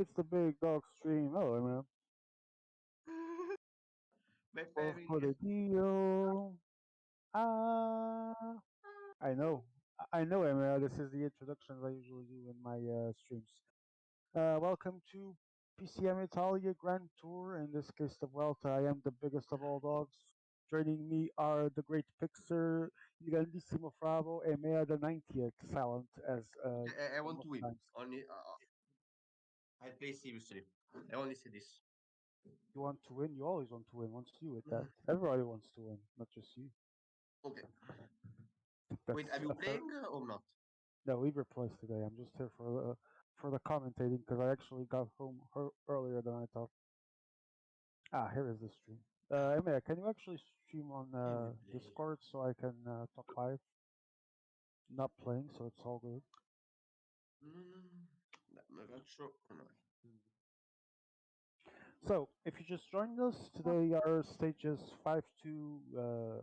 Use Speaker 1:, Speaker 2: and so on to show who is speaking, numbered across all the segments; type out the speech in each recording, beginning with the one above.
Speaker 1: It's the big dog stream. Oh, man.
Speaker 2: My
Speaker 1: Off
Speaker 2: fairy.
Speaker 1: for the deal. Ah, I know. I know, Emma. This is the introductions I usually do in my streams. Welcome to PCM Italia Grand Tour. In this case, the Vuelta. I am the biggest of all dogs. Joining me are the great Pixar, il grandissimo Fravo, and Mea the 90th Silent, as
Speaker 2: I want to
Speaker 1: most
Speaker 2: win.
Speaker 1: times.
Speaker 2: Only I play seriously. I only say this.
Speaker 1: You want to win, you always want to win. Once you with that. Everybody wants to win, not just you.
Speaker 2: Okay. Wait, are
Speaker 1: That's
Speaker 2: you
Speaker 1: a fair.
Speaker 2: playing or not?
Speaker 1: No, we replaced today. I'm just here for the commentating because I actually got home earlier than I thought. Ah, here is the stream. Emma, can you actually stream on
Speaker 2: I will play.
Speaker 1: Discord so I can talk live? Not playing, so it's all good.
Speaker 2: I'm not sure. Oh, no.
Speaker 1: So, if you just joined us, today our stages 5 to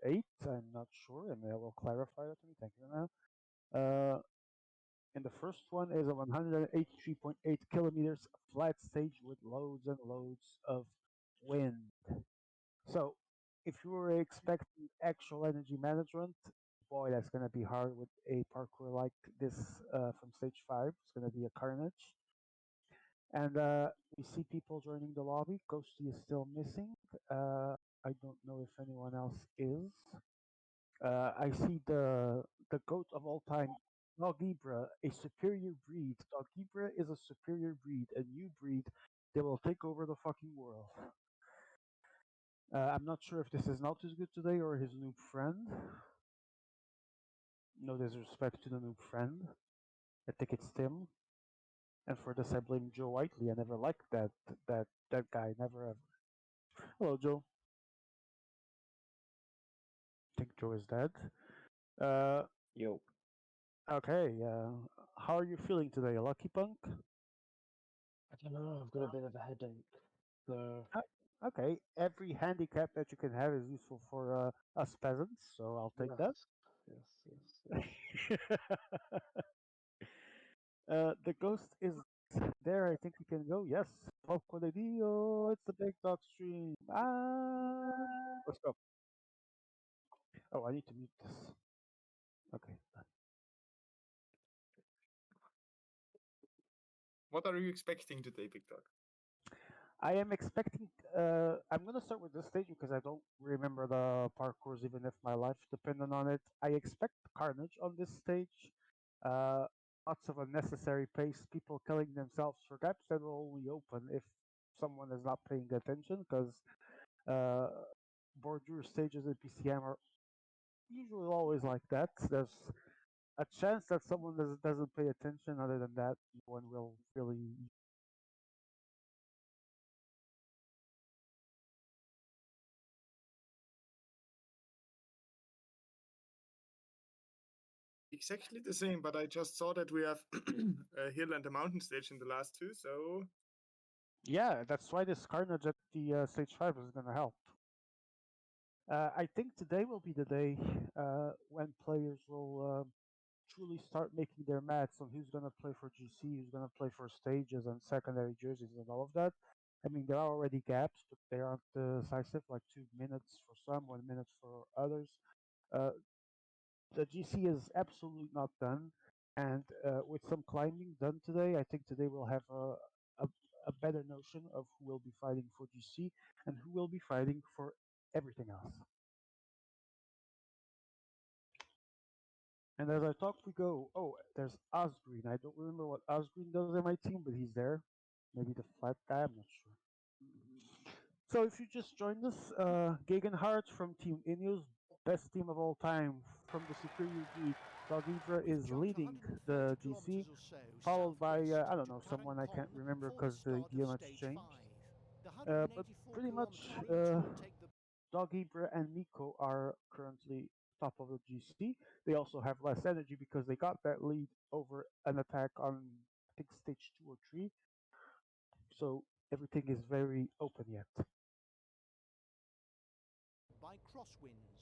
Speaker 1: 8. I'm not sure, and I will clarify that to me. Thank you, Emma. And the first one is a 183.8 kilometers flat stage with loads and loads of wind. So, if you were expecting actual energy management, boy, that's going to be hard with a parkour like this from stage 5. It's going to be a carnage. And we see people joining the lobby. Ghosty is still missing. I don't know if anyone else is. I see the goat of all time, Dogibra, a superior breed. Dogibra is a superior breed, a new breed. They will take over the fucking world. I'm not sure if this is not as good today or his new friend. No disrespect to the new friend. I think it's Tim. And for this, I blame Joe Whiteley. I never liked that guy. Never ever. Hello, Joe. I think Joe is dead. Uh,
Speaker 3: Yo,
Speaker 1: okay. How are you feeling today, Lucky Punk?
Speaker 3: I don't know. I've got a bit of a headache. So
Speaker 1: Uh, Okay. Every handicap that you can have is useful for us peasants, so I'll take
Speaker 3: yes,
Speaker 1: that.
Speaker 3: yes.
Speaker 1: The ghost is there. I think we can go. Yes. Poco de Dio. It's the big dog stream. Ah. Let's go. Oh, I need to mute this. Okay.
Speaker 4: What are you expecting today, Big Dog?
Speaker 1: I am expecting. I'm gonna start with this stage because I don't remember the parkours, even if my life depended on it. I expect carnage on this stage. Uh, Lots of unnecessary pace, people killing themselves for gaps that will only open if someone is not paying attention. Because uh, border stages in PCM are usually always like that. There's a chance that someone doesn't pay attention. Other than that, no one will really.
Speaker 4: Exactly the same, but I just saw that we have a hill and a mountain stage in the last two, so
Speaker 1: Yeah, that's why this carnage at the stage 5 is gonna help. I think today will be the day when players will truly start making their maths on who's going to play for GC, who's going to play for stages and secondary jerseys and all of that. I mean, there are already gaps, but they aren't decisive, like 2 minutes for some, 1 minute for others. Uh, the GC is absolutely not done. And with some climbing done today, I think today we'll have a better notion of who will be fighting for GC and who will be fighting for everything else. And as I talk, we go, oh, there's Osgreen. I don't remember what Osgreen does in my team, but he's there. Maybe the flat guy, I'm not sure. So if you just joined us, Gegenhardt from Team Ineos, best team of all time from the Superior Breed. Dogidra is leading the GC, followed by, I don't know, someone I can't remember because the DMX changed. But pretty much, Dogibra and Nico are currently top of the GC. They also have less energy because they got that lead over an attack on, I think, stage 2 or 3. So everything is very open yet.
Speaker 5: By crosswinds.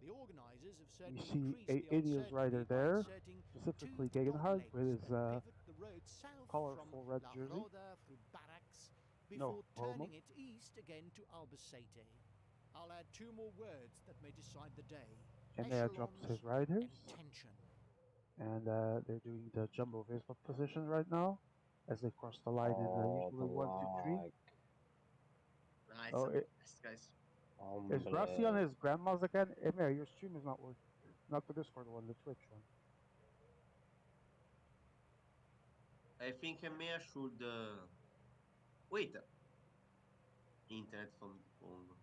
Speaker 5: The organisers have said
Speaker 1: We
Speaker 5: will
Speaker 1: see
Speaker 5: increase
Speaker 1: a
Speaker 5: the
Speaker 1: Ineos rider
Speaker 5: uncertainty by
Speaker 1: there,
Speaker 5: inserting
Speaker 1: specifically
Speaker 5: two dog
Speaker 1: Gegenhardt
Speaker 5: legs
Speaker 1: with his
Speaker 5: that pivot the road it south from
Speaker 1: colorful red
Speaker 5: La
Speaker 1: jersey.
Speaker 5: Roda through Barracks
Speaker 1: No
Speaker 5: before
Speaker 1: homo.
Speaker 5: turning it east again to Albacete. I'll add two more words that may decide the day.
Speaker 1: Emea drops
Speaker 5: Echelons
Speaker 1: his riders.
Speaker 5: and tension.
Speaker 1: And they're doing the jumbo Vespa position right now as they cross the line in
Speaker 3: Oh, the
Speaker 1: usually 1, 2, 3.
Speaker 3: lag.
Speaker 2: Nice,
Speaker 1: Oh,
Speaker 2: best, guys.
Speaker 1: is Gracie on
Speaker 3: Unbelievable.
Speaker 1: his grandma's again? Emea, your stream is not working. Not the Discord one, the Twitch one.
Speaker 2: I think Emea should wait. Internet from the Congo.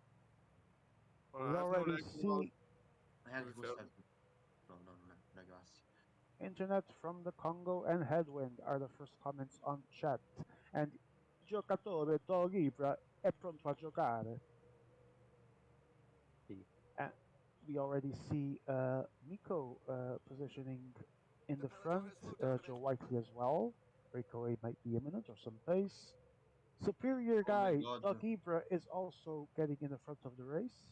Speaker 4: Well,
Speaker 1: We
Speaker 4: I have no
Speaker 1: already
Speaker 4: lag now,
Speaker 1: see
Speaker 2: Anche
Speaker 4: to be
Speaker 2: forse
Speaker 4: fair.
Speaker 2: no, no, non è la Grassi.
Speaker 1: internet from the Congo and Headwind are the first comments on chat. And giocatore Toribra è pronto a giocare. And we already see Miko positioning in the front, Joe Whiteley as well. Breakaway might be imminent or some pace. Superior
Speaker 2: Oh my
Speaker 1: guy,
Speaker 2: god.
Speaker 1: Doug Ibra, is also getting in the front of the race.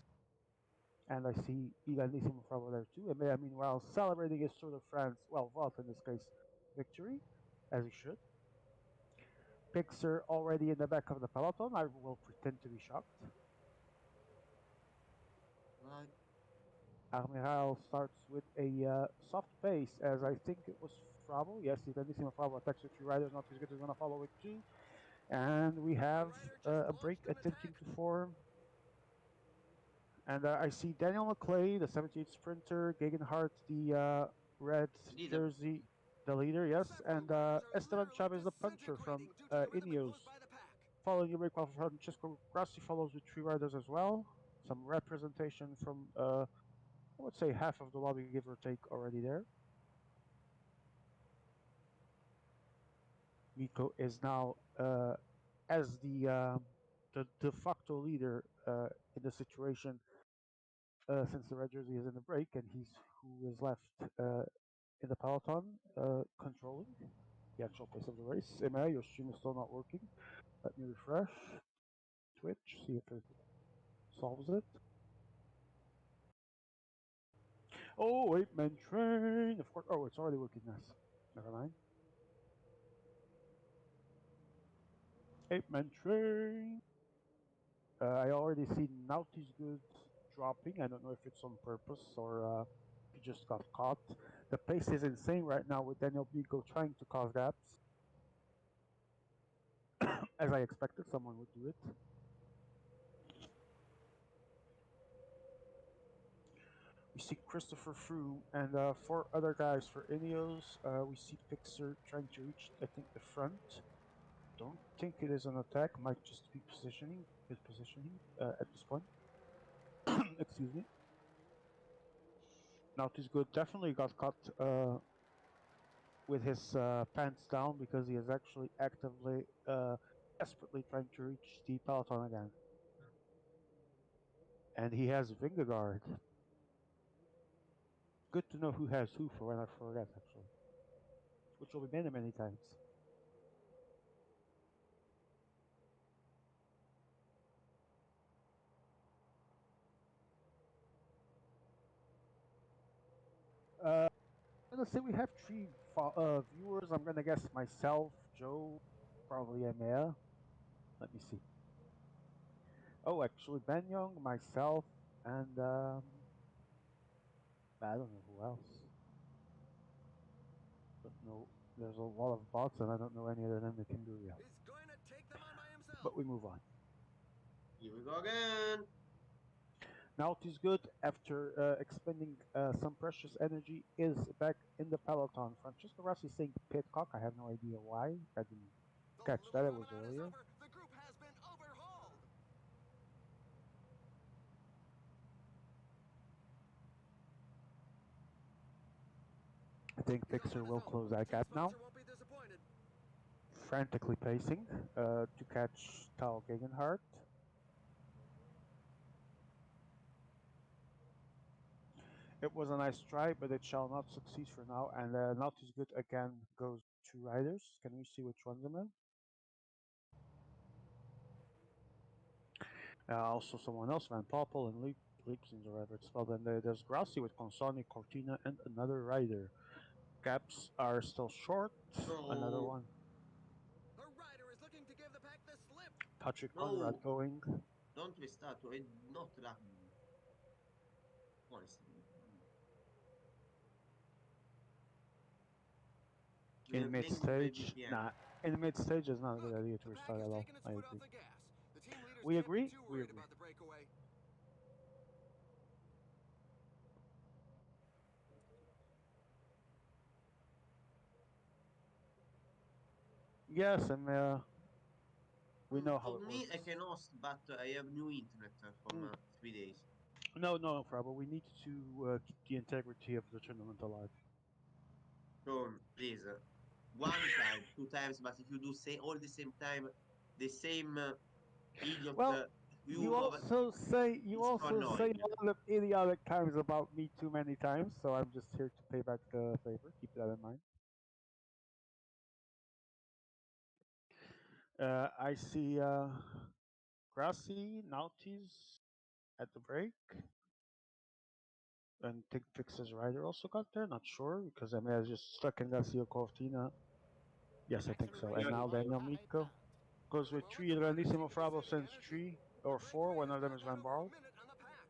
Speaker 1: And I see Iganissimo Fravo there too. And meanwhile, celebrating his Tour de France, well, Vuelta in this case, victory, as he should. Pixar already in the back of the peloton. I will pretend to be shocked.
Speaker 2: Right.
Speaker 1: Admiral starts with a soft pace, as I think it was Fravo. Yes, Iganissimo Fravo attacks with three riders. Not as good as going to follow it too. And we have a break attempting to form. And I see Daniel McClay, the 78 sprinter, Gegenhardt, the red
Speaker 2: Leader.
Speaker 1: jersey, the leader, yes, and Esteban Chavez, the puncher from Ineos. Following a break while Francesco Grassi follows with three riders as well. Some representation from, I would say, half of the lobby, give or take, already there. Miko is now as the de facto leader in the situation since the red jersey is in the break, and he's who is left in the peloton controlling the actual pace of the race. Emma, your stream is still not working. Let me refresh Twitch, see if it solves it. Oh, 8-man train, of course. Oh, it's already working. Nice. Never mind. 8-man train. I already see Naughty's Good dropping. I don't know if it's on purpose or he just got caught. The pace is insane right now with Daniel Bigo trying to cause gaps. As I expected, someone would do it. We see Christopher Froome and four other guys for Ineos. We see Pixar trying to reach, I think, the front. Don't think it is an attack. Might just be positioning. Good positioning at this point. Excuse me. Naughty's Good definitely got caught with his pants down because he is actually actively, desperately trying to reach the peloton again. And he has Vingegaard. Good to know who has who for when I forget, actually. Which will be many, many times. I'm gonna say we have three viewers. I'm gonna guess myself, Joe, probably Emea. Let me see. Oh, actually, Ben Young, myself, and I don't know who else. Don't know. There's a lot of bots, and I don't know any other name that can do real. But we move on.
Speaker 2: Here we go again.
Speaker 1: Now it is good after expending some precious energy is back in the peloton. Francesco Rossi saying Pitcock. I have no idea why. I didn't catch that. It was earlier. I think Pixar will close that gap now. Frantically pacing to catch Tal Gegenhardt. It was a nice try, but it shall not succeed for now. And Not is good again goes two riders. Can we see which one's them in? Also someone else, Van Poppel and Leipzig or whatever it's spelled. And there's Grassi with Consoni, Cortina, and another rider. Gaps are still short. Another
Speaker 2: No.
Speaker 1: one. Patrick Conrad
Speaker 2: No,
Speaker 1: going.
Speaker 2: don't restart. It's not lagging. Honestly, we are
Speaker 1: In mid
Speaker 2: playing with my
Speaker 1: stage,
Speaker 2: VPN.
Speaker 1: nah. In mid stage is not a good
Speaker 6: Look,
Speaker 1: idea to
Speaker 6: the pack
Speaker 1: restart
Speaker 6: has
Speaker 1: at all.
Speaker 6: taken its
Speaker 1: I
Speaker 6: foot off
Speaker 1: agree.
Speaker 6: the gas. The team leaders
Speaker 1: We
Speaker 6: can't be
Speaker 1: agree.
Speaker 6: too
Speaker 1: We
Speaker 6: worried
Speaker 1: agree.
Speaker 6: about the breakaway.
Speaker 1: Yes, and we know how
Speaker 2: For
Speaker 1: it
Speaker 2: me, I
Speaker 1: works.
Speaker 2: can host, but I have new internet from
Speaker 1: Mm.
Speaker 2: 3 days.
Speaker 1: No, no, Frabo. We need to keep the integrity of the tournament alive.
Speaker 2: So please, one time, two times, but if you do say all the same time, the same idiot
Speaker 1: Well,
Speaker 2: you have,
Speaker 1: you
Speaker 2: it's too
Speaker 1: also say
Speaker 2: annoying.
Speaker 1: a lot of idiotic times about me too many times, so I'm just here to pay back the favor. Keep that in mind. I see Grassy, Naughties at the break, and Tig Fix's rider also got there. Not sure because I may have just stuck in Garcia Cortina. Yes, I think so. And
Speaker 4: Yeah.
Speaker 1: now
Speaker 5: Acceleration
Speaker 1: Daniel
Speaker 5: light at
Speaker 1: Miko
Speaker 5: A
Speaker 1: goes
Speaker 6: For the
Speaker 1: with
Speaker 6: moment,
Speaker 1: three.
Speaker 6: the riders seem
Speaker 1: Grandissimo
Speaker 6: to be
Speaker 1: Frabo
Speaker 6: saving
Speaker 1: sends
Speaker 6: energy.
Speaker 1: three
Speaker 6: The
Speaker 1: or four.
Speaker 6: breakaway
Speaker 1: One
Speaker 6: has
Speaker 1: of them
Speaker 6: not
Speaker 1: is
Speaker 6: got
Speaker 1: Van
Speaker 6: over a
Speaker 1: Barl.
Speaker 6: minute on the pack.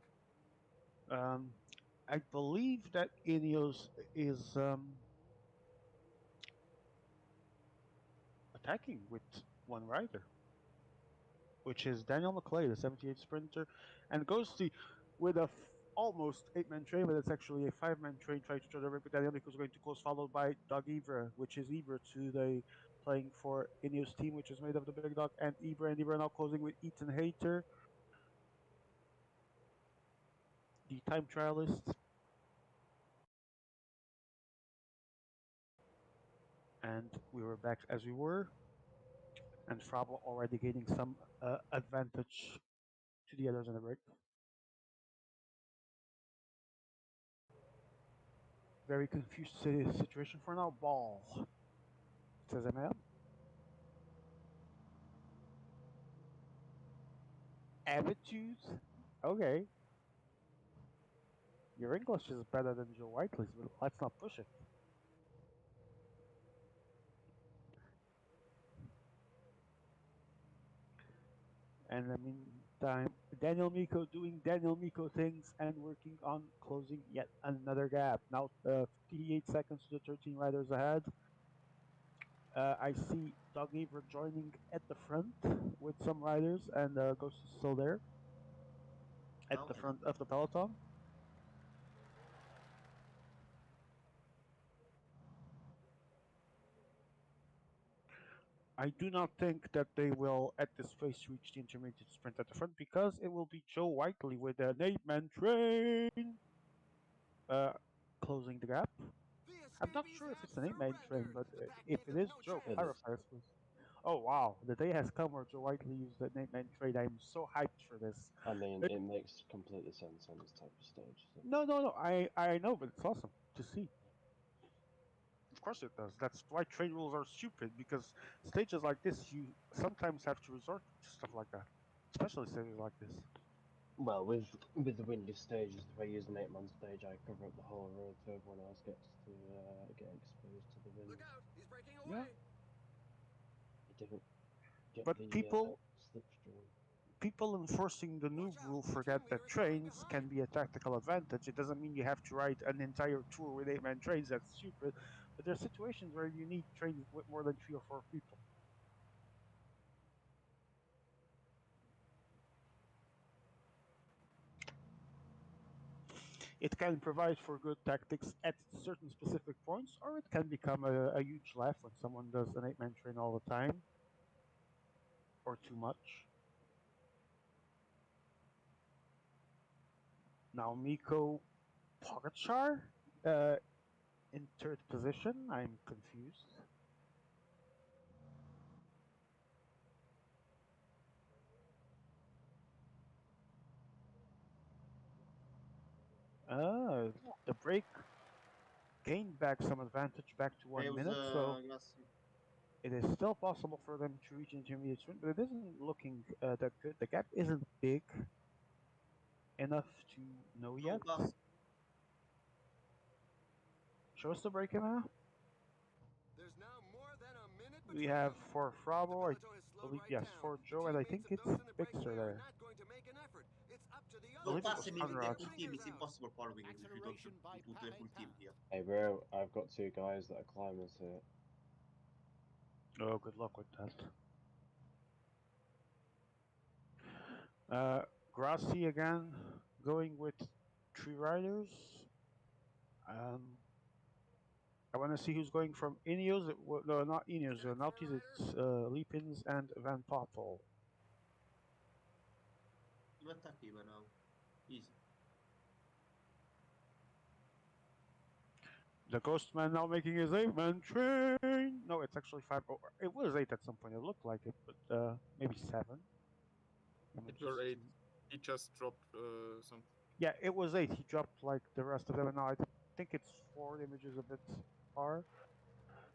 Speaker 1: I believe that Ineos is attacking with one rider, which is Daniel McClay, the 78 sprinter, and Ghosty with a almost 8-man train, but it's actually a 5-man train trying to try to rip it. Daniel Miko's going to close, followed by Doug Ibra, which is Ibra to the playing for Ineos team, which is made of the Big Dog and Ibra now closing with Ethan Hayter, the time trialist. And we were back as we were, and Frabo already gaining some advantage to the others in the break. Very confused situation for now. Ball, says Emil. Attitudes? Okay. Your English is better than Joe Whiteley's, but let's not push it. And in the meantime, Daniel Miko doing Daniel Miko things and working on closing yet another gap. Now 58 seconds to the 13 riders ahead. I see Doug Aver joining at the front with some riders, and Ghost is still there at
Speaker 2: Now
Speaker 1: the
Speaker 2: I
Speaker 1: front
Speaker 2: see.
Speaker 1: of the peloton. I do not think that they will, at this phase, reach the intermediate sprint at the front because it will be Joe Whiteley with an 8-man train uh, closing the gap.
Speaker 6: The
Speaker 1: I'm not
Speaker 6: escapees
Speaker 1: sure if
Speaker 6: have
Speaker 1: it's an 8-man train,
Speaker 6: surrendered.
Speaker 1: but
Speaker 6: The pack
Speaker 1: if
Speaker 6: gave
Speaker 1: it
Speaker 6: them
Speaker 1: is,
Speaker 6: no
Speaker 1: Joe,
Speaker 3: It
Speaker 6: chance.
Speaker 3: is.
Speaker 1: clarify, please. Oh wow, the day has come where Joe Whiteley used an 8-man train. I'm so hyped for this.
Speaker 3: I mean,
Speaker 1: It,
Speaker 3: it makes completely sense on this type of stage. So.
Speaker 1: no, no, no. I know, but it's awesome to see. Of course it does. That's why train rules are stupid because stages like this, you sometimes have to resort to stuff like that, especially stages like this.
Speaker 3: Well, with the windy stages, if I use an 8-man stage, I cover up the whole road, so everyone else gets to get exposed to the wind.
Speaker 6: Look out, he's breaking
Speaker 1: Yeah,
Speaker 6: away.
Speaker 3: You don't get
Speaker 1: but
Speaker 3: the slipstream.
Speaker 1: people enforcing the
Speaker 6: Watch
Speaker 1: new
Speaker 6: out,
Speaker 1: rule
Speaker 6: the
Speaker 1: forget
Speaker 6: team
Speaker 1: that
Speaker 6: leader is falling
Speaker 1: trains can
Speaker 6: behind.
Speaker 1: be a tactical advantage. It doesn't mean you have to ride an entire tour with 8-man trains. That's stupid. But there are situations where you need trains with more than 3 or 4 people. It can provide for good tactics at certain specific points, or it can become a huge laugh when someone does an 8-man train all the time, or too much. Now Miko Pogacar in third position. I'm confused. The break gained back some advantage back to
Speaker 2: There
Speaker 1: 1 minute,
Speaker 2: was
Speaker 1: so
Speaker 2: Gassi.
Speaker 1: it is still possible for them to reach intermediate sprint, but it isn't looking that good. The gap isn't big enough to know
Speaker 2: No
Speaker 1: yet.
Speaker 2: pass.
Speaker 1: Show us the break, Emma.
Speaker 6: There's now more than a minute
Speaker 1: We
Speaker 6: between
Speaker 1: have
Speaker 6: them.
Speaker 1: for
Speaker 6: The
Speaker 1: Frabo,
Speaker 6: peloton is
Speaker 1: believe yes, for Joe, and I think it's Pixar there.
Speaker 2: No,
Speaker 1: I believe it was
Speaker 2: passing me with the
Speaker 1: Conrad.
Speaker 2: full team. It's impossible following him if you don't
Speaker 5: Acceleration by
Speaker 2: put the full team here.
Speaker 3: Hey bro, I've got two guys that are climbers here.
Speaker 1: Oh, good luck with that. Grassi again, going with three riders. I want to see who's going from Ineos. No, not Ineos. Nautis, it's Leapins and Van Poppel.
Speaker 2: You attack him now. Easy.
Speaker 1: The Ghostman now making his 8-man train. No, it's actually 5. Oh, it was 8 at some point. It looked like it, but maybe 7.
Speaker 4: It were 8. He just dropped some.
Speaker 1: Yeah, it was 8. He dropped like the rest of them, and now I think it's 4 images of it are.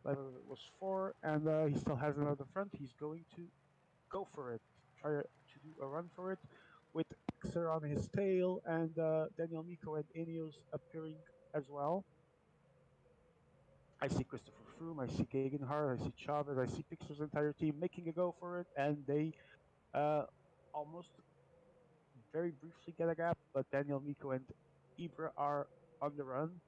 Speaker 1: Level of it was 4, and he still has it at the front. He's going to go for it, try to do a run for it, with Pixar on his tail, and Daniel Miko and Ineos appearing as well. I see Christopher Froome, I see Gegenhardt, I see Chavez, I see Pixar's entire team making a go for it, and they almost very briefly get a gap, but Daniel Miko and Ibra are on the run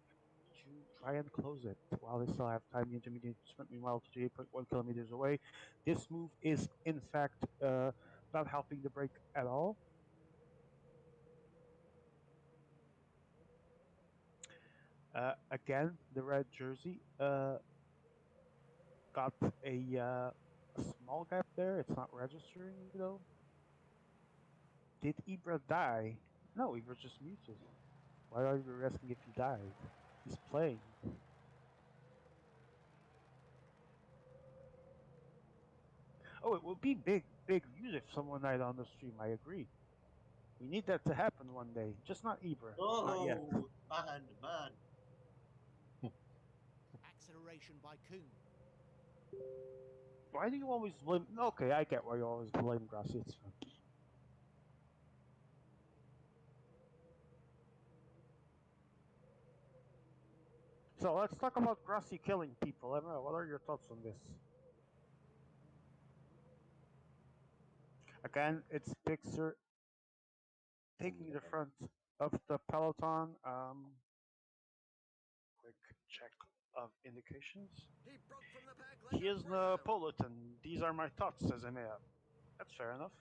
Speaker 1: to try and close it while they still have time. The intermediate sprint, meanwhile, 38.1 kilometers away. This move is, in fact, not helping the break at all. Again, the red jersey got a small gap there. It's not registering, though. Did Ibra die? No, Ibra just muted. Why are you asking if he died? He's playing. Oh, it would be big views if someone died on the stream. I agree. We need that to happen one day. Just not Ibra. Not yet.
Speaker 2: Oh, man.
Speaker 5: Acceleration by Kuhn.
Speaker 1: Why do you always blame? Okay, I get why you always blame Grassi. It's fine. So let's talk about Grassi killing people. Emma, what are your thoughts on this? Again, it's Pixar taking the front of the peloton. Quick check of indications.
Speaker 6: He broke from the pack like
Speaker 1: He
Speaker 6: a
Speaker 1: is
Speaker 6: greyhound.
Speaker 1: Napolitan. These are my thoughts, says Emea. That's fair enough.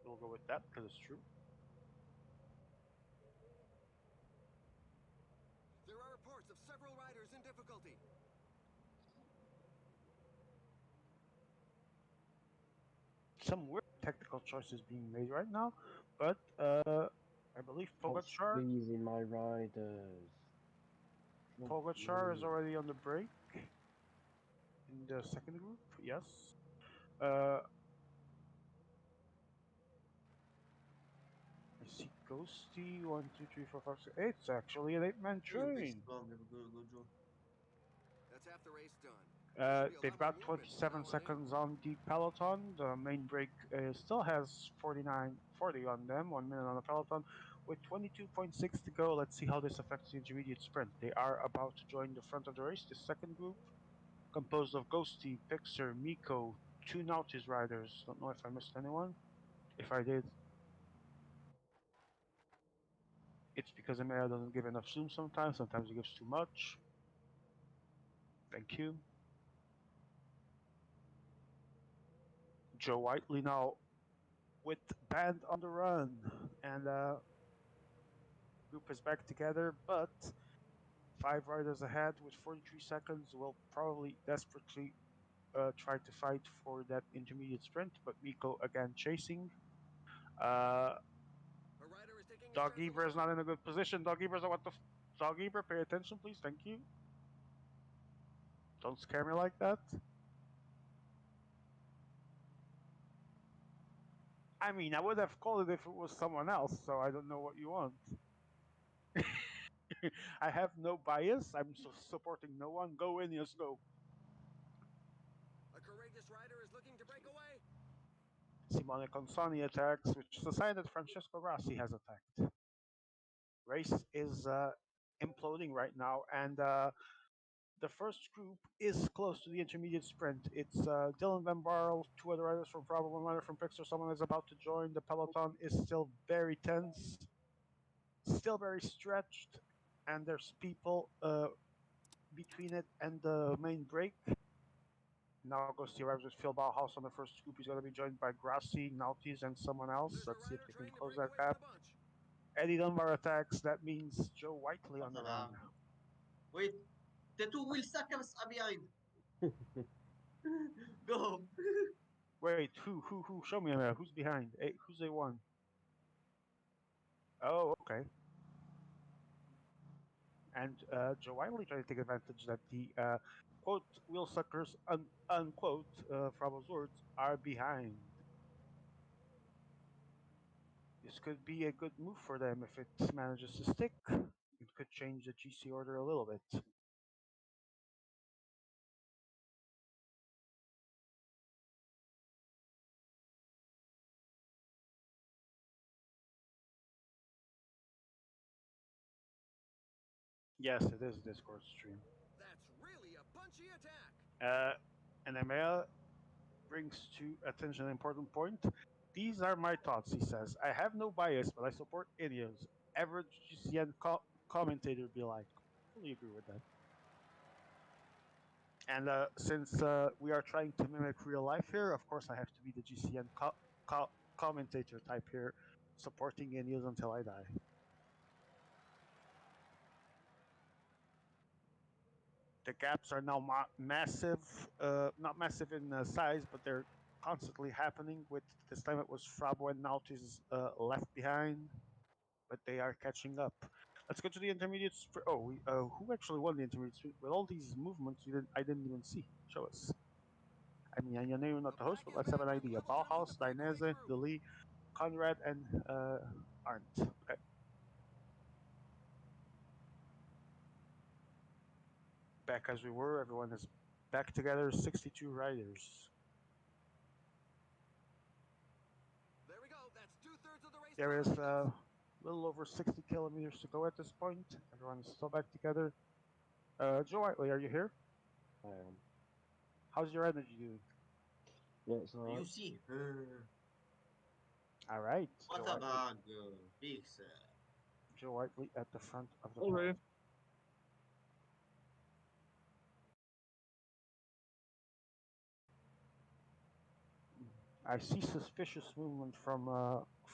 Speaker 1: We'll go with that because it's true.
Speaker 6: There are reports of several riders in difficulty.
Speaker 1: Some weird technical choices being made right now, but I believe
Speaker 3: What's
Speaker 1: Pogacar
Speaker 3: squeezing my riders?
Speaker 1: Pogacar is already on the break in the second group. Yes. I see Ghosty 1, 2, 3, 4, 5, 6. It's actually an 8-man
Speaker 2: You take
Speaker 1: train.
Speaker 2: strong. Go, Joe.
Speaker 6: That's half the race done. There should be a
Speaker 1: They've
Speaker 6: lot
Speaker 1: got
Speaker 6: more movement from
Speaker 1: 27
Speaker 6: now on in.
Speaker 1: seconds on the peloton. The main break still has 40 on them. 1 minute on the peloton. With 22.6 to go, let's see how this affects the intermediate sprint. They are about to join the front of the race. The second group, composed of Ghosty, Pixar, Miko, 2 Nautis riders. Don't know if I missed anyone. If I did, it's because Emea doesn't give enough zoom sometimes. Sometimes he gives too much. Thank you. Joe Whiteley now with band on the run, and group is back together, but 5 riders ahead with 43 seconds will probably desperately try to fight for that intermediate sprint, but Miko again chasing.
Speaker 6: A rider is taking his
Speaker 1: Dog
Speaker 6: chance
Speaker 1: Eber is
Speaker 6: alone.
Speaker 1: not in a good position. Dog Eber's what the Dog Eber, pay attention, please. Thank you. Don't scare me like that. I mean, I would have called it if it was someone else, so I don't know what you want. I have no bias. I'm supporting no one. Go in, yes, go.
Speaker 6: A courageous rider is looking to break away.
Speaker 1: Simone Consoni attacks, which is a sign that Francesco Grassi has attacked. Race is imploding right now, and The first group is close to the intermediate sprint. It's Dylan Van Barl, two other riders from Bravo, one rider from Pixar. Someone is about to join. The peloton is still very tense, still very stretched, and there's people between it and the main break. Now Agosti arrives with Phil Bauhaus on the first scoop. He's going to be joined by Grassi, Nautis, and someone else.
Speaker 6: Loser
Speaker 1: Let's see if
Speaker 6: rider
Speaker 1: they can
Speaker 6: trying to
Speaker 1: close
Speaker 6: break
Speaker 1: that
Speaker 6: away from
Speaker 1: gap.
Speaker 6: the bunch.
Speaker 1: Eddie Dunbar attacks. That means Joe Whiteley on the run.
Speaker 2: Wait, the two will suckers are behind. Go.
Speaker 1: Wait, who? Show me who's behind. Who's A1? Oh, okay. And Joe Wiley trying to take advantage that the quote wheel suckers unquote Frabo's words are behind. This could be a good move for them if it manages to stick. It could change the GC order a little bit. Yes, it is a Discord stream.
Speaker 6: That's really a punchy attack.
Speaker 1: And Emea brings to attention an important point. These are my thoughts, he says. I have no bias, but I support Ineos. Average GCN commentator be like. Fully agree with that. And since we are trying to mimic real life here, of course I have to be the GCN commentator type here, supporting Ineos until I die. The gaps are now massive, not massive in size, but they're constantly happening. With this time it was Frabo and Nautis left behind, but they are catching up. Let's go to the intermediate sprint. Oh, who actually won the intermediate sprint? With all these movements, I didn't even see. Show us. I mean, I know you're not the host, but let's have an idea. Bauhaus, Dainese, Deli, Conrad, and Arndt. Okay. Back as we were, everyone is back together, 62 riders.
Speaker 6: There we go. That's 2/3 of the race.
Speaker 1: There is a little over 60 kilometers to go at this point. Everyone is still back together. Joe Whiteley, are you here?
Speaker 3: I am.
Speaker 1: How's your energy doing?
Speaker 3: Yeah, it's
Speaker 2: You
Speaker 3: alright.
Speaker 2: see,
Speaker 1: All right.
Speaker 2: what
Speaker 1: Joe
Speaker 2: a
Speaker 1: Whiteley,
Speaker 2: bug, Pixar.
Speaker 1: Joe Whiteley at the front of the
Speaker 4: All
Speaker 1: pack.
Speaker 4: right.
Speaker 1: I see suspicious movement from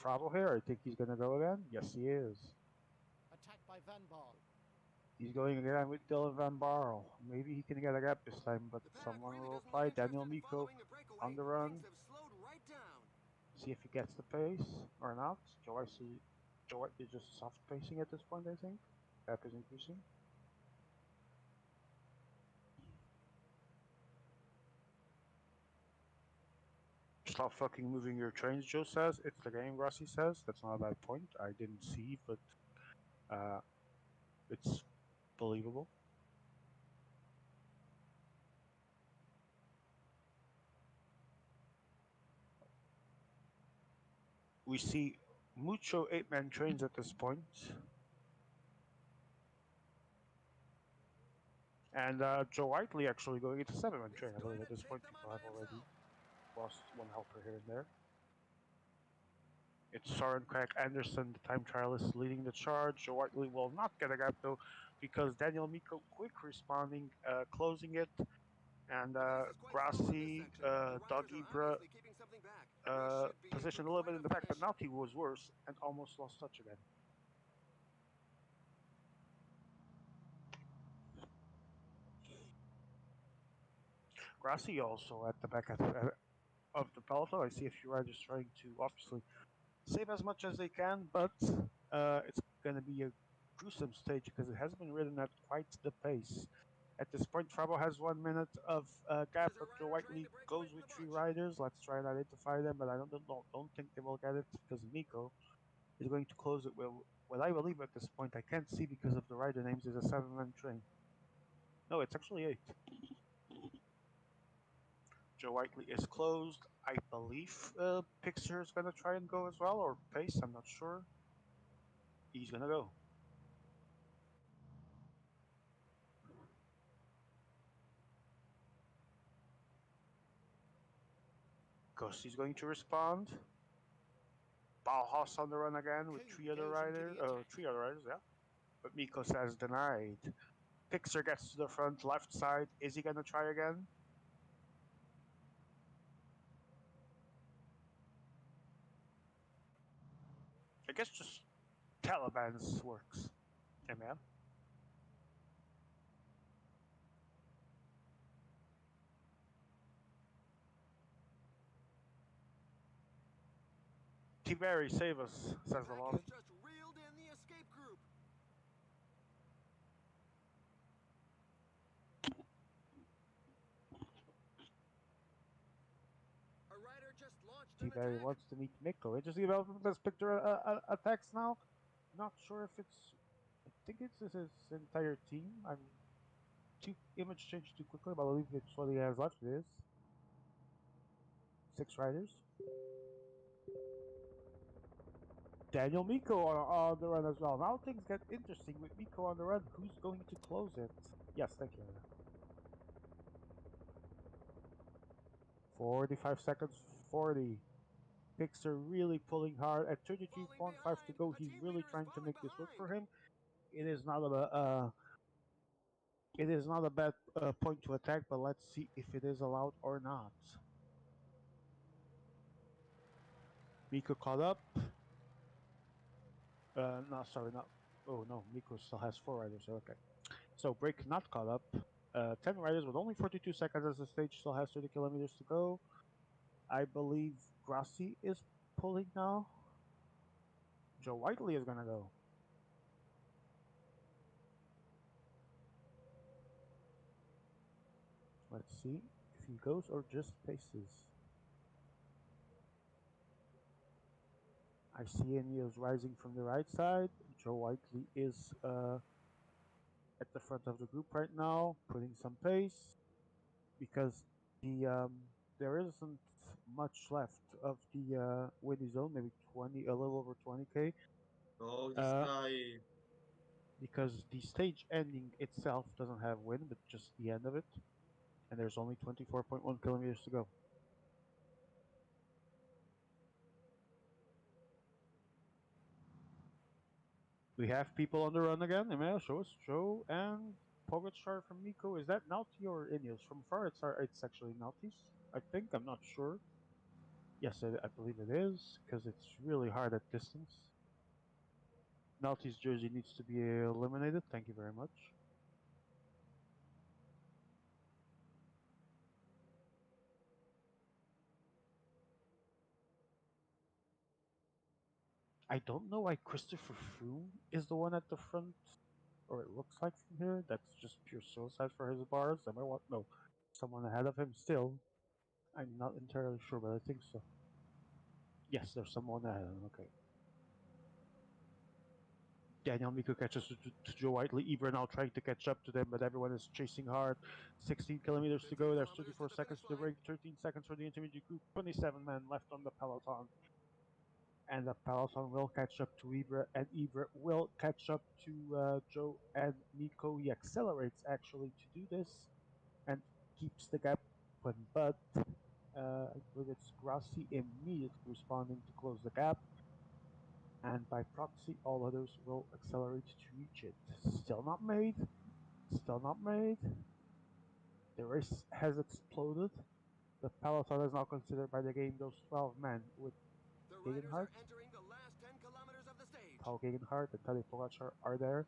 Speaker 1: Frabo here. I think he's going to go again. Yes, he is.
Speaker 5: Attacked by Van Baal.
Speaker 1: He's going again with Dylan Van Barl. Maybe he can get a gap this time, but
Speaker 6: The paddock
Speaker 1: someone
Speaker 6: really
Speaker 1: will
Speaker 6: doesn't
Speaker 1: reply.
Speaker 6: look
Speaker 1: Daniel
Speaker 6: interested in
Speaker 1: Miko
Speaker 6: following the breakaway.
Speaker 1: on the run.
Speaker 6: Things have slowed right down.
Speaker 1: See if he gets the pace or not. Joe Whiteley is just soft pacing at this point, I think. Gap is increasing. Stop fucking moving your trains, Joe says. It's the game, Rossi says. That's not a bad point. I didn't see, but it's believable. We see mucho 8-man trains at this point. And Joe Whiteley actually going into 7-man train, I believe, at this point. People have already lost one helper here and there. It's Soren Craig Anderson, the time trialist, leading the charge. Joe Whiteley will not get a gap, though, because Daniel Miko quick responding, closing it. And Grassi, Doug Ibra positioned a little bit in the back, but Nauti was worse and almost lost touch again. Grassi also at the back of the peloton. I see a few riders trying to obviously save as much as they can, but it's going to be a gruesome stage because it hasn't been ridden at quite the pace. At this point, Frabo has 1 minute of gap, but Joe Whiteley goes with 3 riders. Let's try and identify them, but I don't think they will get it because Nico is going to close it with what I believe at this point. I can't see because of the rider names. Is a 7-man train. No, it's actually 8. Joe Whiteley is closed. I believe Pixar is going to try and go as well, or Pace, I'm not sure. He's going to go. Ghosty's going to respond. Bauhaus on the run again with
Speaker 5: Coon goes into the attack.
Speaker 1: three other riders, yeah. But Miko says denied. Pixar gets to the front left side. Is he gonna try again? I guess just Taliban's works. Yeah, man. Tiberi, save us, says the law.
Speaker 6: Attackers just reeled in the escape group. A rider just launched an
Speaker 1: Tiberi
Speaker 6: attack.
Speaker 1: wants to meet Miko. Interesting development has picked her attacks now. Not sure if it's. I think it's his entire team. I'm too image changed too quickly, but I believe it's what he has left. It is 6 riders. Daniel Miko on the run as well. Now things get interesting with Miko on the run. Who's going to close it? Yes, thank you. 45 seconds, 40. Pixar really pulling hard at 33.5 to go. He's really trying to make this work for him. It is not a bad point to attack, but let's see if it is allowed or not. Miko caught up. No, sorry, not. Oh no, Miko still has 4 riders. Okay, so break not caught up. 10 riders with only 42 seconds as the stage still has 30 kilometers to go. I believe Grassi is pulling now. Joe Whiteley is gonna go. Let's see if he goes or just paces. I see Ineos rising from the right side. Joe Whiteley is at the front of the group right now, putting some pace because there isn't much left of the windy zone, maybe 20, a little over 20k.
Speaker 2: Oh, this
Speaker 1: Uh,
Speaker 2: guy.
Speaker 1: because the stage ending itself doesn't have wind, but just the end of it, and there's only 24.1 kilometers to go. We have people on the run again. Emil, show us Joe and Pogacar from Miko. Is that Naughty or Ineos? From far, it's actually Naughty's. I think. I'm not sure. Yes, I believe it is because it's really hard at distance. Naughty's jersey needs to be eliminated. Thank you very much. I don't know why Christopher Froome is the one at the front, or it looks like from here. That's just pure suicide for his bars. Am I what? No, someone ahead of him still. I'm not entirely sure, but I think so. Yes, there's someone ahead of him. Okay. Daniel Miko catches to Joe Whiteley. Ibra now trying to catch up to them, but everyone is chasing hard. 16 kilometers to
Speaker 6: 15
Speaker 1: go. There's
Speaker 6: kilometers
Speaker 1: 34
Speaker 6: to the
Speaker 1: seconds
Speaker 6: finish
Speaker 1: to the
Speaker 6: line.
Speaker 1: break. 13 seconds for the intermediate group. 27 men left on the peloton. And the peloton will catch up to Ibra, and Ibra will catch up to Joe and Miko. He accelerates actually to do this and keeps the gap open, but I believe it's Grassi immediately responding to close the gap, and by proxy, all others will accelerate to reach it. Still not made. Still not made. The race has exploded. The peloton is now considered by the game those 12 men with
Speaker 6: The riders
Speaker 1: Gegenhardt.
Speaker 6: are entering the last 10 kilometers of the stage.
Speaker 1: Paul Gegenhardt and Tadej Pogacar are there.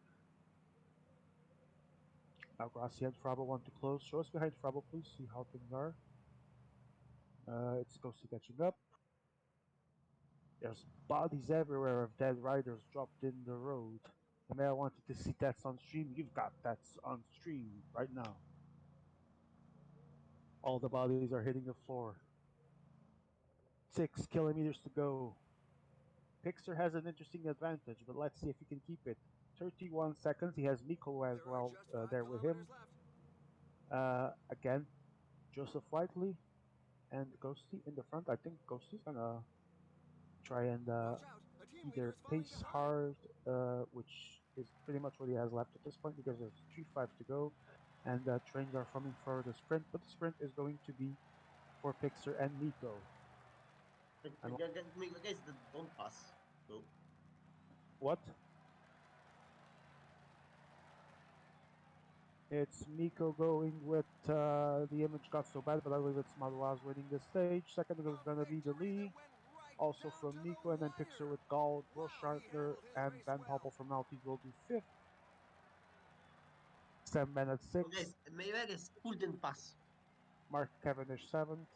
Speaker 1: Now Grassi and Frabo want to close. Show us behind Frabo, please. See how things are. It's Ghosty catching up. There's bodies everywhere of dead riders dropped in the road. The mayor wanted to see that's on stream. You've got that's on stream right now. All the bodies are hitting the floor. 6 kilometers to go. Pixar has an interesting advantage, but let's see if he can keep it. 31 seconds. He has Miko as
Speaker 6: There are
Speaker 1: well
Speaker 6: just 5
Speaker 1: there with him.
Speaker 6: kilometers left.
Speaker 1: Again, Joseph Whiteley and Ghosty in the front. I think Ghosty's gonna try and
Speaker 6: Watch out. A team leader
Speaker 1: either
Speaker 6: is falling
Speaker 1: pace
Speaker 6: behind.
Speaker 1: hard, which is pretty much what he has left at this point because there's 3-5 to go, and trains are forming for the sprint. But the sprint is going to be for Pixar and Miko. And
Speaker 2: Guys, don't pass. So,
Speaker 1: what? It's Miko going with the image got so bad, but I believe it's Maduaz winning the stage. Second is
Speaker 6: A
Speaker 1: going to be the
Speaker 6: victory
Speaker 1: league,
Speaker 6: that went right
Speaker 1: also
Speaker 6: down
Speaker 1: from
Speaker 6: to the
Speaker 1: Miko, and then Pixar
Speaker 6: wire.
Speaker 1: with gold.
Speaker 6: He
Speaker 1: Groschartner
Speaker 6: handled his
Speaker 1: and
Speaker 6: race
Speaker 1: Van
Speaker 6: well.
Speaker 1: Poppel from Maltese will do fifth. Sam Bennett
Speaker 2: so
Speaker 1: sixth.
Speaker 2: guys, Mayweather couldn't pass.
Speaker 1: Mark Cavendish seventh.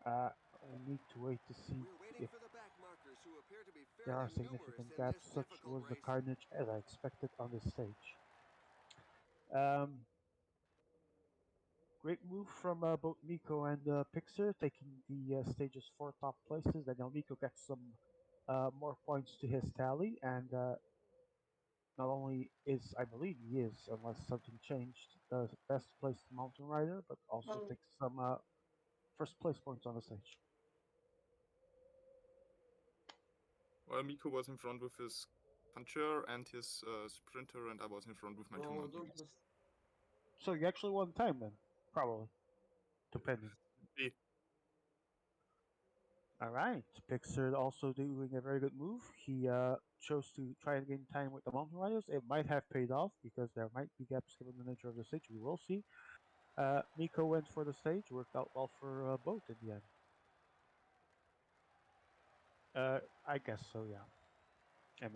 Speaker 1: Uh, we need to wait to see
Speaker 6: We're waiting
Speaker 1: if
Speaker 6: for the back markers who appear to be
Speaker 1: there
Speaker 6: fairly
Speaker 1: are
Speaker 6: numerous
Speaker 1: significant
Speaker 6: in this
Speaker 1: gaps. Such
Speaker 6: difficult
Speaker 1: was the
Speaker 6: race.
Speaker 1: carnage as I expected on this stage. Great move from both Miko and Pixar, taking the stage's four top places. Then Miko gets some more points to his tally, and not only is, I believe he is, unless something changed, the best placed mountain rider, but also
Speaker 2: Well,
Speaker 1: takes some first place points on the stage.
Speaker 4: Well, Miko was in front with his puncher and his sprinter, and I was in front with my two
Speaker 2: no,
Speaker 4: mountain
Speaker 2: don't
Speaker 4: bikes.
Speaker 2: just.
Speaker 1: So you actually won time then, probably, depending.
Speaker 4: See,
Speaker 1: All right, Pixar also doing a very good move. He chose to try and gain time with the mountain riders. It might have paid off because there might be gaps given the nature of the stage. We will see. Miko went for the stage, worked out well for both in the end. I guess so, yeah. And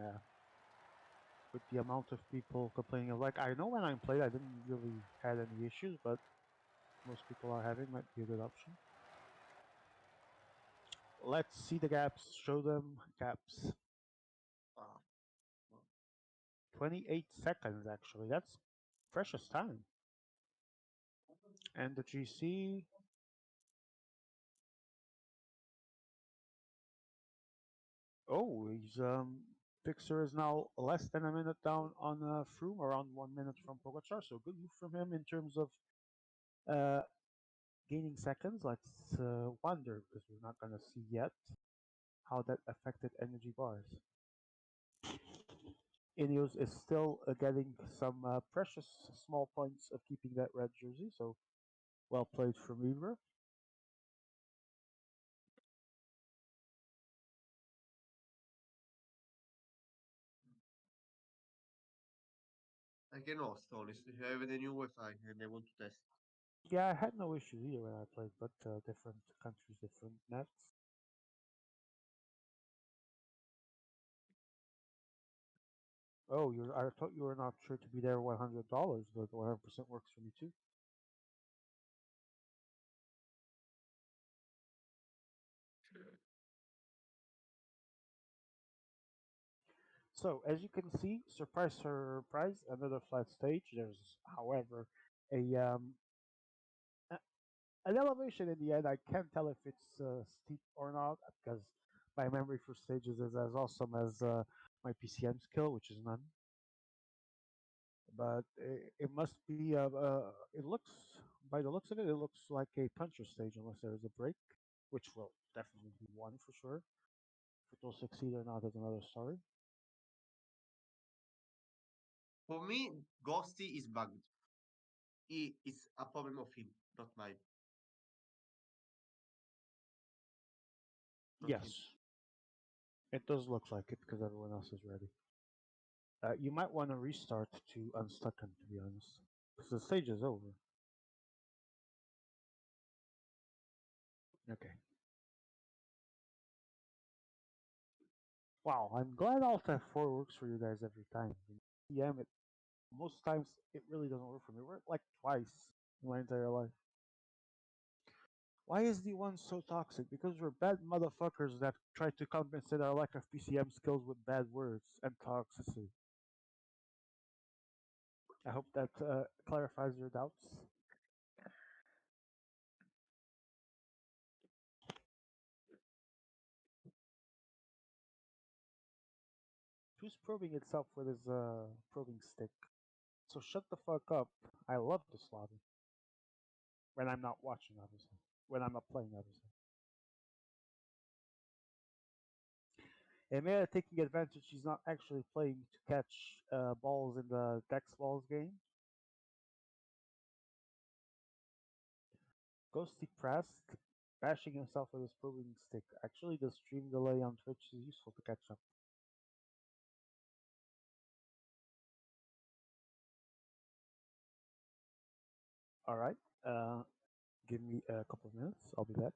Speaker 1: with the amount of people complaining, like I know when I played, I didn't really had any issues, but most people are having might be a good option. Let's see the gaps. Show them gaps.
Speaker 2: Ah,
Speaker 1: 28 seconds actually. That's precious time. And the GC. Oh, he's Pixar is now less than a minute down on Froome, around 1 minute from Pogacar. So good move from him in terms of uh, gaining seconds. Let's wonder because we're not gonna see yet how that affected energy bars. Ineos is still getting some precious small points of keeping that red jersey. So well played from Weaver.
Speaker 2: I can host, honestly. I have the new Wi-Fi and I want to test.
Speaker 1: Yeah, I had no issues either when I played, but different countries, different nets. Oh, I thought you were not sure to be there $100, but 100% works for me too. So as you can see, surprise, surprise, another flat stage. There's, however, a an elevation in the end. I can't tell if it's steep or not because my memory for stages is as awesome as my PCM skill, which is none. But it must be. It looks, by the looks of it, it looks like a puncher stage unless there is a break, which will definitely be one for sure. If it will succeed or not is another story.
Speaker 2: For me, Ghosty is bugged. It's a problem of him, not mine. Not him.
Speaker 1: Yes, it does look like it because everyone else is ready. You might want to restart to unstuck him, to be honest, because the stage is over. Okay. Wow, I'm glad Alt F4 works for you guys every time. Yeah, most times it really doesn't work for me. It worked like twice in my entire life. Why is the one so toxic? Because we're bad motherfuckers that try to compensate our lack of PCM skills with bad words and toxicity. I hope that clarifies your doubts. Who's probing itself with his probing stick? So shut the fuck up. I love this lobby. When I'm not watching, obviously. When I'm not playing, obviously. Emea taking advantage, he's not actually playing to catch balls in the Dex Balls game. Ghosty pressed. Bashing himself with his proving stick. Actually, the stream delay on Twitch is useful to catch up. All right. Give me a couple of minutes. I'll be back.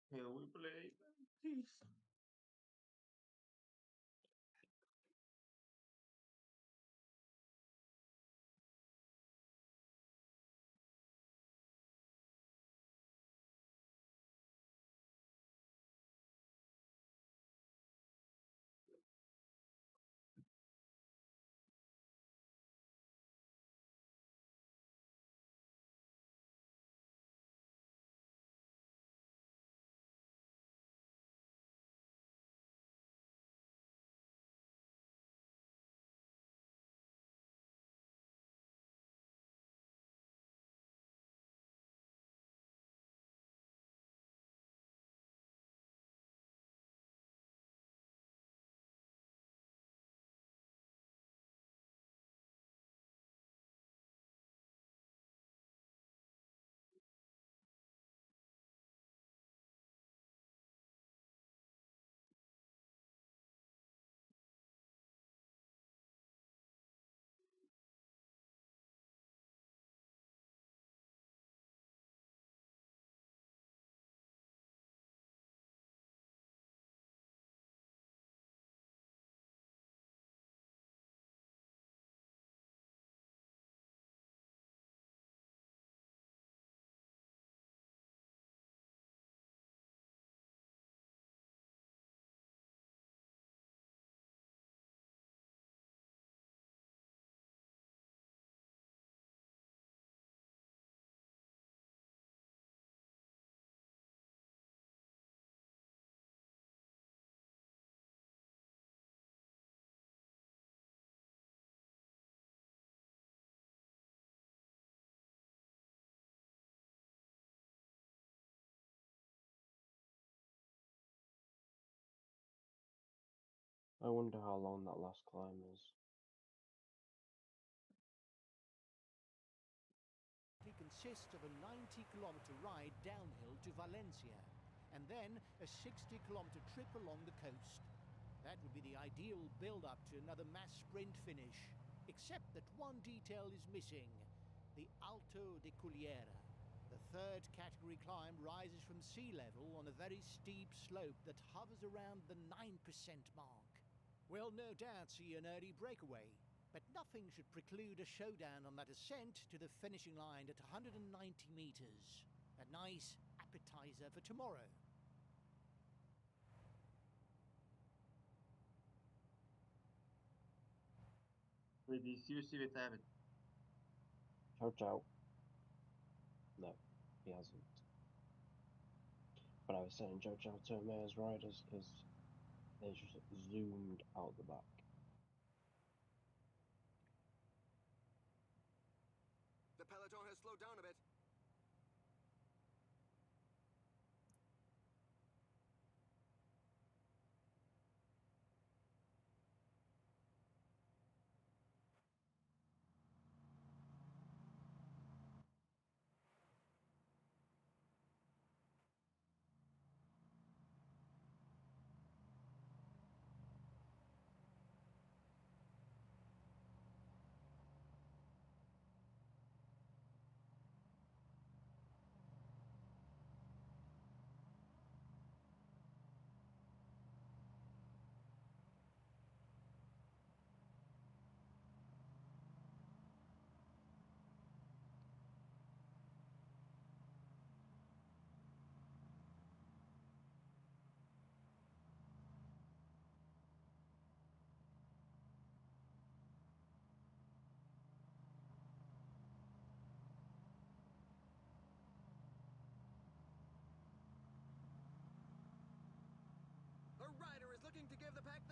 Speaker 2: Here we play. Please.
Speaker 3: I wonder how long that last climb is.
Speaker 5: It consists of a 90-kilometer ride downhill to Valencia, and then a 60-kilometer trip along the coast. That would be the ideal build-up to another mass sprint finish, except that one detail is missing: the Alto de Culiera. The third category climb rises from sea level on a very steep slope that hovers around the 9% mark. We'll no doubt see an early breakaway, but nothing should preclude a showdown on that ascent to the finishing line at 190 meters. A nice appetizer for tomorrow.
Speaker 2: Vedi, see you see what happened.
Speaker 3: Ciao, ciao. No, he hasn't. But I was saying ciao ciao to Mayor's riders because they just zoomed out the back.
Speaker 6: The peloton has slowed down a bit.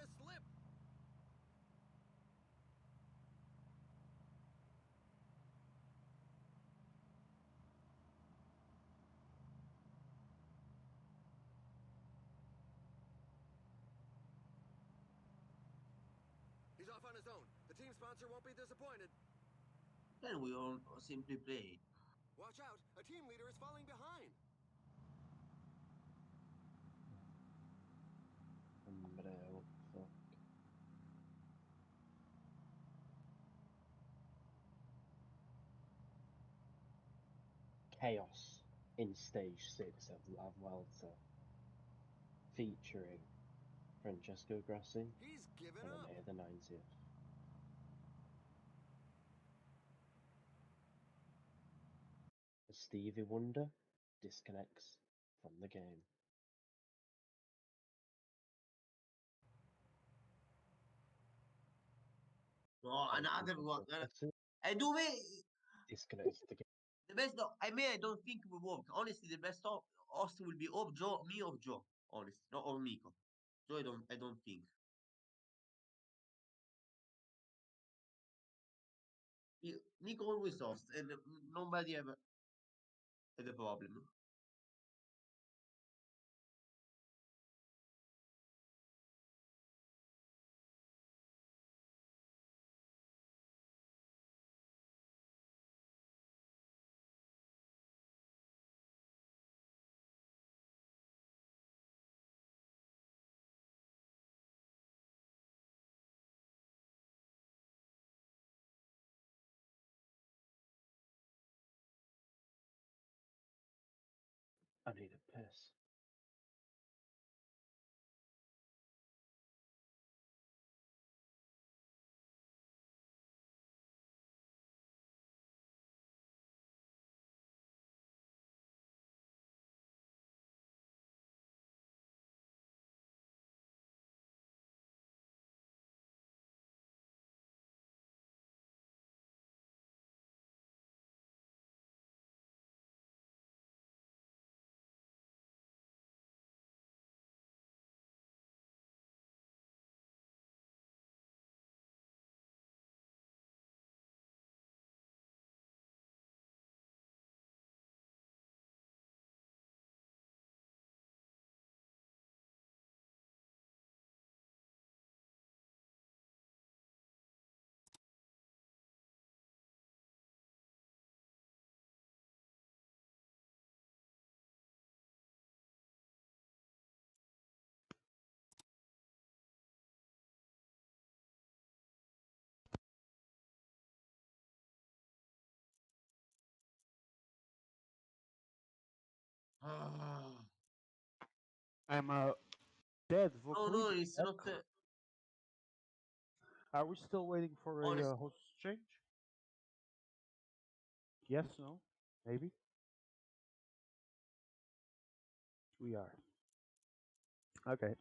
Speaker 6: gonna slip. He's off on his own. The team sponsor won't be disappointed.
Speaker 2: Then we all simply play.
Speaker 6: Watch out, a team leader is falling behind.
Speaker 3: What the fuck? Chaos in stage 6 of Vuelta, featuring Francesco Grassi
Speaker 6: He's given
Speaker 3: and
Speaker 6: up.
Speaker 3: May the 90th. As Stevie Wonder disconnects from the game.
Speaker 2: No, another one. And do we?
Speaker 3: Disconnects the game.
Speaker 2: The best. I mean, I don't think we work. Honestly, the best host will be or Joe, me or Joe. Honestly, not or Miko. Joe, I don't think. Nico always host, and nobody ever had a problem.
Speaker 3: I need a piss.
Speaker 2: Ah.
Speaker 1: I'm dead vocally.
Speaker 2: No, it's
Speaker 1: Back.
Speaker 2: not.
Speaker 1: Are we still waiting for a
Speaker 2: Honest.
Speaker 1: host change? Yes, no, maybe. We are. Okay.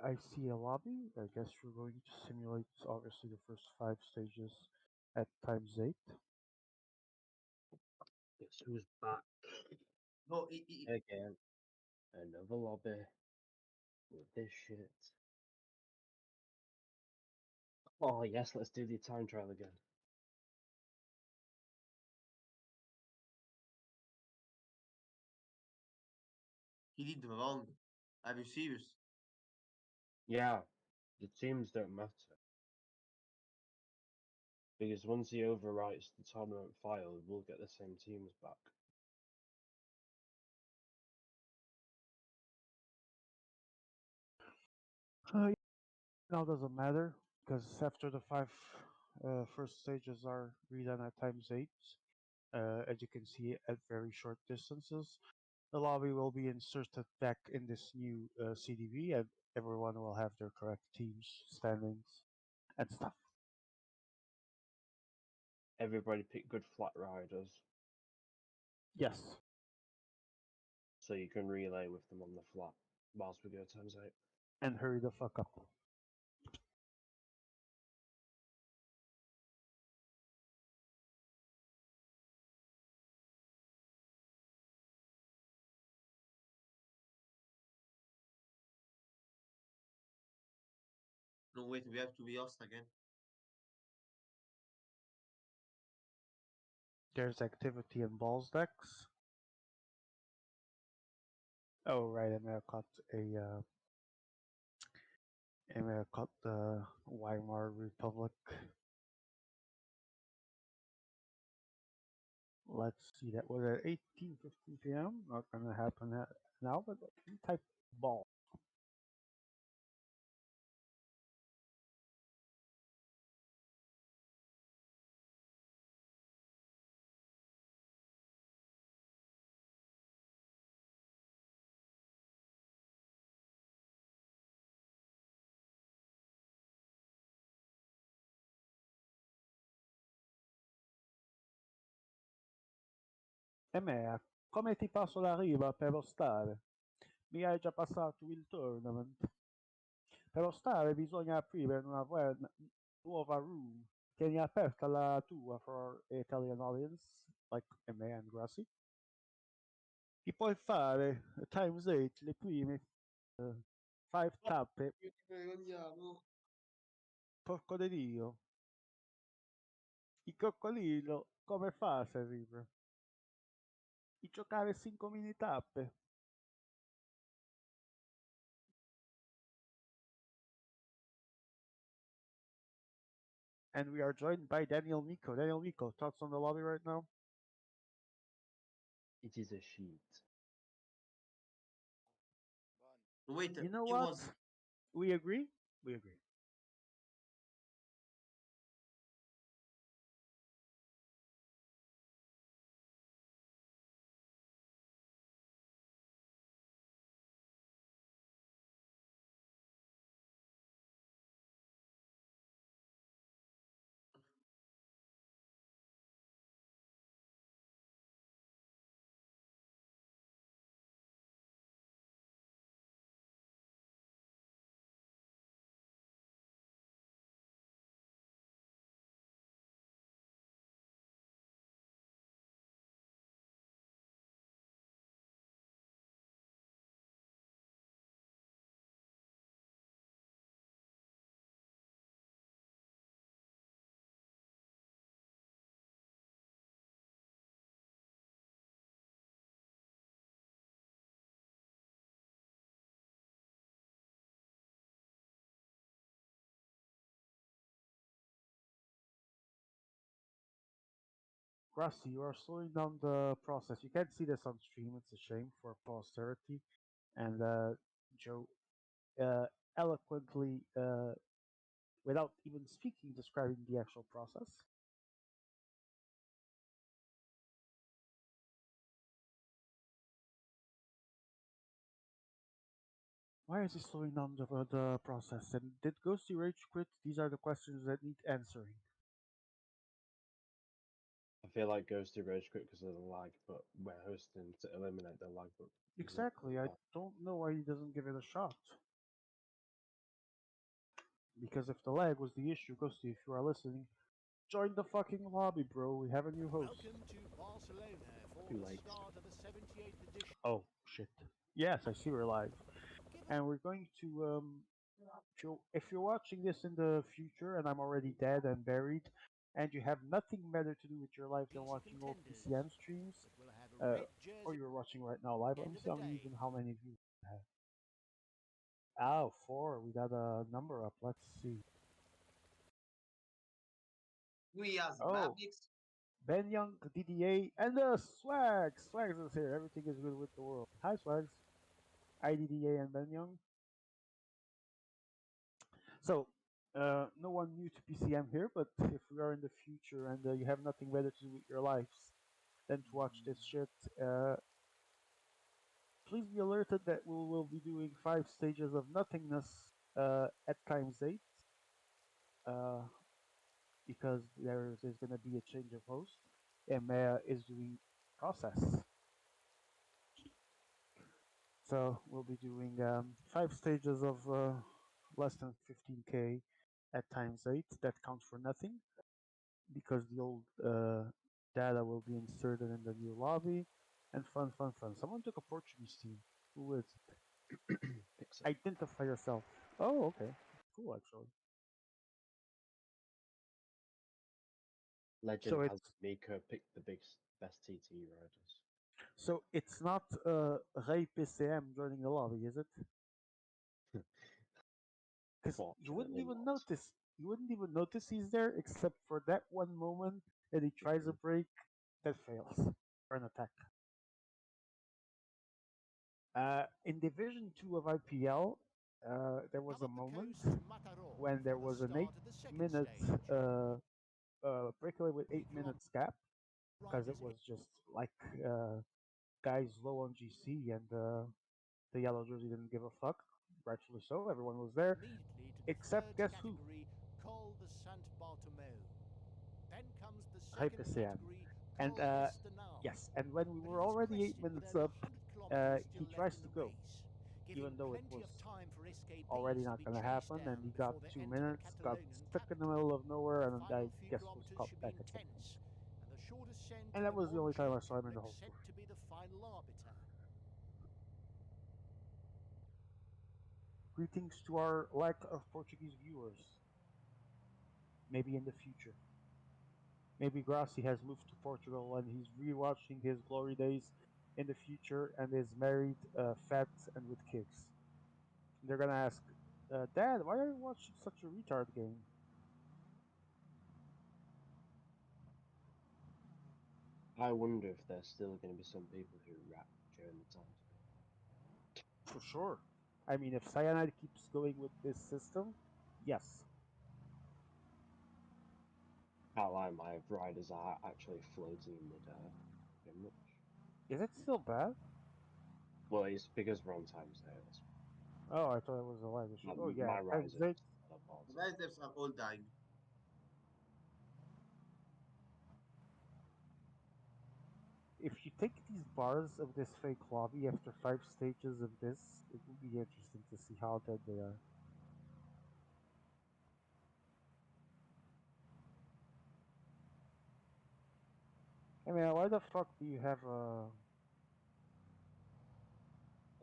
Speaker 1: I see a lobby. I guess we're going to simulate obviously the first 5 stages at times 8.
Speaker 3: Guess who's back
Speaker 2: No,
Speaker 3: again? Another lobby with this shit. Oh yes, let's do the time trial again.
Speaker 2: he did wrong. Are you serious?
Speaker 3: Yeah, the teams don't matter. Because once he overwrites the tournament file, we'll get the same teams back.
Speaker 1: Now doesn't matter because after the five first stages are redone at times 8, as you can see at very short distances, the lobby will be inserted back in this new CDV, and everyone will have their correct teams, standings, and stuff.
Speaker 3: Everybody pick good flat riders,
Speaker 1: Yes,
Speaker 3: so you can relay with them on the flat whilst we go times 8.
Speaker 1: and hurry the fuck up.
Speaker 2: No, wait, we have to be host again.
Speaker 1: There's activity in balls decks. Oh right, I may have caught the Weimar Republic. Let's see, that was at 18:15 p.m. Not gonna happen now, but type ball. E me, come ti passo la riva per lo stare? Mi hai già passato il tournament. Per lo stare bisogna aprire una nuova room. Tieni aperta la tua for Italian audience, like me and Grassi. Ti puoi fare times 8 le prime 5 tappe.
Speaker 2: Io ti prego, andiamo.
Speaker 1: Porco di Dio. Il coccodrillo come fa se arriva? Di giocare 5 mini tappe. And we are joined by Daniel Miko. Daniel Miko, thoughts on the lobby right now?
Speaker 3: It is a sheet.
Speaker 2: Wait,
Speaker 1: You know
Speaker 2: he
Speaker 1: what?
Speaker 2: was.
Speaker 1: We agree? We agree. Rusty, you are slowing down the process. You can't see this on stream. It's a shame for posterity. And Joe eloquently, without even speaking, describing the actual process. Why is he slowing down the process? And did Ghosty Rage quit? These are the questions that need answering.
Speaker 3: I feel like Ghost to Rage quit because of the lag, but we're hosting to eliminate the lag. But he's not
Speaker 1: Exactly. I
Speaker 3: coming back.
Speaker 1: don't know why he doesn't give it a shot. Because if the lag was the issue, Ghosty, if you are listening, join the fucking lobby, bro. We have a new host.
Speaker 5: Welcome to Barcelona for
Speaker 3: Too
Speaker 5: the
Speaker 3: late.
Speaker 5: start of the 78th edition.
Speaker 1: Oh shit! Yes, I see we're live,
Speaker 5: Give
Speaker 1: and we're going to if you're watching this in the future and I'm already dead and buried, and you have nothing better to do with your life than
Speaker 5: easy
Speaker 1: watching old
Speaker 5: contenders
Speaker 1: PCM streams,
Speaker 5: that will have a
Speaker 1: uh,
Speaker 5: red
Speaker 1: or
Speaker 5: jersey
Speaker 1: you're watching right now live,
Speaker 5: at
Speaker 1: let
Speaker 5: the
Speaker 1: me
Speaker 5: end
Speaker 1: see
Speaker 5: of the day.
Speaker 1: even how many views we have. Oh, four. We got a number up. Let's see.
Speaker 2: We as
Speaker 1: Oh,
Speaker 2: Babix.
Speaker 1: Ben Young, DDA, and the Swags. Swags is here. Everything is good with the world. Hi, Swags. IDDA and Ben Young. So, no one new to PCM here, but if we are in the future and you have nothing better to do with your lives than to watch this shit, please be alerted that we will be doing 5 stages of nothingness at times 8, uh, because there's going to be a change of host. EMEA is doing process. So we'll be doing 5 stages of less than 15k at times 8. That counts for nothing because the old data will be inserted in the new lobby. And fun, fun, fun. Someone took a Portuguese team. Who is it?
Speaker 3: Fix it.
Speaker 1: Identify yourself. Oh, okay. Cool, actually.
Speaker 3: Legend
Speaker 1: So
Speaker 3: has
Speaker 1: it's
Speaker 3: Miko pick the best TT riders.
Speaker 1: it's not Ray PCM joining the lobby, is it? Because you wouldn't
Speaker 3: Fortunately
Speaker 1: even
Speaker 3: not.
Speaker 1: notice. You wouldn't even notice he's there, except for that one moment that he tries a break that fails for an attack. In Division 2 of IPL, there was
Speaker 5: Come
Speaker 1: a
Speaker 5: up the
Speaker 1: moment
Speaker 5: coast to Mataró
Speaker 1: when there
Speaker 5: for the
Speaker 1: was an
Speaker 5: start of the second
Speaker 1: 8 minute
Speaker 5: stage.
Speaker 1: breakaway with 8
Speaker 5: 3
Speaker 1: minutes gap because it
Speaker 5: kilometers
Speaker 1: was just like guys low on GC and the yellow jersey didn't give a fuck. Rightfully so, everyone was there.
Speaker 5: immediately to the
Speaker 1: Except
Speaker 5: third
Speaker 1: guess who?
Speaker 5: category, Col de Sant Bartomeu. Then comes the second
Speaker 1: Hypercian.
Speaker 5: category,
Speaker 1: And
Speaker 5: Col d'Estenal.
Speaker 1: yes, and when we
Speaker 5: But
Speaker 1: were
Speaker 5: it is
Speaker 1: already eight
Speaker 5: crested with
Speaker 1: minutes
Speaker 5: only
Speaker 1: up,
Speaker 5: 100 kilometers
Speaker 1: he
Speaker 5: still left
Speaker 1: tries
Speaker 5: in
Speaker 1: to
Speaker 5: the
Speaker 1: go,
Speaker 5: race, giving
Speaker 1: even though it
Speaker 5: plenty
Speaker 1: was
Speaker 5: of time for escapees
Speaker 1: already
Speaker 5: to
Speaker 1: not
Speaker 5: be
Speaker 1: going to
Speaker 5: chased
Speaker 1: happen. And
Speaker 5: down
Speaker 1: he got
Speaker 5: before they
Speaker 1: two
Speaker 5: enter the
Speaker 1: minutes, got
Speaker 5: Catalonian
Speaker 1: stuck in the
Speaker 5: capital.
Speaker 1: middle of nowhere,
Speaker 5: The
Speaker 1: and I
Speaker 5: final few
Speaker 1: guess was
Speaker 5: kilometers
Speaker 1: caught
Speaker 5: should be
Speaker 1: back at some point.
Speaker 5: intense, and the short ascent
Speaker 1: And
Speaker 5: to
Speaker 1: that
Speaker 5: the
Speaker 1: was the only time I
Speaker 5: Monchique
Speaker 1: saw him in the
Speaker 5: looks
Speaker 1: whole
Speaker 5: set
Speaker 1: tour.
Speaker 5: to be the final arbiter.
Speaker 1: Greetings to our lack of Portuguese viewers. Maybe in the future. Maybe Grassi has moved to Portugal and he's rewatching his glory days in the future and is married, fat, and with kids. They're gonna ask, Dad, why are you watching such a retard game?
Speaker 3: I wonder if there's still going to be some people who rap during the time.
Speaker 1: For sure. I mean, if Cyanide keeps going with this system, yes.
Speaker 3: Can't lie, my riders are actually floating in midair. Pretty much.
Speaker 1: Is it still bad?
Speaker 3: Well, it's because we're on times there.
Speaker 1: Oh, I thought it was a live issue.
Speaker 3: My,
Speaker 1: Oh yeah,
Speaker 3: my
Speaker 1: times
Speaker 3: riders
Speaker 1: 8.
Speaker 3: are
Speaker 2: The
Speaker 3: party.
Speaker 2: riders are all dying.
Speaker 1: If you take these bars of this fake lobby after 5 stages of this, it will be interesting to see how dead they are. I mean, why the fuck do you have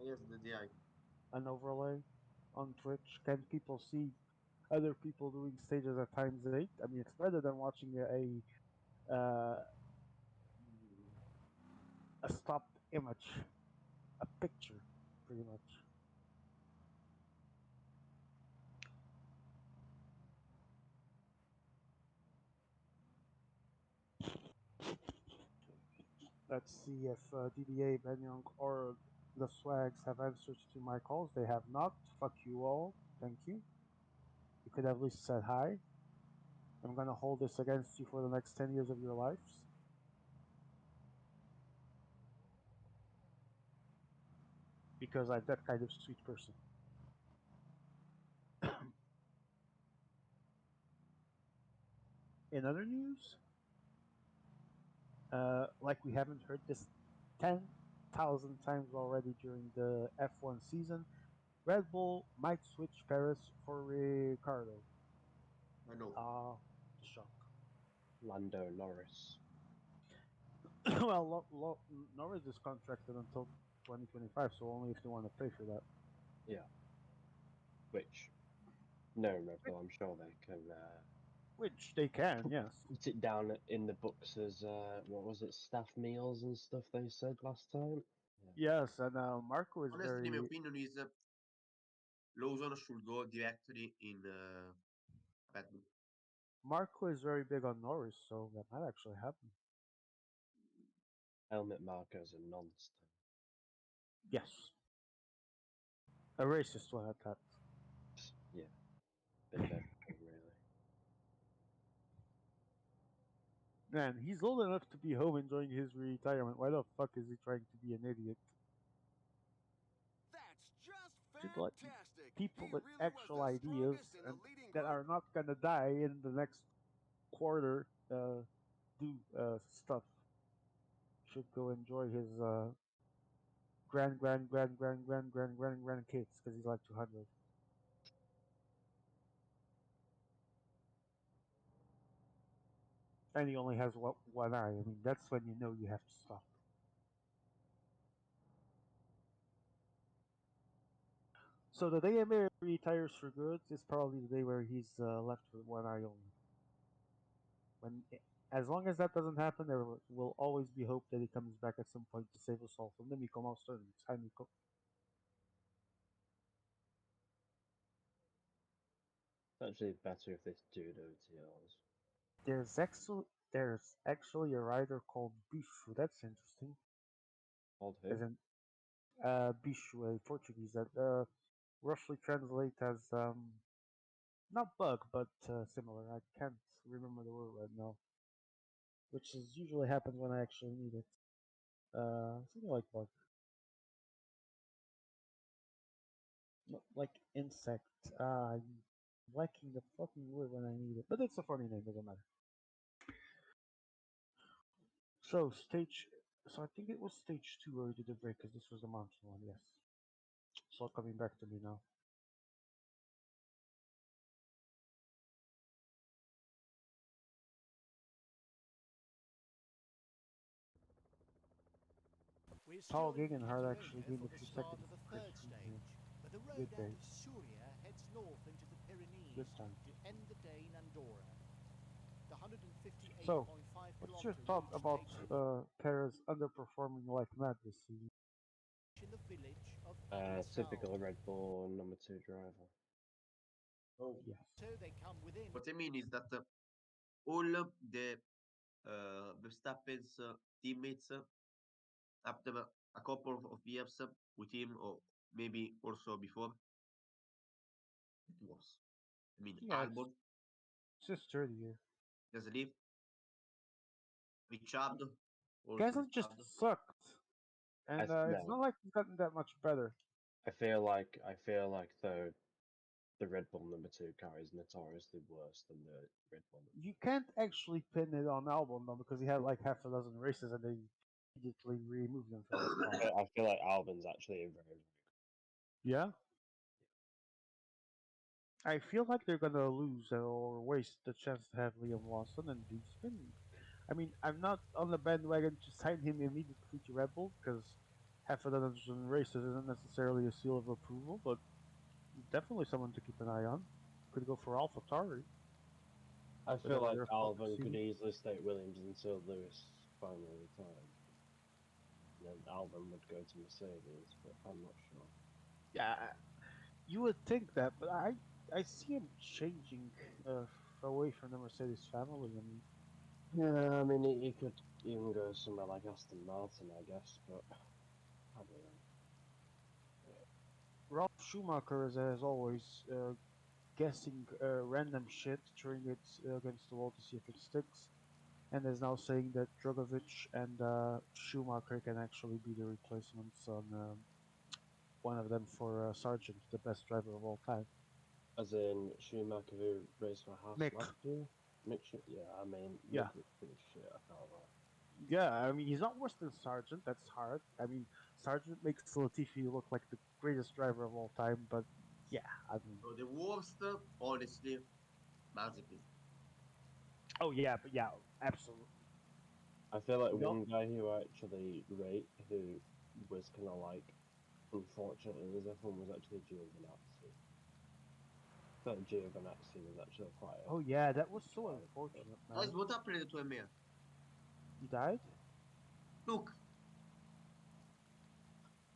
Speaker 2: Yes, the DI.
Speaker 1: an overlay on Twitch? Can people see other people doing stages at times 8? I mean, it's better than watching a stopped image, a picture, pretty much. Let's see if DDA, Benyong, or the Swags have answers to my calls. They have not. Fuck you all. Thank you. You could have at least said hi. I'm gonna hold this against you for the next 10 years of your lives. Because I'm that kind of sweet person. In other news, like we haven't heard this 10,000 times already during the F1 season, Red Bull might switch Paris for Ricardo.
Speaker 2: I know.
Speaker 1: Ah, the shock.
Speaker 3: Lando Norris.
Speaker 1: Well, Norris is contracted until 2025, so only if they want to pay for that.
Speaker 3: Yeah. Which, no Red Bull, I'm sure they can
Speaker 1: Which they can, yes.
Speaker 3: put it down in the books as, what was it, staff meals and stuff they said last time?
Speaker 1: Yes, and Marco is
Speaker 2: Honestly, my
Speaker 1: very
Speaker 2: opinion is Lawson should go directly in Red Bull.
Speaker 1: Marco is very big on Norris, so that might actually happen.
Speaker 3: Helmet Marco's a monster.
Speaker 1: Yes, a racist one at that.
Speaker 3: Yeah, bit of everything, really.
Speaker 1: Man, he's old enough to be home enjoying his retirement. Why the fuck is he trying to be an idiot?
Speaker 6: That's just
Speaker 1: Should let
Speaker 6: fantastic.
Speaker 1: people
Speaker 6: He
Speaker 1: with
Speaker 6: really was
Speaker 1: actual
Speaker 6: the
Speaker 1: ideas
Speaker 6: strongest in the
Speaker 1: and
Speaker 6: leading
Speaker 1: that
Speaker 6: group.
Speaker 1: are not gonna die in the next quarter do stuff. Should go enjoy his grand kids because he's like 200. And he only has one eye. I mean, that's when you know you have to stop. So the day Emir retires for good is probably the day where he's left with one eye only. As long as that doesn't happen, there will always be hope that he comes back at some point to save us all from the Mickle Mouse tournaments. Hi, Miko.
Speaker 3: It's actually better if this dude OTLs.
Speaker 1: There's actually a rider called Bicho. That's interesting.
Speaker 3: Hold
Speaker 1: As
Speaker 3: who?
Speaker 1: in Bicho, a Portuguese that roughly translate as not bug, but similar. I can't remember the word right now, which is usually happens when I actually need it. Something like bug, not like insect. I'm lacking the fucking word when I need it, but it's a funny name. Doesn't matter. So stage. So I think it was stage two where we did the break because this was the mountain one. Yes. It's all coming back to me now.
Speaker 5: We're
Speaker 1: Paul
Speaker 5: still in
Speaker 1: Gegenhardt actually
Speaker 5: Catalonia
Speaker 1: gained
Speaker 5: for
Speaker 1: a
Speaker 5: the
Speaker 1: few
Speaker 5: start
Speaker 1: seconds
Speaker 5: of the
Speaker 1: of Chris
Speaker 5: third
Speaker 1: Froome here.
Speaker 5: stage, but the road
Speaker 1: Good
Speaker 5: out
Speaker 1: day.
Speaker 5: of Suria heads north into the Pyrenees
Speaker 1: Good time.
Speaker 5: to end the day in Andorra. The 158.5
Speaker 1: So, what's your
Speaker 5: kilometre
Speaker 1: thought
Speaker 5: route
Speaker 1: about
Speaker 5: takes in
Speaker 1: Perez underperforming like mad this season?
Speaker 5: the village of Alençon.
Speaker 3: Typical Red Bull number 2 driver.
Speaker 2: Oh.
Speaker 1: Yes.
Speaker 5: So they come within.
Speaker 2: What I mean is that all the Verstappen's teammates after a couple of years with him, or maybe also before, it was. I mean,
Speaker 1: Yeah,
Speaker 2: Albon
Speaker 1: it's just 30 year.
Speaker 2: does leave, Richard, also
Speaker 1: Gasly just
Speaker 2: Richard.
Speaker 1: sucked, and it's
Speaker 3: No,
Speaker 1: not like he's gotten that much better.
Speaker 3: I feel like though the Red Bull number 2 car is notoriously worse than the Red Bull.
Speaker 1: You can't actually pin it on Albon though because he had like half a dozen races and they immediately removed him from his car.
Speaker 3: I feel like Albon's actually a very
Speaker 1: Yeah, I feel like they're gonna lose or waste the chance to have Liam Lawson and do spin. I mean, I'm not on the bandwagon to sign him immediately to Red Bull because half a dozen races isn't necessarily a seal of approval, but definitely someone to keep an eye on. Could go for AlphaTauri
Speaker 3: I
Speaker 1: with
Speaker 3: feel like
Speaker 1: another focus
Speaker 3: Albon could
Speaker 1: season.
Speaker 3: easily stay at Williams until Lewis finally retired. And then Albon would go to Mercedes, but I'm not sure.
Speaker 1: Yeah, you would think that, but I see him changing away from the Mercedes family. I mean,
Speaker 3: Yeah, I mean, he could even go somewhere like Aston Martin, I guess, but I don't know.
Speaker 1: Ralph Schumacher is, as always, guessing random shit, throwing it against the wall to see if it sticks, and is now saying that Drogovic and Schumacher can actually be the replacements on one of them for Sargent, the best driver of all time.
Speaker 3: As in Schumacher, who raced for Haas
Speaker 1: Mick,
Speaker 3: last year? Yeah, I mean,
Speaker 1: yeah,
Speaker 3: Mick was pretty shit, I can't lie.
Speaker 1: yeah. I mean, he's not worse than Sargent. That's hard. I mean, Sargent makes Latifi look like the greatest driver of all time, but yeah, I mean,
Speaker 2: So the worst, honestly, Mazepin.
Speaker 1: oh yeah, but yeah, absolutely.
Speaker 3: I feel like
Speaker 1: No.
Speaker 3: one guy who I actually rate, who was kind of like, unfortunately, was everyone was actually Giovinazzi. I thought Giovinazzi was actually quite a
Speaker 1: Oh yeah, that was
Speaker 3: good
Speaker 1: so
Speaker 3: driver.
Speaker 1: unfortunate,
Speaker 2: Guys,
Speaker 1: man.
Speaker 2: what happened to Emir?
Speaker 1: He died.
Speaker 2: Look,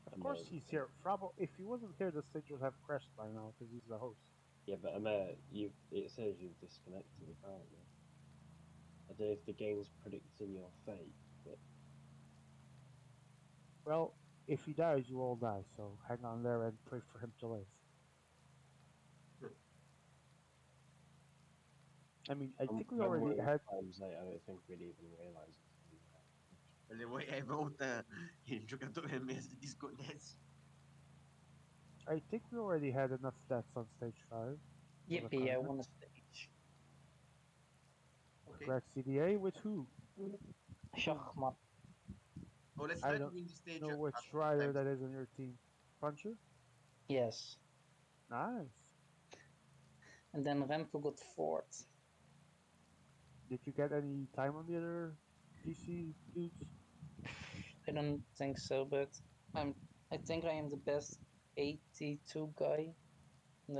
Speaker 1: Of
Speaker 3: I
Speaker 1: course
Speaker 3: mean,
Speaker 1: he's here. Frabo, if he wasn't here, the stage would have crashed by now because he's the host.
Speaker 3: yeah, but it says you've disconnected apparently. I don't know if the game's predicting your fate, but
Speaker 1: Well, if he dies, you all die. So hang on there and pray for him to live. I mean, I think we
Speaker 3: when
Speaker 1: already
Speaker 3: we're in
Speaker 1: had.
Speaker 3: times late, I don't think we'd even realise it's in
Speaker 2: anyway, I vote il giocatore Emir si disconnesso.
Speaker 1: I think we already had enough deaths on stage 5 for the
Speaker 7: Yippee, I
Speaker 1: climax.
Speaker 7: won a stage.
Speaker 2: Okay.
Speaker 1: Congrats, CDA. With who?
Speaker 7: Schachmat.
Speaker 2: Oh, let's
Speaker 1: I
Speaker 2: try to
Speaker 1: don't
Speaker 2: win the stage
Speaker 1: know
Speaker 2: at
Speaker 1: which rider
Speaker 2: times.
Speaker 1: that is on your team. Puncher?
Speaker 7: Yes.
Speaker 1: Nice.
Speaker 7: And then Remco got fourth.
Speaker 1: Did you get any time on the other GC dudes?
Speaker 7: I don't think so, but I think I am the best 82 guy in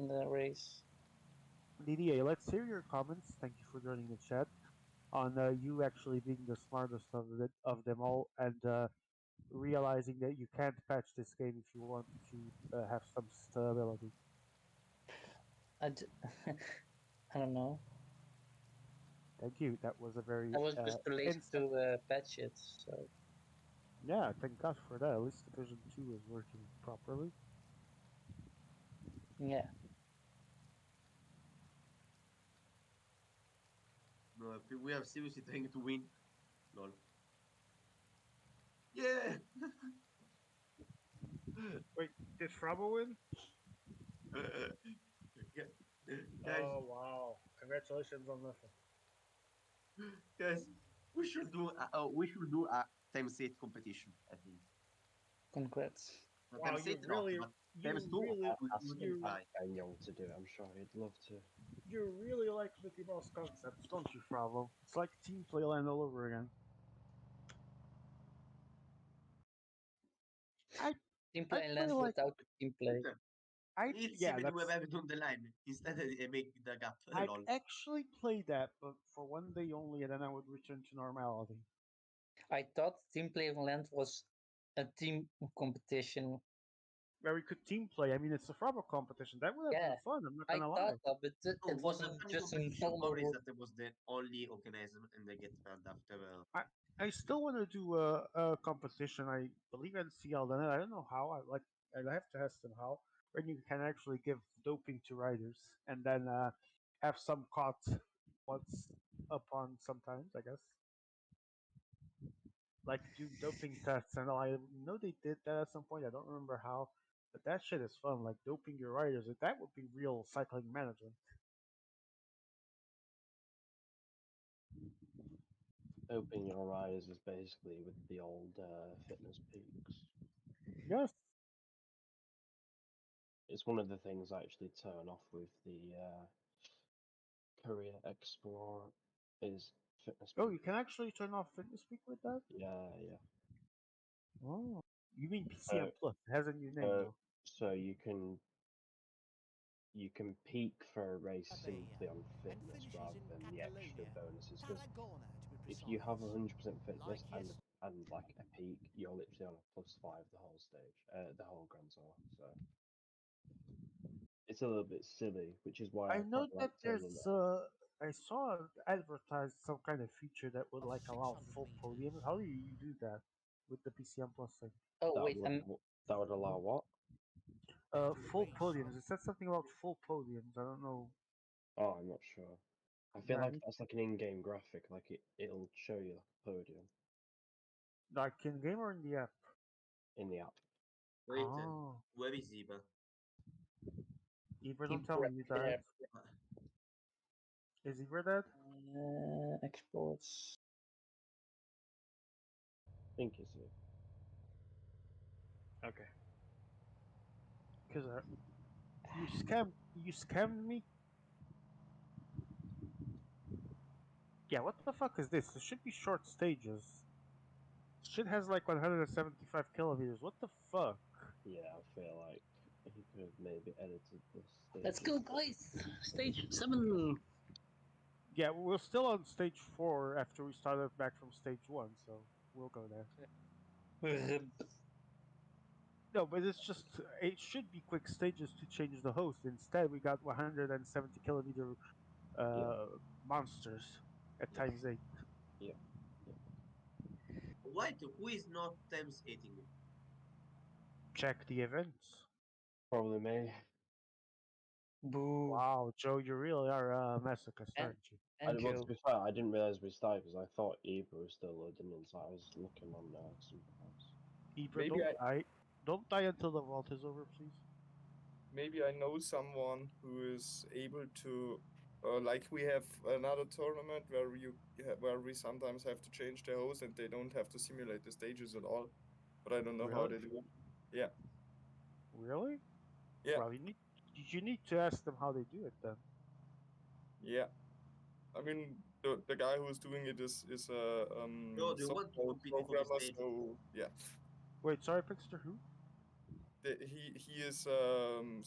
Speaker 7: the race.
Speaker 1: DDA, let's hear your comments. Thank you for joining the chat on you actually being the smartest of them all and realizing that you can't patch this game if you want to have some stability.
Speaker 7: I, d- I don't know.
Speaker 1: Thank you. That was a very
Speaker 7: I was just too lazy
Speaker 1: instant.
Speaker 7: to patch it, so
Speaker 1: Yeah, thank God for that. At least Division 2 is working properly.
Speaker 7: yeah.
Speaker 2: No, we are seriously trying to win. Lol. Yeah!
Speaker 1: Wait, did Frabo win?
Speaker 2: Guys,
Speaker 1: Wow. Congratulations on nothing.
Speaker 2: guys, we should do a times 8 competition, I think.
Speaker 7: Congrats.
Speaker 2: No,
Speaker 1: Wow,
Speaker 2: times 8 not, but times 2 we
Speaker 3: ask
Speaker 2: can try.
Speaker 3: Ben Young to do it. I'm sure he'd love to.
Speaker 1: you really like Mickey Mouse concepts, don't you, Fravo? It's like Team Playland all over again. I
Speaker 7: Team
Speaker 1: I
Speaker 7: play
Speaker 1: play
Speaker 7: land
Speaker 1: like
Speaker 7: without team play.
Speaker 2: It's
Speaker 1: yeah,
Speaker 2: even we
Speaker 1: that's
Speaker 2: have it on the line. Instead, I make the gap.
Speaker 1: I'd
Speaker 2: Lol.
Speaker 1: actually play that, but for one day only, and then I would return to normality.
Speaker 7: I thought team play land was a team competition.
Speaker 1: Where we could team play. I mean, it's a Frabo competition. That would have been
Speaker 7: Yeah,
Speaker 1: fun. I'm not
Speaker 7: I
Speaker 1: gonna
Speaker 7: thought
Speaker 1: lie.
Speaker 7: that, but
Speaker 2: Oh,
Speaker 7: it
Speaker 2: was a
Speaker 7: wasn't
Speaker 2: funny
Speaker 7: just a
Speaker 2: competition, or is
Speaker 7: normal.
Speaker 2: that it was the only organism and they get banned after?
Speaker 1: I I still want to do a competition. I believe NCL done it. I don't know how. I have to ask them how. When you can actually give doping to riders and then have some caught what's upon sometimes. I guess like do doping tests and all. I know they did that at some point. I don't remember how, but that shit is fun. Like doping your riders. That would be real cycling management.
Speaker 3: Open your eyes is basically with the old fitness peaks.
Speaker 1: Yes.
Speaker 3: It's one of the things I actually turn off with the Career Explorer is fitness
Speaker 1: Oh,
Speaker 3: peak.
Speaker 1: you can actually turn off fitness peak with that.
Speaker 3: Yeah, yeah.
Speaker 1: Oh, you mean
Speaker 3: So,
Speaker 1: PCM Plus? It has a new name
Speaker 3: so,
Speaker 1: now.
Speaker 3: so you can peak for a race
Speaker 5: Marbella,
Speaker 3: simply on
Speaker 5: and
Speaker 3: fitness
Speaker 5: finishes
Speaker 3: rather
Speaker 5: in
Speaker 3: than the extra
Speaker 5: Catalonia,
Speaker 3: bonuses. Because
Speaker 5: Tarragona to be
Speaker 3: if
Speaker 5: precise.
Speaker 3: you have 100%
Speaker 5: Like
Speaker 3: fitness
Speaker 5: his
Speaker 3: and like a peak, you're literally on a +5 the whole stage, the whole Grand Tour. So it's a little bit silly, which is why I
Speaker 1: I know
Speaker 3: quite like
Speaker 1: that there's
Speaker 3: turning it.
Speaker 1: I saw advertised some kind of feature that would
Speaker 5: of
Speaker 1: like allow
Speaker 5: 600
Speaker 1: full
Speaker 5: meters.
Speaker 1: podiums. How do you do that with the PCM Plus thing?
Speaker 7: Oh
Speaker 3: That
Speaker 7: wait,
Speaker 3: would that would allow what?
Speaker 1: Full podiums. It said something about full podiums. I don't know.
Speaker 3: Oh, I'm not sure. I feel like
Speaker 1: Right?
Speaker 3: that's like an in-game graphic, like it'll show you like a podium
Speaker 1: Like in game or in the app?
Speaker 3: in the app.
Speaker 2: Wait,
Speaker 1: Oh,
Speaker 2: where is Iba?
Speaker 1: Ibra,
Speaker 7: team
Speaker 1: don't tell me you died.
Speaker 7: prep.
Speaker 1: Is Ibra dead?
Speaker 7: Exports.
Speaker 3: I think it's it.
Speaker 1: Okay. Because you scammed me. Yeah, what the fuck is this? It should be short stages. Shit has like 175 kilometers. What the fuck?
Speaker 3: Yeah, I feel like he could have maybe edited the
Speaker 7: Let's
Speaker 3: stages.
Speaker 7: go, guys! Stage 7!
Speaker 1: Yeah, we're still on stage 4 after we started back from stage 1, so we'll go there.
Speaker 7: Rib.
Speaker 1: No, but it's just, it should be quick stages to change the host. Instead, we got 170 kilometer monsters at
Speaker 3: Yes.
Speaker 1: times 8.
Speaker 3: Yeah.
Speaker 2: Wait, who is not times 18 it?
Speaker 1: Check the events.
Speaker 3: Probably me.
Speaker 7: Boo.
Speaker 1: Wow, Joe, you really are a masochist,
Speaker 7: And,
Speaker 1: aren't you?
Speaker 7: and
Speaker 3: Well, to
Speaker 7: Joe.
Speaker 3: be fair, I didn't realize we started because I thought Ebra was still loading in, so I was looking on somewhere else.
Speaker 1: Ibra,
Speaker 4: Maybe I
Speaker 1: don't die until the vault is over, please.
Speaker 4: maybe I know someone who is able to, like we have another tournament where where we sometimes have to change the host and they don't have to simulate the stages at all. But I don't know how
Speaker 1: Really?
Speaker 4: they do it. Yeah,
Speaker 1: Really?
Speaker 4: yeah,
Speaker 1: Well, you need to ask them how they do it then.
Speaker 4: yeah. I mean, the guy who's doing it is a
Speaker 2: No, they want to
Speaker 4: software
Speaker 2: compete for the
Speaker 4: programmer.
Speaker 2: stage.
Speaker 4: So yeah,
Speaker 1: Wait, sorry, Pixter, who?
Speaker 4: he is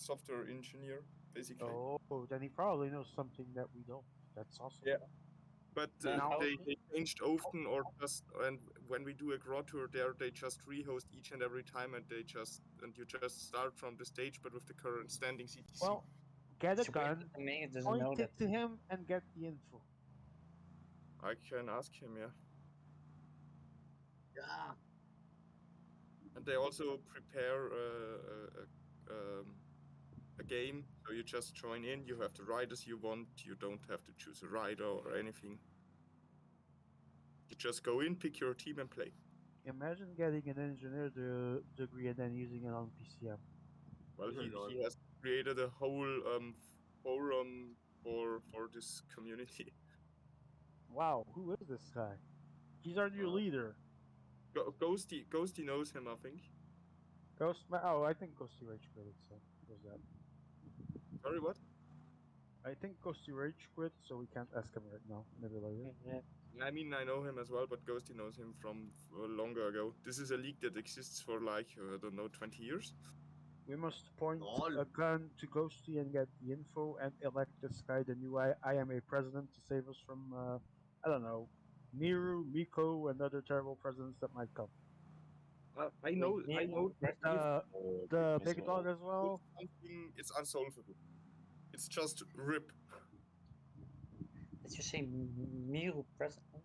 Speaker 4: software engineer basically.
Speaker 1: Oh, then he probably knows something that we don't. That's awesome.
Speaker 4: Yeah. But
Speaker 7: Man,
Speaker 1: Now,
Speaker 7: how
Speaker 4: they changed often, or just and when we do a grot tour there, they just rehost each and every time, and you just start from the stage, but with the current standings etc.
Speaker 1: well, get a
Speaker 7: it's weird
Speaker 1: gun,
Speaker 7: that Mega doesn't
Speaker 1: point
Speaker 7: know
Speaker 1: it
Speaker 7: that.
Speaker 1: to him, and get the info.
Speaker 4: I can ask him, yeah.
Speaker 2: Yeah.
Speaker 4: And they also prepare a game, so you just join in. You have the riders you want. You don't have to choose a rider or anything. You just go in, pick your team, and play.
Speaker 1: Imagine getting an engineer degree and then using it on PCM.
Speaker 4: Well,
Speaker 2: Lol.
Speaker 4: he has created a whole forum for this community.
Speaker 1: Wow, who is this guy? He's our new leader.
Speaker 4: Ghosty knows him, I think.
Speaker 1: Oh, I think Ghosty Rage quit it, so there's that.
Speaker 4: Sorry, what?
Speaker 1: I think Ghosty Rage quit, so we can't ask him right now. Maybe later.
Speaker 7: Yeah.
Speaker 4: I mean, I know him as well, but Ghosty knows him from longer ago. This is a league that exists for like, I don't know, 20 years.
Speaker 1: We must point
Speaker 2: Lol.
Speaker 1: a gun to Ghosty and get the info and elect this guy the new IMA president to save us from, I don't know, Miru, Miko, and other terrible presidents that might come.
Speaker 4: I know that if
Speaker 1: The big
Speaker 3: President.
Speaker 1: dog as well.
Speaker 4: something, it's unsolvable. It's just rip.
Speaker 7: Did you say Miru president?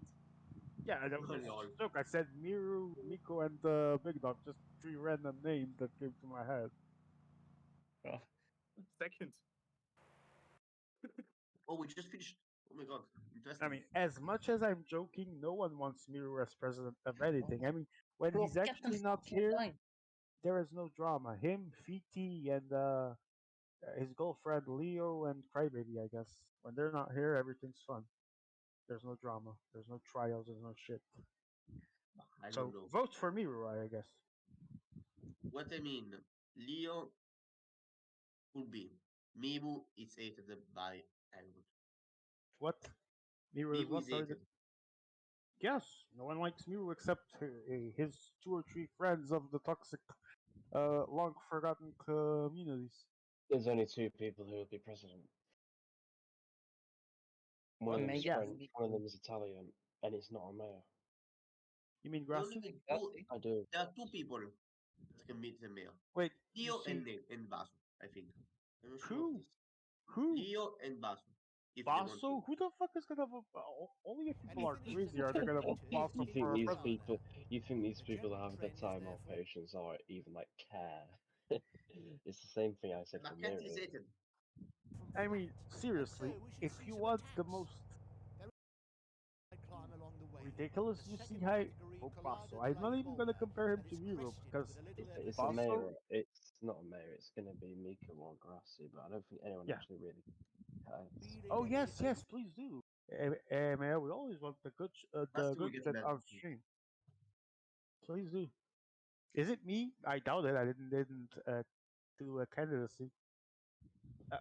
Speaker 1: Yeah, that was just
Speaker 2: Lol.
Speaker 1: a joke. I said Miru, Miko, and the big dog. Just 3 random names that came to my head.
Speaker 7: Oh,
Speaker 4: Second.
Speaker 2: Oh, we just finished. Oh my god.
Speaker 1: I
Speaker 2: Interesting.
Speaker 1: mean, as much as I'm joking, no one wants Miru as president of anything. I mean, when
Speaker 7: bro,
Speaker 1: he's
Speaker 7: get
Speaker 1: actually
Speaker 7: them
Speaker 1: not
Speaker 7: fucking
Speaker 1: here,
Speaker 7: line.
Speaker 1: there is no drama. Him, Fiti, and his girlfriend Leo and Crybaby, I guess. When they're not here, everything's fun. There's no drama. There's no trials. There's no shit.
Speaker 2: I don't
Speaker 1: So
Speaker 2: know.
Speaker 1: vote for Miru, I guess.
Speaker 2: What I mean, Leo could be. Mibu is hated by everyone.
Speaker 1: What? Miru is
Speaker 2: Mibu
Speaker 1: what?
Speaker 2: is
Speaker 1: Sorry.
Speaker 2: hated.
Speaker 1: Yes, no one likes Miru except his 2 or 3 friends of the toxic, long forgotten communities.
Speaker 3: There's only two people who will be president. One of
Speaker 7: Well,
Speaker 3: them is
Speaker 7: maybe
Speaker 1: Yeah,
Speaker 3: French, one of them is Italian, and it's not a mayor.
Speaker 1: you mean
Speaker 2: The only
Speaker 1: Grassi?
Speaker 2: two,
Speaker 7: Gusty.
Speaker 3: I do.
Speaker 2: there are two people that can meet the mayor.
Speaker 1: Wait, you
Speaker 2: Leo
Speaker 1: see,
Speaker 2: and Basu, I think. I'm not sure of
Speaker 1: who?
Speaker 2: this.
Speaker 1: Who?
Speaker 2: Leo and Basu, if they want to.
Speaker 1: Basso? Who the fuck is gonna vote? Only if
Speaker 5: And
Speaker 1: people
Speaker 5: he
Speaker 1: are
Speaker 5: finished
Speaker 1: crazy
Speaker 5: in
Speaker 1: are they gonna vote
Speaker 5: 22
Speaker 1: Basso
Speaker 3: You
Speaker 5: in
Speaker 3: think
Speaker 1: for
Speaker 3: these
Speaker 1: president.
Speaker 3: people? You think these
Speaker 5: The
Speaker 3: people
Speaker 5: general
Speaker 3: have the
Speaker 5: trend is
Speaker 3: time or
Speaker 5: therefore
Speaker 3: patience or even like care? It's the same thing I said for
Speaker 2: Marchetti
Speaker 3: Miro.
Speaker 2: is hated.
Speaker 5: from
Speaker 1: I mean,
Speaker 5: flat.
Speaker 1: seriously,
Speaker 5: And so we should
Speaker 1: if
Speaker 5: see
Speaker 1: you
Speaker 5: some
Speaker 1: want the
Speaker 5: attacks.
Speaker 1: most
Speaker 5: There is a climb along the way.
Speaker 1: ridiculously
Speaker 5: The
Speaker 1: see
Speaker 5: second
Speaker 1: high,
Speaker 5: category
Speaker 1: vote
Speaker 5: collided
Speaker 1: Basso. I'm not
Speaker 5: like
Speaker 1: even gonna
Speaker 5: Volta
Speaker 1: compare him
Speaker 5: and
Speaker 1: to
Speaker 5: is
Speaker 1: Miro
Speaker 5: crested
Speaker 1: because
Speaker 5: with a little
Speaker 3: It's a
Speaker 5: hesitation.
Speaker 1: Basso,
Speaker 3: mayor. It's not a mayor. It's going to be Mika or Grassi, but I don't think anyone
Speaker 1: yeah.
Speaker 3: actually really cares.
Speaker 5: Really
Speaker 1: Oh
Speaker 5: getting
Speaker 1: yes,
Speaker 5: it.
Speaker 1: yes, please do. Man, we always want the
Speaker 2: Basti will
Speaker 1: good
Speaker 2: get
Speaker 1: shit
Speaker 2: mad.
Speaker 1: on stream. Please do. Is it me? I doubt it. I didn't do a candidacy. Uh,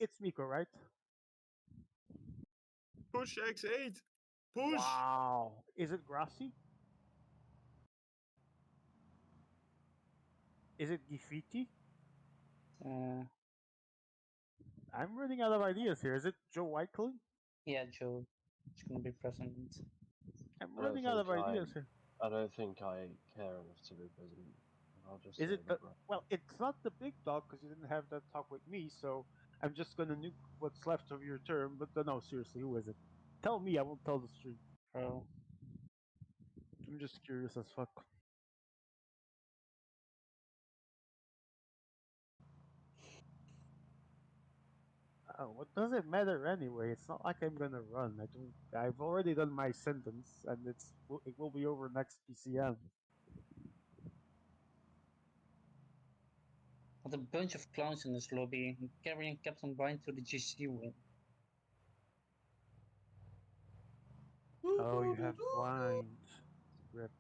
Speaker 1: it's Miko, right?
Speaker 4: Push X8. Push!
Speaker 1: Wow. Is it Grassi? Is it Gifiti?
Speaker 7: Uh,
Speaker 1: I'm running out of ideas here. Is it Joe Whiteley?
Speaker 7: yeah, Joe is gonna be president.
Speaker 1: I'm
Speaker 3: I don't
Speaker 1: running out
Speaker 3: think
Speaker 1: of ideas here.
Speaker 3: I don't think I care enough to be president. I'll just
Speaker 1: Is
Speaker 3: say
Speaker 1: it
Speaker 3: that
Speaker 1: the well? It's not the big dog because you didn't have that talk with me. So I'm just gonna nuke what's left of your term. But no, seriously, who is it? Tell me. I won't tell the street.
Speaker 7: Pro.
Speaker 1: I'm just curious as fuck. What does it matter anyway? It's not like I'm gonna run. I don't. I've already done my sentence, and it will be over next PCM.
Speaker 7: With a bunch of clowns in this lobby, carrying Captain Brian to the GC win.
Speaker 1: Oh, you have blind grip.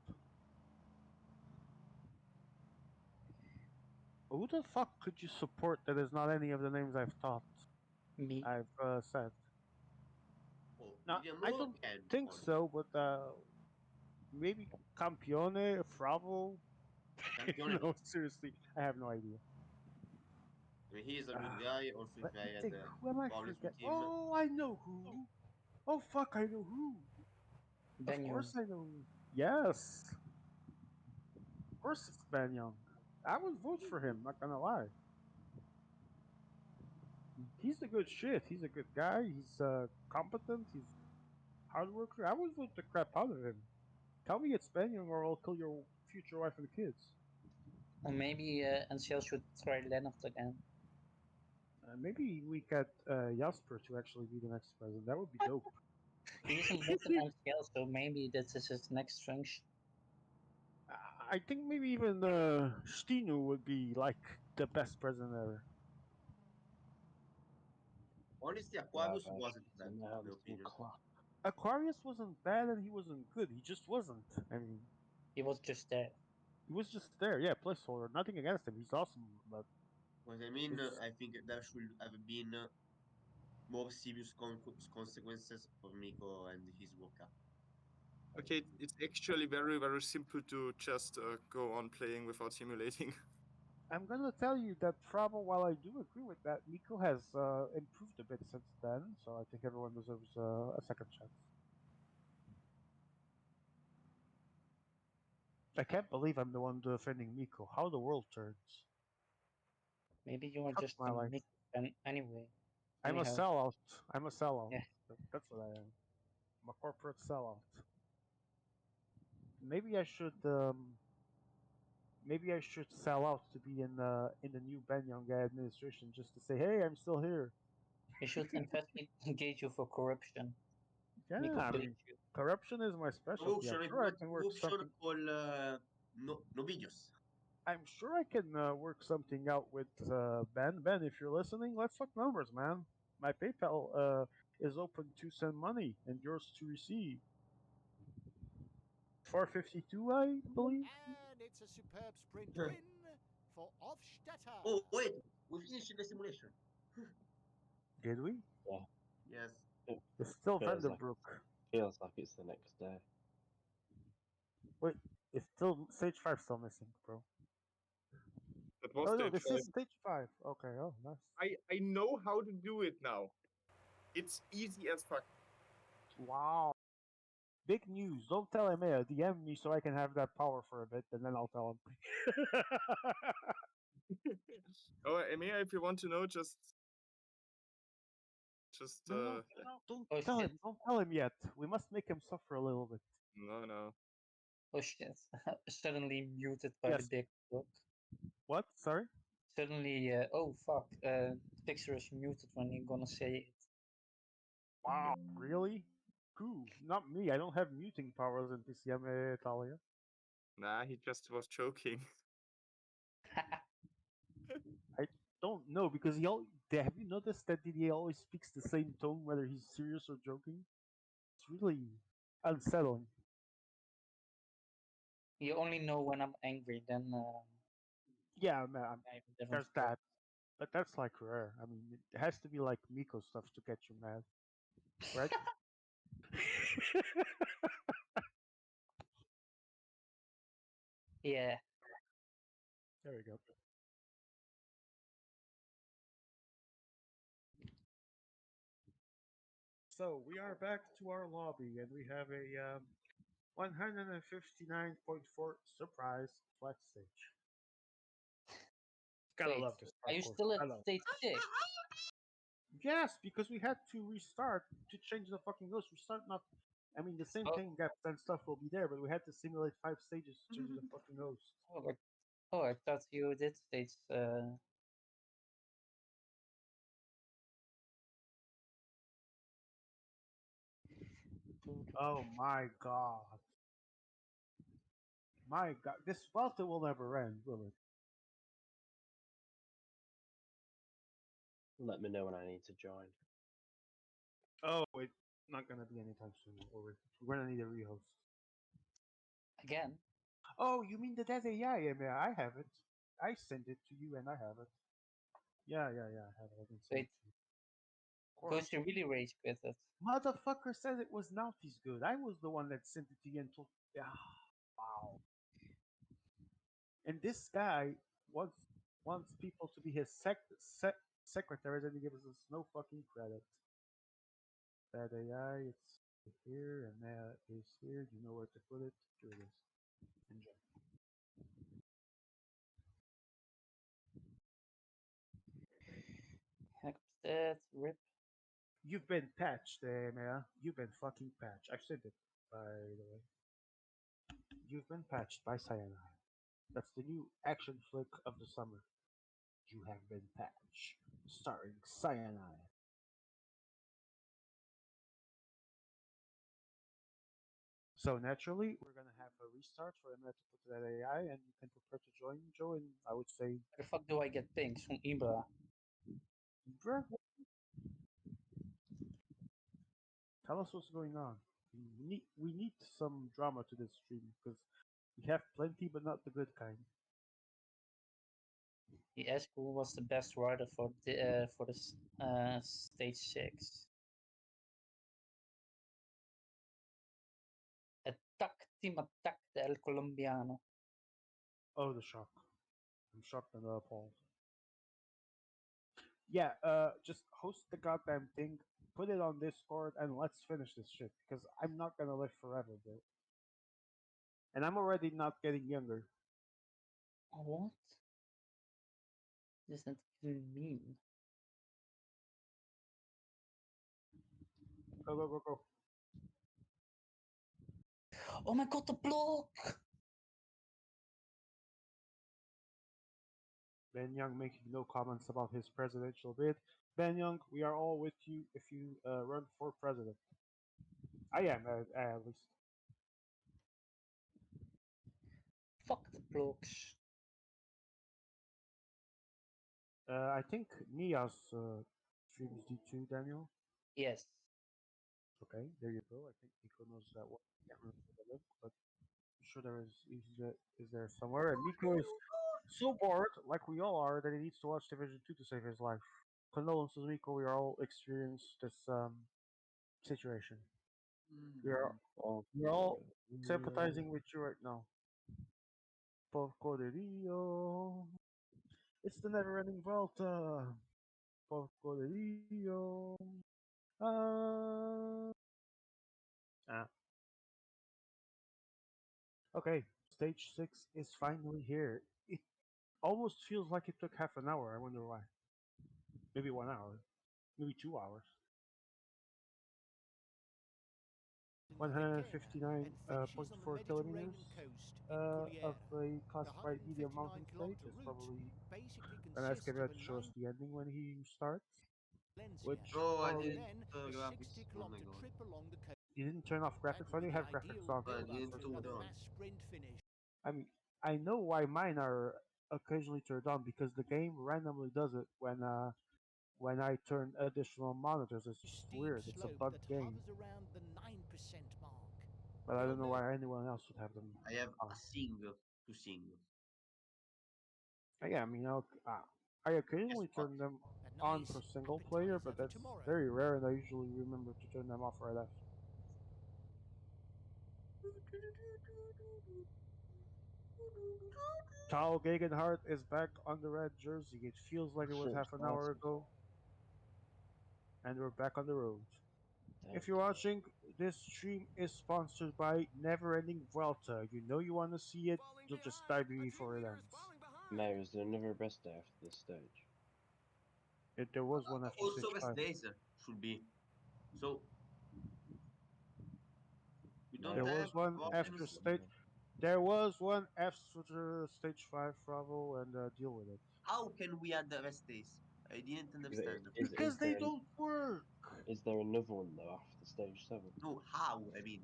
Speaker 1: Who the fuck could you support that is not any of the names
Speaker 7: Me.
Speaker 1: I've said?
Speaker 2: Oh,
Speaker 1: No, I
Speaker 2: vediamo
Speaker 1: don't
Speaker 2: chi è il
Speaker 1: think
Speaker 2: podio.
Speaker 1: so, but maybe Campione, Fravo.
Speaker 2: Campione,
Speaker 1: No, seriously, I have no idea.
Speaker 2: I mean, he is a good
Speaker 1: Ah,
Speaker 2: guy. Also, if
Speaker 1: let me
Speaker 2: I had
Speaker 1: think. Who am I
Speaker 2: Paulus
Speaker 1: forget?
Speaker 2: with him,
Speaker 1: Oh, I know who. Oh fuck, I know who. Of
Speaker 7: Benyon.
Speaker 1: course I know who. Yes, of course it's Ben Young. I would vote for him. Not gonna lie. He's a good shit. He's a good guy. He's competent. He's hard worker. I would vote the crap out of him. Tell me it's Ben Young, or I'll kill your future wife and kids.
Speaker 7: Or maybe NCL should try Lennart again.
Speaker 1: Maybe we get Jasper to actually be the next president. That would be dope.
Speaker 7: He isn't with an NCL, so maybe this is his next function.
Speaker 1: I think maybe even Stinu would be like the best president ever.
Speaker 2: honestly,
Speaker 3: yeah,
Speaker 2: Aquarius wasn't bad, in my
Speaker 3: some
Speaker 2: opinion.
Speaker 3: class.
Speaker 1: Aquarius wasn't bad and he wasn't good. He just wasn't. I mean,
Speaker 7: He was just there.
Speaker 1: he was just there. Yeah, placeholder. Nothing against him. He's awesome, but
Speaker 2: What I mean,
Speaker 1: it's.
Speaker 2: I think there should have been more serious consequences for Miko and his World Cup.
Speaker 4: Okay, it's actually very, very simple to just go on playing without simulating.
Speaker 1: I'm gonna tell you that Frabo, while I do agree with that, Miko has improved a bit since then, so I think everyone deserves a second chance. I can't believe I'm the one defending Miko. How the world turns.
Speaker 7: Maybe you are
Speaker 1: Fuck
Speaker 7: just
Speaker 1: my
Speaker 7: a
Speaker 1: life.
Speaker 7: Mick anyway.
Speaker 1: I'm a
Speaker 7: Anyhow,
Speaker 1: sellout. I'm a sellout.
Speaker 7: yeah.
Speaker 1: That's what I am. I'm a corporate sellout. Maybe I should. Maybe I should sell out to be in the new Ben Young administration just to say, hey, I'm still here.
Speaker 7: You should investigate you for corruption.
Speaker 1: Yeah,
Speaker 7: Miko
Speaker 1: I
Speaker 7: played
Speaker 1: mean,
Speaker 7: you.
Speaker 1: corruption is my specialty. I'm sure I can work
Speaker 2: Corruption
Speaker 1: something.
Speaker 2: call no videos.
Speaker 1: I'm sure I can work something out with Ben. Ben, if you're listening, let's talk numbers, man. My PayPal is open to send money and yours to receive. 452, I believe.
Speaker 5: And it's a superb sprint win for Hofstetter.
Speaker 2: Oh wait, we finished the simulation.
Speaker 1: Did we?
Speaker 3: Yeah,
Speaker 2: Yes.
Speaker 3: it
Speaker 1: It's still
Speaker 3: feels like
Speaker 1: Vanderbrook.
Speaker 3: feels like it's the next day.
Speaker 1: Wait, it's still stage 5 still missing, bro.
Speaker 4: That was
Speaker 1: Oh no,
Speaker 4: stage
Speaker 1: this
Speaker 4: 5.
Speaker 1: is stage 5. Okay, oh nice.
Speaker 4: I know how to do it now. It's easy as fuck.
Speaker 1: Wow. Big news. Don't tell Emea. DM me so I can have that power for a bit, and then I'll tell him.
Speaker 4: Oh, Emea, if you want to know, just
Speaker 1: No, no, no, don't
Speaker 7: Oh
Speaker 1: tell
Speaker 7: shit.
Speaker 1: him. Don't tell him yet. We must make him suffer a little bit.
Speaker 4: no.
Speaker 7: Oh shit. Suddenly muted by the
Speaker 1: Yes.
Speaker 7: big book.
Speaker 1: What? Sorry?
Speaker 7: Suddenly, oh fuck, the picture is muted when you're gonna say it.
Speaker 1: Wow. Really? Who? Not me. I don't have muting powers in PCM Italia.
Speaker 4: Nah, he just was joking.
Speaker 1: I don't know because have you noticed that he always speaks the same tone whether he's serious or joking? It's really unsettling.
Speaker 7: You only know when I'm angry, then
Speaker 1: Yeah, man,
Speaker 7: I have a different
Speaker 1: there's
Speaker 7: story.
Speaker 1: that. But that's like rare. I mean, it has to be like Miko stuff to get you mad, right?
Speaker 7: Yeah.
Speaker 1: There we go. So we are back to our lobby, and we have a 159.4 surprise flat stage. Gotta
Speaker 7: Wait,
Speaker 1: love this
Speaker 7: are you
Speaker 1: parkour.
Speaker 7: still at
Speaker 1: I love.
Speaker 7: stage 6?
Speaker 1: Yes, because we had to restart to change the fucking ghost. Restart not. I mean, the same
Speaker 7: Oh,
Speaker 1: thing gaps and stuff will be there, but we had to simulate 5 stages to change the fucking ghost.
Speaker 7: oh, I thought you did stage.
Speaker 1: Oh my god. My god. This Vuelta will never end, will it?
Speaker 3: Let me know when I need to join.
Speaker 1: Oh, it's not gonna be anytime soon. We're gonna need a rehost.
Speaker 7: Again?
Speaker 1: Oh, you mean the dead AI? Yeah, I have it. I sent it to you and I have it. Yeah, I have it. I can send it
Speaker 7: Wait,
Speaker 1: to you. Of course.
Speaker 7: Ghost, you really rage quit it.
Speaker 1: Motherfucker said it was Naughty's good. I was the one that sent it to you and told. Yeah, wow. And this guy wants wants people to be his secretaries, and he gives us no fucking credit. That AI, it's here, and that is here. You know where to put it. Here it is. Enjoy.
Speaker 7: Heck, that rip.
Speaker 1: You've been patched, man. You've been fucking patched. I've said it, by the way. You've been patched by Cyanide. That's the new action flick of the summer. You have been patched. Starring Cyanide. So naturally, we're gonna have a restart for Emma to put that AI, and you can prepare to join Joe. And I would say,
Speaker 7: Where the fuck do I get pings from Ibra?
Speaker 1: Ibra, tell us what's going on. We need some drama to this stream because we have plenty, but not the good kind.
Speaker 7: He asked who was the best rider for the stage 6. Attack Team Attack del Colombiano.
Speaker 1: Oh, the shock! I'm shocked and appalled. Yeah, just host the goddamn thing, put it on Discord, and let's finish this shit because I'm not gonna live forever, bro. And I'm already not getting younger.
Speaker 7: What does that even mean?
Speaker 1: Go, go, go, go.
Speaker 7: Oh my god, the block!
Speaker 1: Ben Young making no comments about his presidential bid. Ben Young, we are all with you if you run for president. I am, at least.
Speaker 7: Fuck the blocks.
Speaker 1: I think Nia's streams D2, Daniel.
Speaker 7: Yes.
Speaker 1: Okay, there you go. I think Nico knows that one. Can't remember the link, but I'm sure is there somewhere. And Nico is so bored, like we all are, that he needs to watch Division 2 to save his life. Condolences, Nico. We are all experienced this situation. We are we are all sympathizing with you right now. Porco de Rio. It's the never-ending Vuelta. Porco de Rio. Ah. Ah. Okay, stage 6 is finally here. It almost feels like it took half an hour. I wonder why. Maybe 1 hour. Maybe 2 hours.
Speaker 5: in and finishes on the
Speaker 1: 159.4
Speaker 5: Mediterranean
Speaker 1: kilometers
Speaker 5: coast in
Speaker 1: of
Speaker 5: Culiera.
Speaker 1: a
Speaker 5: The
Speaker 1: classified medium mountain stage.
Speaker 5: 159-kilometer
Speaker 1: It's
Speaker 5: route
Speaker 1: probably
Speaker 5: basically
Speaker 1: gonna ask
Speaker 5: consists of
Speaker 1: Gabriel
Speaker 5: a
Speaker 1: to show
Speaker 5: 9
Speaker 1: us the ending when he starts,
Speaker 5: Valencia,
Speaker 1: which
Speaker 2: Oh, I
Speaker 5: and
Speaker 1: probably
Speaker 2: didn't
Speaker 5: then a
Speaker 2: graphics. Oh my
Speaker 5: 60-kilometer
Speaker 2: god.
Speaker 5: trip along the coast.
Speaker 1: you didn't turn off
Speaker 5: That
Speaker 1: graphics.
Speaker 5: would
Speaker 1: Why do
Speaker 5: be
Speaker 1: you
Speaker 5: the
Speaker 1: have graphics
Speaker 5: ideal
Speaker 1: on?
Speaker 2: I
Speaker 5: build-up
Speaker 2: didn't
Speaker 5: to
Speaker 2: turn it
Speaker 5: another
Speaker 2: on.
Speaker 5: mass sprint finish.
Speaker 1: I mean, I know why mine are occasionally turned on because the game randomly does it when I turn additional monitors. It's just
Speaker 5: Steep
Speaker 1: weird. It's a
Speaker 5: slope
Speaker 1: bug
Speaker 5: that
Speaker 1: game,
Speaker 5: hovers around the 9% mark.
Speaker 1: but I
Speaker 5: You'll
Speaker 1: don't know
Speaker 5: know
Speaker 1: why anyone else would have them
Speaker 2: I have
Speaker 1: on.
Speaker 2: a sing to sing.
Speaker 1: Yeah, I mean, I
Speaker 2: Guess
Speaker 1: occasionally
Speaker 2: what?
Speaker 1: turn them
Speaker 5: A
Speaker 1: on
Speaker 5: nice
Speaker 1: for single player,
Speaker 5: appetizer
Speaker 1: but
Speaker 5: for
Speaker 1: that's
Speaker 5: tomorrow.
Speaker 1: very rare, and I usually remember to turn them off right after. Tal Gegenhardt is back on the red jersey. It feels like it was
Speaker 3: Shit,
Speaker 1: half an hour
Speaker 3: started.
Speaker 1: ago, and we're back on the road.
Speaker 3: Damn,
Speaker 1: If you're
Speaker 3: Tal.
Speaker 1: watching, this stream is sponsored by Never Ending Vuelta. You know you want to see it,
Speaker 6: Falling
Speaker 1: you'll just
Speaker 6: behind.
Speaker 1: die
Speaker 6: A team
Speaker 1: before it
Speaker 6: leader is
Speaker 1: ends.
Speaker 6: falling behind.
Speaker 3: Mayor, is there another rest day after this stage?
Speaker 1: There was one after
Speaker 2: Also,
Speaker 1: stage
Speaker 2: rest
Speaker 1: 5.
Speaker 2: days should be. So we don't
Speaker 3: Mayor,
Speaker 1: There
Speaker 2: have
Speaker 1: was one after
Speaker 2: problems.
Speaker 1: stage. There was one after stage 5, Bravo, and deal with it.
Speaker 2: How can we add the rest days? I didn't understand.
Speaker 1: Because they don't work.
Speaker 3: Is there another one though after stage 7?
Speaker 2: No, how? I mean,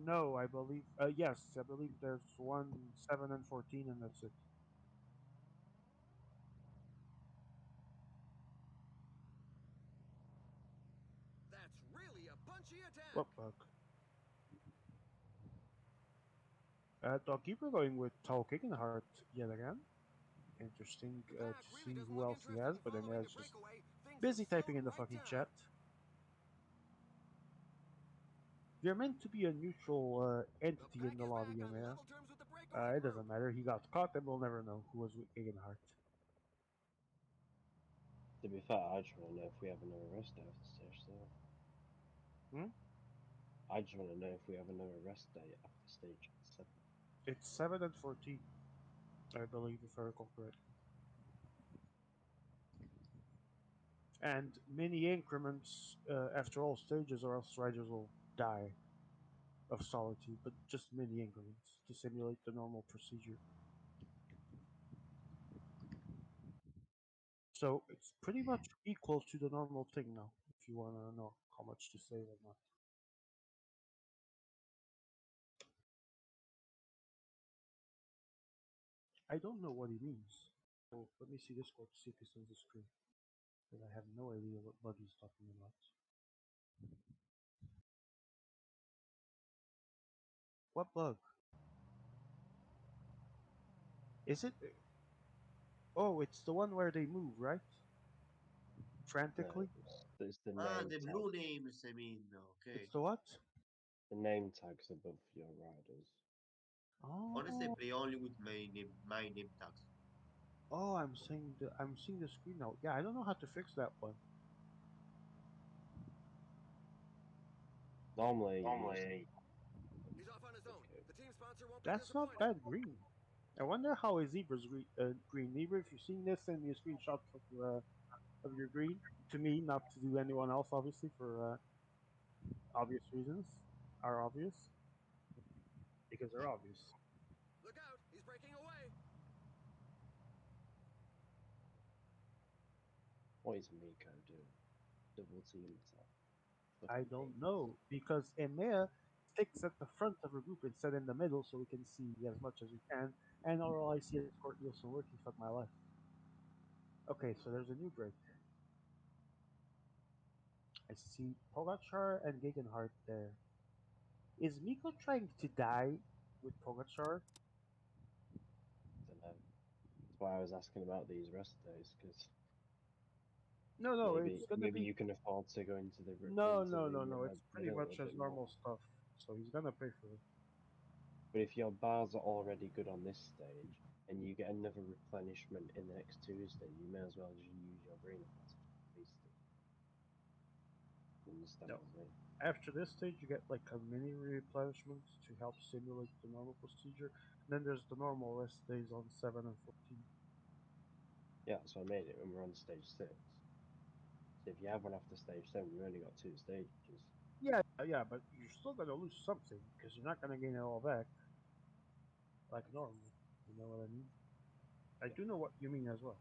Speaker 1: No, I believe. Yes, I believe there's one 7 and 14, and that's it.
Speaker 6: That's really a punchy attack.
Speaker 1: What bug? Dogkeeper going with Tal Gegenhardt yet again. Interesting
Speaker 6: The
Speaker 1: to
Speaker 6: pack really
Speaker 1: see
Speaker 6: doesn't
Speaker 1: who
Speaker 6: look
Speaker 1: else he
Speaker 6: interested
Speaker 1: has,
Speaker 6: in
Speaker 1: but then
Speaker 6: following
Speaker 1: there's
Speaker 6: the
Speaker 1: just
Speaker 6: breakaway. Things
Speaker 1: busy
Speaker 6: have slowed
Speaker 1: typing in the
Speaker 6: right
Speaker 1: fucking
Speaker 6: down.
Speaker 1: chat. You're meant to be a neutral
Speaker 6: The
Speaker 1: entity
Speaker 6: pack
Speaker 1: in the
Speaker 6: is back
Speaker 1: lobby,
Speaker 6: on
Speaker 1: man.
Speaker 6: level terms with the breakaway
Speaker 1: It
Speaker 6: group.
Speaker 1: doesn't matter. He got caught, and we'll never know who was with Gegenhardt.
Speaker 3: To be fair, I just want to know if we have another rest day after stage 7.
Speaker 1: Hmm?
Speaker 3: I just want to know if we have another rest day after stage 7.
Speaker 1: It's 7 and 14, I believe, if I recall correctly. And mini increments after all stages, or else riders will die of solitude, but just mini increments to simulate the normal procedure. So it's pretty much equal to the normal thing now, if you want to know how much to save or not. I don't know what he means. So let me see Discord to see if he sends a screen. Because I have no idea what bug he's talking about. What bug? Is it? Oh, it's the one where they move, right?
Speaker 3: No,
Speaker 1: Frantically?
Speaker 3: it's the name
Speaker 2: the
Speaker 3: tag.
Speaker 2: blue names. I mean, okay.
Speaker 1: It's the what?
Speaker 3: The name tags above your riders.
Speaker 2: Honestly, I
Speaker 1: Oh,
Speaker 2: play only with my name tags.
Speaker 1: I'm seeing the screen now. Yeah, I don't know how to fix that one.
Speaker 3: Normally, you just
Speaker 6: He's off on his own.
Speaker 3: okay.
Speaker 6: The team sponsor won't be
Speaker 1: That's not
Speaker 6: disappointed.
Speaker 1: bad green. I wonder how a zebra's green. Zebra, if you're seeing this, send me a screenshot of your green. To me, not to do anyone else, obviously, for obvious reasons. Are obvious because they're obvious.
Speaker 6: Look out, he's breaking away.
Speaker 3: What is Miko doing? Double team attack.
Speaker 1: I
Speaker 3: Fucking
Speaker 1: don't
Speaker 3: hate this.
Speaker 1: know because EMEA sticks at the front of a group instead in the middle, so we can see as much as we can. And all I see is Court Nielsen working. Fuck my life. Okay, so there's a new break. I see Pogacar and Gegenhardt there. Is Miko trying to die with Pogacar?
Speaker 3: Don't know. That's why I was asking about these rest days, because
Speaker 1: No,
Speaker 3: maybe
Speaker 1: it's gonna
Speaker 3: maybe
Speaker 1: be
Speaker 3: you can afford to go into the
Speaker 1: no. It's pretty
Speaker 3: middle
Speaker 1: much
Speaker 3: a
Speaker 1: as
Speaker 3: bit more.
Speaker 1: normal stuff. So he's gonna pay for it.
Speaker 3: But if your bars are already good on this stage, and you get another replenishment in the next Tuesday, you may as well just use your green if that's wasted. You understand
Speaker 1: No.
Speaker 3: what I mean?
Speaker 1: After this stage, you get like a mini replenishment to help simulate the normal procedure. And then there's the normal rest days on 7 and 14.
Speaker 3: Yeah, so I made it when we're on stage 6. So if you have one after stage 7, you only got 2 stages.
Speaker 1: Yeah, but you're still gonna lose something because you're not gonna gain it all back like normal. You know what I mean? I
Speaker 3: Yeah.
Speaker 1: do know what you mean as well.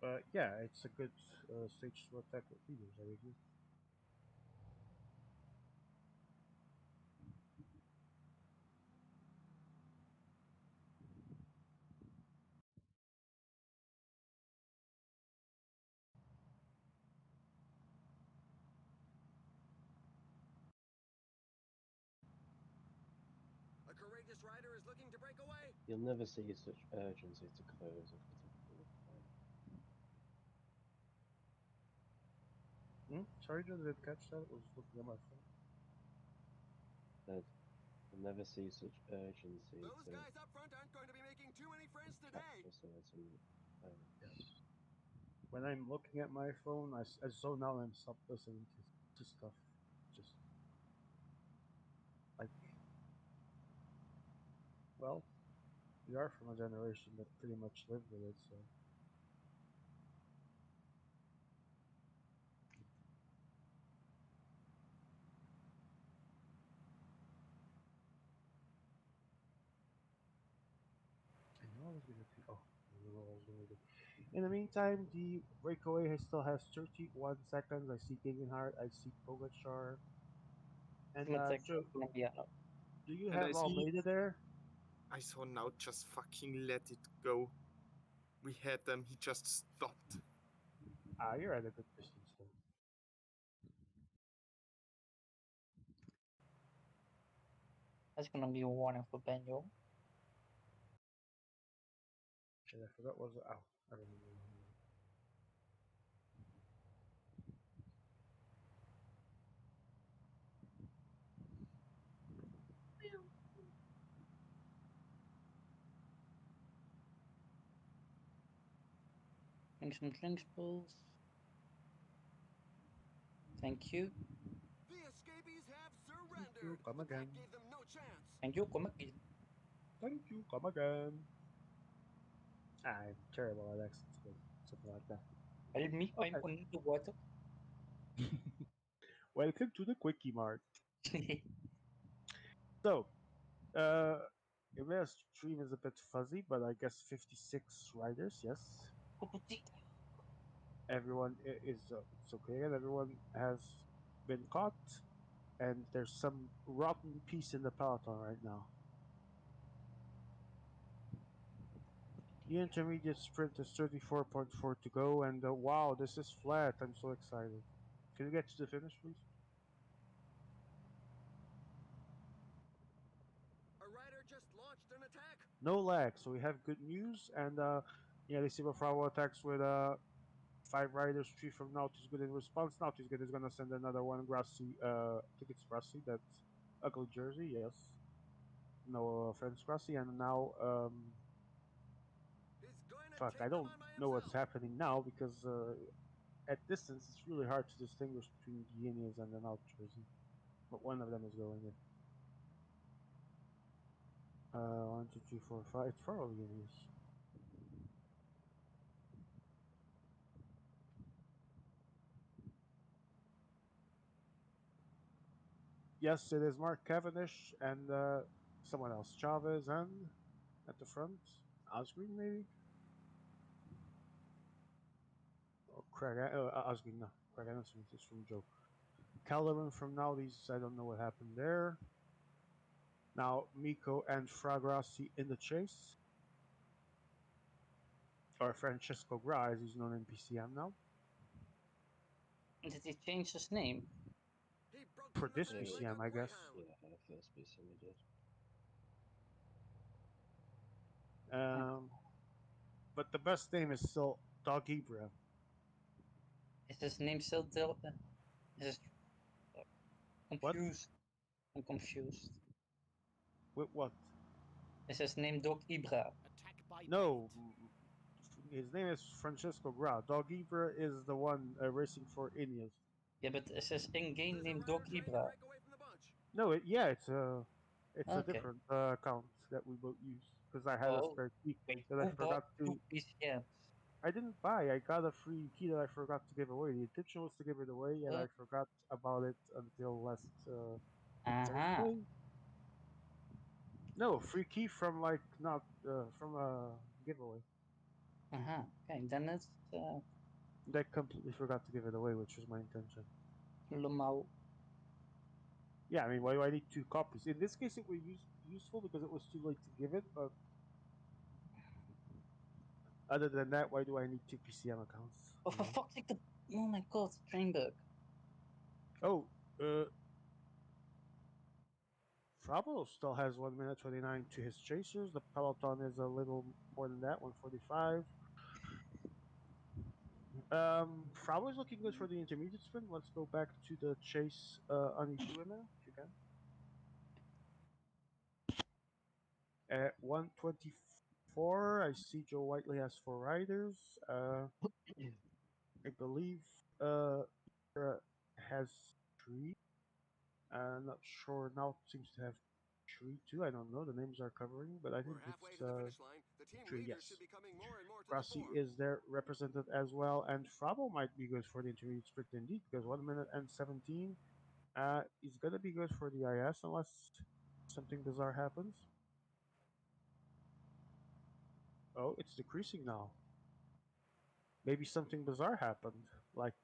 Speaker 1: But yeah, it's a good stage to attack with leaders. I agree.
Speaker 6: A courageous rider is looking to break away.
Speaker 3: You'll never see such urgency to close a particular point.
Speaker 1: Sorry, Joe, didn't catch that. I was looking at my phone.
Speaker 3: That I never see such urgency
Speaker 6: Those
Speaker 3: to
Speaker 6: guys up front aren't going to be making too many friends today.
Speaker 3: capture certain.
Speaker 1: Yeah. When I'm looking at my phone, I zone out and stop listening to stuff. Just like, well, we are from a generation that pretty much lived with it, so. I know I was gonna do. Oh, I don't know what I was gonna do. In the meantime, the breakaway still has 31 seconds. I see Gegenhardt, I see Pogacar, and
Speaker 7: Matek
Speaker 1: Joe,
Speaker 7: Colombiano.
Speaker 1: do you
Speaker 4: And I
Speaker 1: have
Speaker 4: see
Speaker 1: Almeida there?
Speaker 4: I saw now just fucking let it go. We had them, he just stopped.
Speaker 1: Ah, you're at a good distance though.
Speaker 7: That's gonna be a warning for Benjo.
Speaker 1: Shit, I forgot what was it. Oh, I remember.
Speaker 7: Drink some drinks, bulls. Thank you.
Speaker 6: The escapees have
Speaker 1: Thank
Speaker 6: surrendered.
Speaker 1: you, come
Speaker 6: The pack
Speaker 1: again.
Speaker 6: gave them no chance.
Speaker 7: Thank you, come again.
Speaker 1: Thank you, come again. I'm terrible at accents, but something like that.
Speaker 7: Help me, I'm
Speaker 1: Okay.
Speaker 7: on the water.
Speaker 1: Welcome to the Quickie Mart. So, uh, Email stream is a bit fuzzy, but I guess 56 riders, yes. Everyone is, it's okay, and everyone has been caught, and there's some rotten piece in the peloton right now. The intermediate sprint is 34.4 to go, and wow, this is flat. I'm so excited. Can you get to the finish, please?
Speaker 6: A rider just launched an attack.
Speaker 1: No lag, so we have good news. And yeah, they see Bravo attacks with 5 riders, 3 from Naughty's good in response. Naughty's good is gonna send another one. Grassy, I think it's Grassy. That's ugly jersey. Yes. No offense, Grassy. And now,
Speaker 6: He's going to
Speaker 1: fuck, I
Speaker 6: take them
Speaker 1: don't
Speaker 6: on by
Speaker 1: know what's
Speaker 6: himself.
Speaker 1: happening now because at distance it's really hard to distinguish between the Ineos and the Naut jersey. But one of them is going in. 1, 2, 3, 4, 5. It's probably Ineos. Yes, it is Mark Cavendish and someone else. Chavez and at the front. Osgreen, maybe? Or Craig. Osgreen, no. Craig Anderson is from Joe. Calderon from now. These, I don't know what happened there. Now, Miko and Fragrassi in the chase. Or Francesco Gra, as he's known in PCM now.
Speaker 7: Did he change his name?
Speaker 6: He broke
Speaker 1: For
Speaker 6: from the
Speaker 1: this
Speaker 6: pack
Speaker 3: Yeah,
Speaker 6: like a
Speaker 1: PCM, I guess.
Speaker 6: greyhound.
Speaker 3: yeah, first piece we did.
Speaker 1: But the best name is still Dog Ibra.
Speaker 7: Is his name still Dil? Is
Speaker 1: What?
Speaker 7: confused? I'm confused.
Speaker 1: With what?
Speaker 7: Is his name Doc Ibra?
Speaker 5: Attack by
Speaker 1: No,
Speaker 5: bait.
Speaker 1: his name is Francesco Gra. Dog Ibra is the one racing for Ineos.
Speaker 7: Yeah, but is his in-game
Speaker 6: There's a
Speaker 7: name
Speaker 6: rider
Speaker 7: Doc
Speaker 6: trying to
Speaker 7: Ibra?
Speaker 6: break away from the bunch.
Speaker 1: No, yeah, it's a
Speaker 7: Okay.
Speaker 1: different account that we both use because I had a
Speaker 7: Oh,
Speaker 1: spare key
Speaker 7: wait,
Speaker 1: that I
Speaker 7: who bought
Speaker 1: forgot
Speaker 7: 2
Speaker 1: to.
Speaker 7: PCMs?
Speaker 1: I didn't buy. I got a free key that I forgot to give away. The intention was to give it away, and I forgot about it until last
Speaker 7: Uh-huh.
Speaker 1: Thursday. No, free key from like not from a giveaway.
Speaker 7: Uh-huh. Okay, then it's
Speaker 1: I completely forgot to give it away, which was my intention.
Speaker 7: Lumau.
Speaker 1: Yeah, I mean, why do I need 2 copies? In this case, it was useful because it was too late to give it. But other than that, why do I need 2 PCM accounts?
Speaker 7: Oh,
Speaker 1: You
Speaker 7: for
Speaker 1: know?
Speaker 7: fuck's sake, oh my god, Trainberg.
Speaker 1: Oh, Frabo still has 1 minute 29 to his chasers. The peloton is a little more than that, 145. Frau is looking good for the intermediate sprint. Let's go back to the chase on E2 in there, if you can. At 124, I see Joe Whiteley has four riders. I believe Ira has three. Not sure. Now seems to have three too. I don't know. The names are covering, but I think
Speaker 6: We're halfway
Speaker 1: it's
Speaker 6: to the finish line. The team
Speaker 1: three.
Speaker 6: leaders
Speaker 1: Yes.
Speaker 6: should be coming more and more to the
Speaker 1: Grassi
Speaker 6: fore.
Speaker 1: is there represented as well, and Frabo might be good for the intermediate sprint indeed because 1 minute and 17 is gonna be good for the IS unless something bizarre happens. Oh, it's decreasing now. Maybe something bizarre happened, like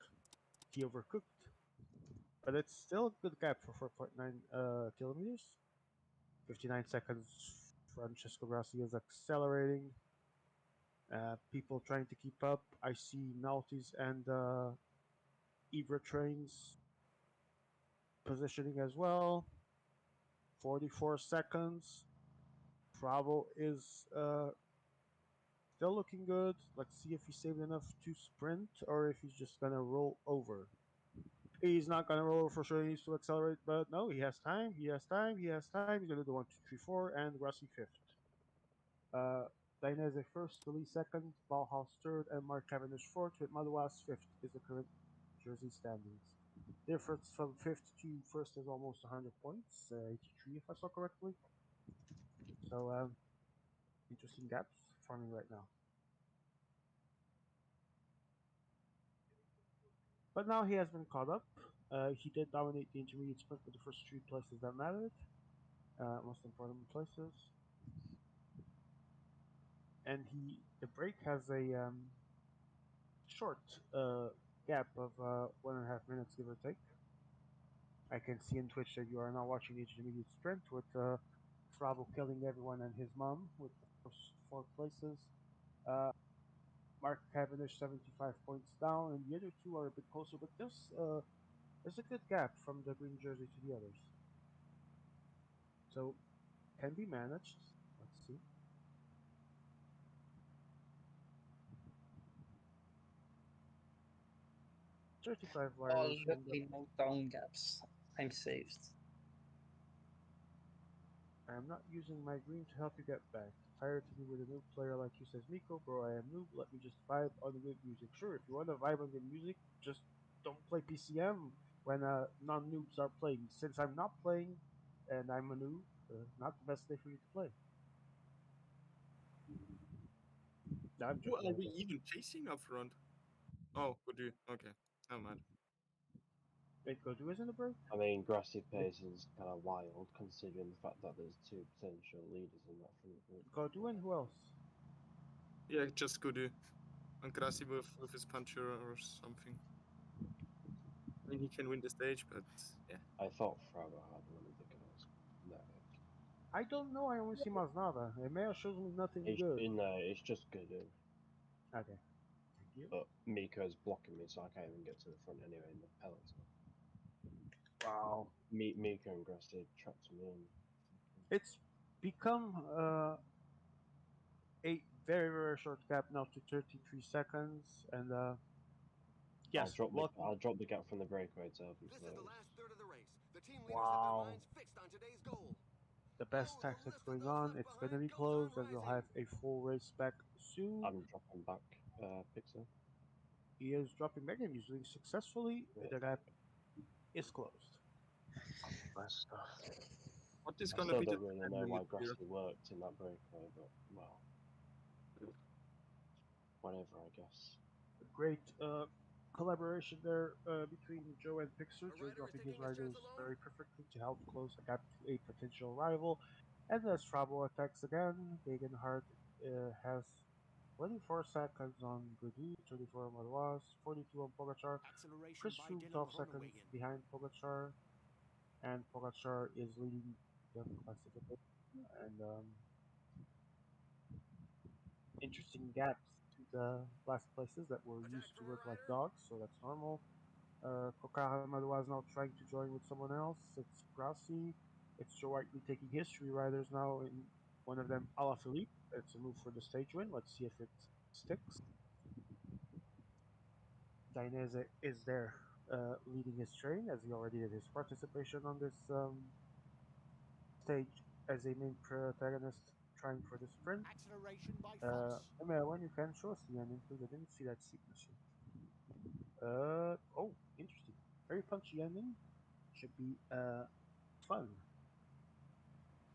Speaker 1: he overcooked. But it's still a good gap for 4.9 kilometers. 59 seconds. Francesco Grassi is accelerating. People trying to keep up. I see Maltese and Ibra trains positioning as well. 44 seconds. Bravo is still looking good. Let's see if he saved enough to sprint or if he's just gonna roll over. He's not gonna roll over for sure. He needs to accelerate, but no, he has time. He has time. He has time. He's gonna do the 1, 2, 3, 4, and Rossi fifth. Uh, Dainese first, Lee second, Bauhaus third, and Mark Cavendish fourth, with Madouas fifth is the current jersey standings. Difference from fifth to first is almost 100 points, 83 if I saw correctly. So interesting gaps forming right now. But now he has been caught up. He did dominate the intermediate sprint with the first three places that mattered, most important places. And the break has a short gap of 1.5 minutes, give or take. I can see in Twitch that you are now watching the intermediate sprint with Fravo killing everyone and his mom with the first four places. Uh, Mark Cavendish 75 points down, and the other two are a bit closer, but there's a good gap from the green jersey to the others. So can be managed. Let's see. Thirty-five
Speaker 7: All
Speaker 1: riders
Speaker 7: the
Speaker 1: from the.
Speaker 7: down gaps. I'm saved.
Speaker 1: I'm not using my green to help you get back. Tired to be with a new player like you, says Miko. Bro, I am noob. Let me just vibe on the good music. Sure, if you want to vibe on good music, just don't play PCM when non noobs are playing. Since I'm not playing and I'm a noob, not the best day for you to play. I'm
Speaker 4: Who
Speaker 1: joking,
Speaker 4: are
Speaker 1: I
Speaker 4: we
Speaker 1: guess.
Speaker 4: even chasing up front? Oh, good you. Okay, never mind.
Speaker 1: Wait, Godu is in the break?
Speaker 3: I mean, Grassy pace is kind of wild considering the fact that there's two potential leaders in that front group.
Speaker 1: Godu and who else?
Speaker 4: Yeah, just good you. And Grassi with his puncher or something. I mean, he can win the stage, but yeah.
Speaker 3: I thought Frabo had one of the guys. No,
Speaker 1: I don't know. I only see Maznava. Emea shows me nothing
Speaker 3: it's,
Speaker 1: good.
Speaker 3: no, it's just good.
Speaker 1: Okay. Thank you.
Speaker 3: But Miko's blocking me, so I can't even get to the front anyway in the peloton.
Speaker 1: Wow.
Speaker 3: Miko and Grassy trapped me in.
Speaker 1: It's become a very, very short gap now to 33 seconds. And yes,
Speaker 3: I'll drop the gap from the breakaway to help you
Speaker 6: This is the
Speaker 3: close.
Speaker 6: last third of the race. The team leaders have their
Speaker 1: wow.
Speaker 6: minds fixed on today's goal.
Speaker 1: The best
Speaker 6: Oh, the
Speaker 1: tactics
Speaker 6: list of
Speaker 1: going
Speaker 6: those
Speaker 1: on.
Speaker 6: left
Speaker 1: It's going to
Speaker 6: behind
Speaker 1: be
Speaker 6: goes on
Speaker 1: closed, and we'll have
Speaker 6: rising.
Speaker 1: a full race back soon.
Speaker 3: I'm dropping back Pixel.
Speaker 1: He is dropping back and he's doing successfully.
Speaker 3: Yeah.
Speaker 1: The gap is closed.
Speaker 3: Nice stuff.
Speaker 4: What is
Speaker 3: I
Speaker 4: gonna
Speaker 3: still
Speaker 4: be the
Speaker 3: don't really know
Speaker 4: limit
Speaker 3: why
Speaker 4: here?
Speaker 3: Grassy worked in that breakaway, but well, whatever, I guess.
Speaker 1: Great collaboration there between Joe and Pixar.
Speaker 6: A
Speaker 1: Joe
Speaker 6: rider is
Speaker 1: dropping his
Speaker 6: taking his chance
Speaker 1: riders
Speaker 6: alone.
Speaker 1: very perfectly to help close the gap to a potential rival. And as Frabo attacks again, Gegenhardt has 24 seconds on Gudu, 34 on Madoise, 42 on Pogacar.
Speaker 5: Acceleration
Speaker 1: Chris
Speaker 5: by
Speaker 1: Froome
Speaker 5: Dylan
Speaker 1: 12 seconds
Speaker 5: Groenewegen.
Speaker 1: behind Pogacar, and Pogacar is leading the classification. And interesting gaps to the last places that were
Speaker 6: Attack
Speaker 1: used to
Speaker 6: for a
Speaker 1: work like
Speaker 6: rider.
Speaker 1: dogs, so that's normal. Kokara Madoua is now trying to join with someone else. It's Grassi. It's Joe Whiteley taking his three riders now, in one of them, Alaphilippe. It's a move for the stage win. Let's see if it sticks. Dainese is there leading his train as he already did his participation on this stage as a main protagonist trying for the sprint.
Speaker 5: Acceleration by Foss.
Speaker 1: Emma, when you can show us the ending, please. I didn't see that sequence yet. Oh, interesting. Very punchy ending. Should be fun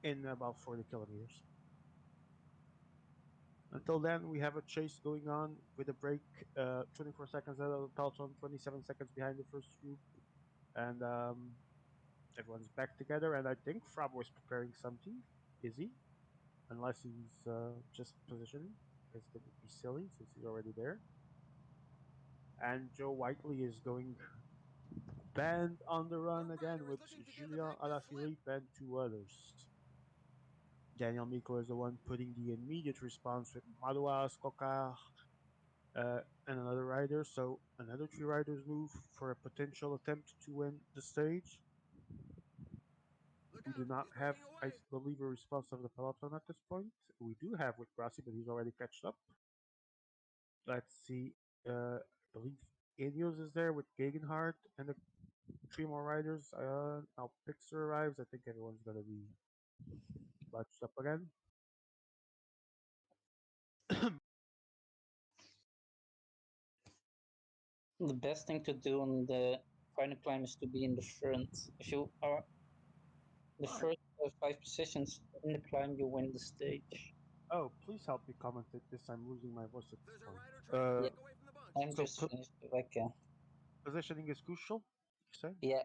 Speaker 1: in about 40 kilometers. Until then, we have a chase going on with a break, 24 seconds ahead of the peloton, 27 seconds behind the first group, and everyone's back together. And I think Frabo is preparing something. Is he? Unless he's just positioning, because that would be silly since he's already there. And Joe Whiteley is going band on the run again with Julien Alaphilippe and two others. Daniel Miko is the one putting the immediate response with Madoua, Skokar, and another rider. So another three riders move for a potential attempt to win the stage. We do not have, I believe, a response of the peloton at this point. We do have with Grassi, but he's already catched up. Let's see. I believe Ineos is there with Gegenhardt and the three more riders. Now Pixar arrives. I think everyone's gonna be bunched up again.
Speaker 7: The best thing to do on the final climb is to be in the front. If you are the first 5 positions in the climb, you win the stage.
Speaker 1: Oh, please help me comment it. This I'm losing my voice at this
Speaker 6: There's a
Speaker 1: point.
Speaker 6: rider trying to
Speaker 7: Yeah.
Speaker 6: break away from the bunch.
Speaker 7: I'm
Speaker 1: So
Speaker 7: just finished if I can.
Speaker 1: positioning is crucial. You say?
Speaker 7: Yeah.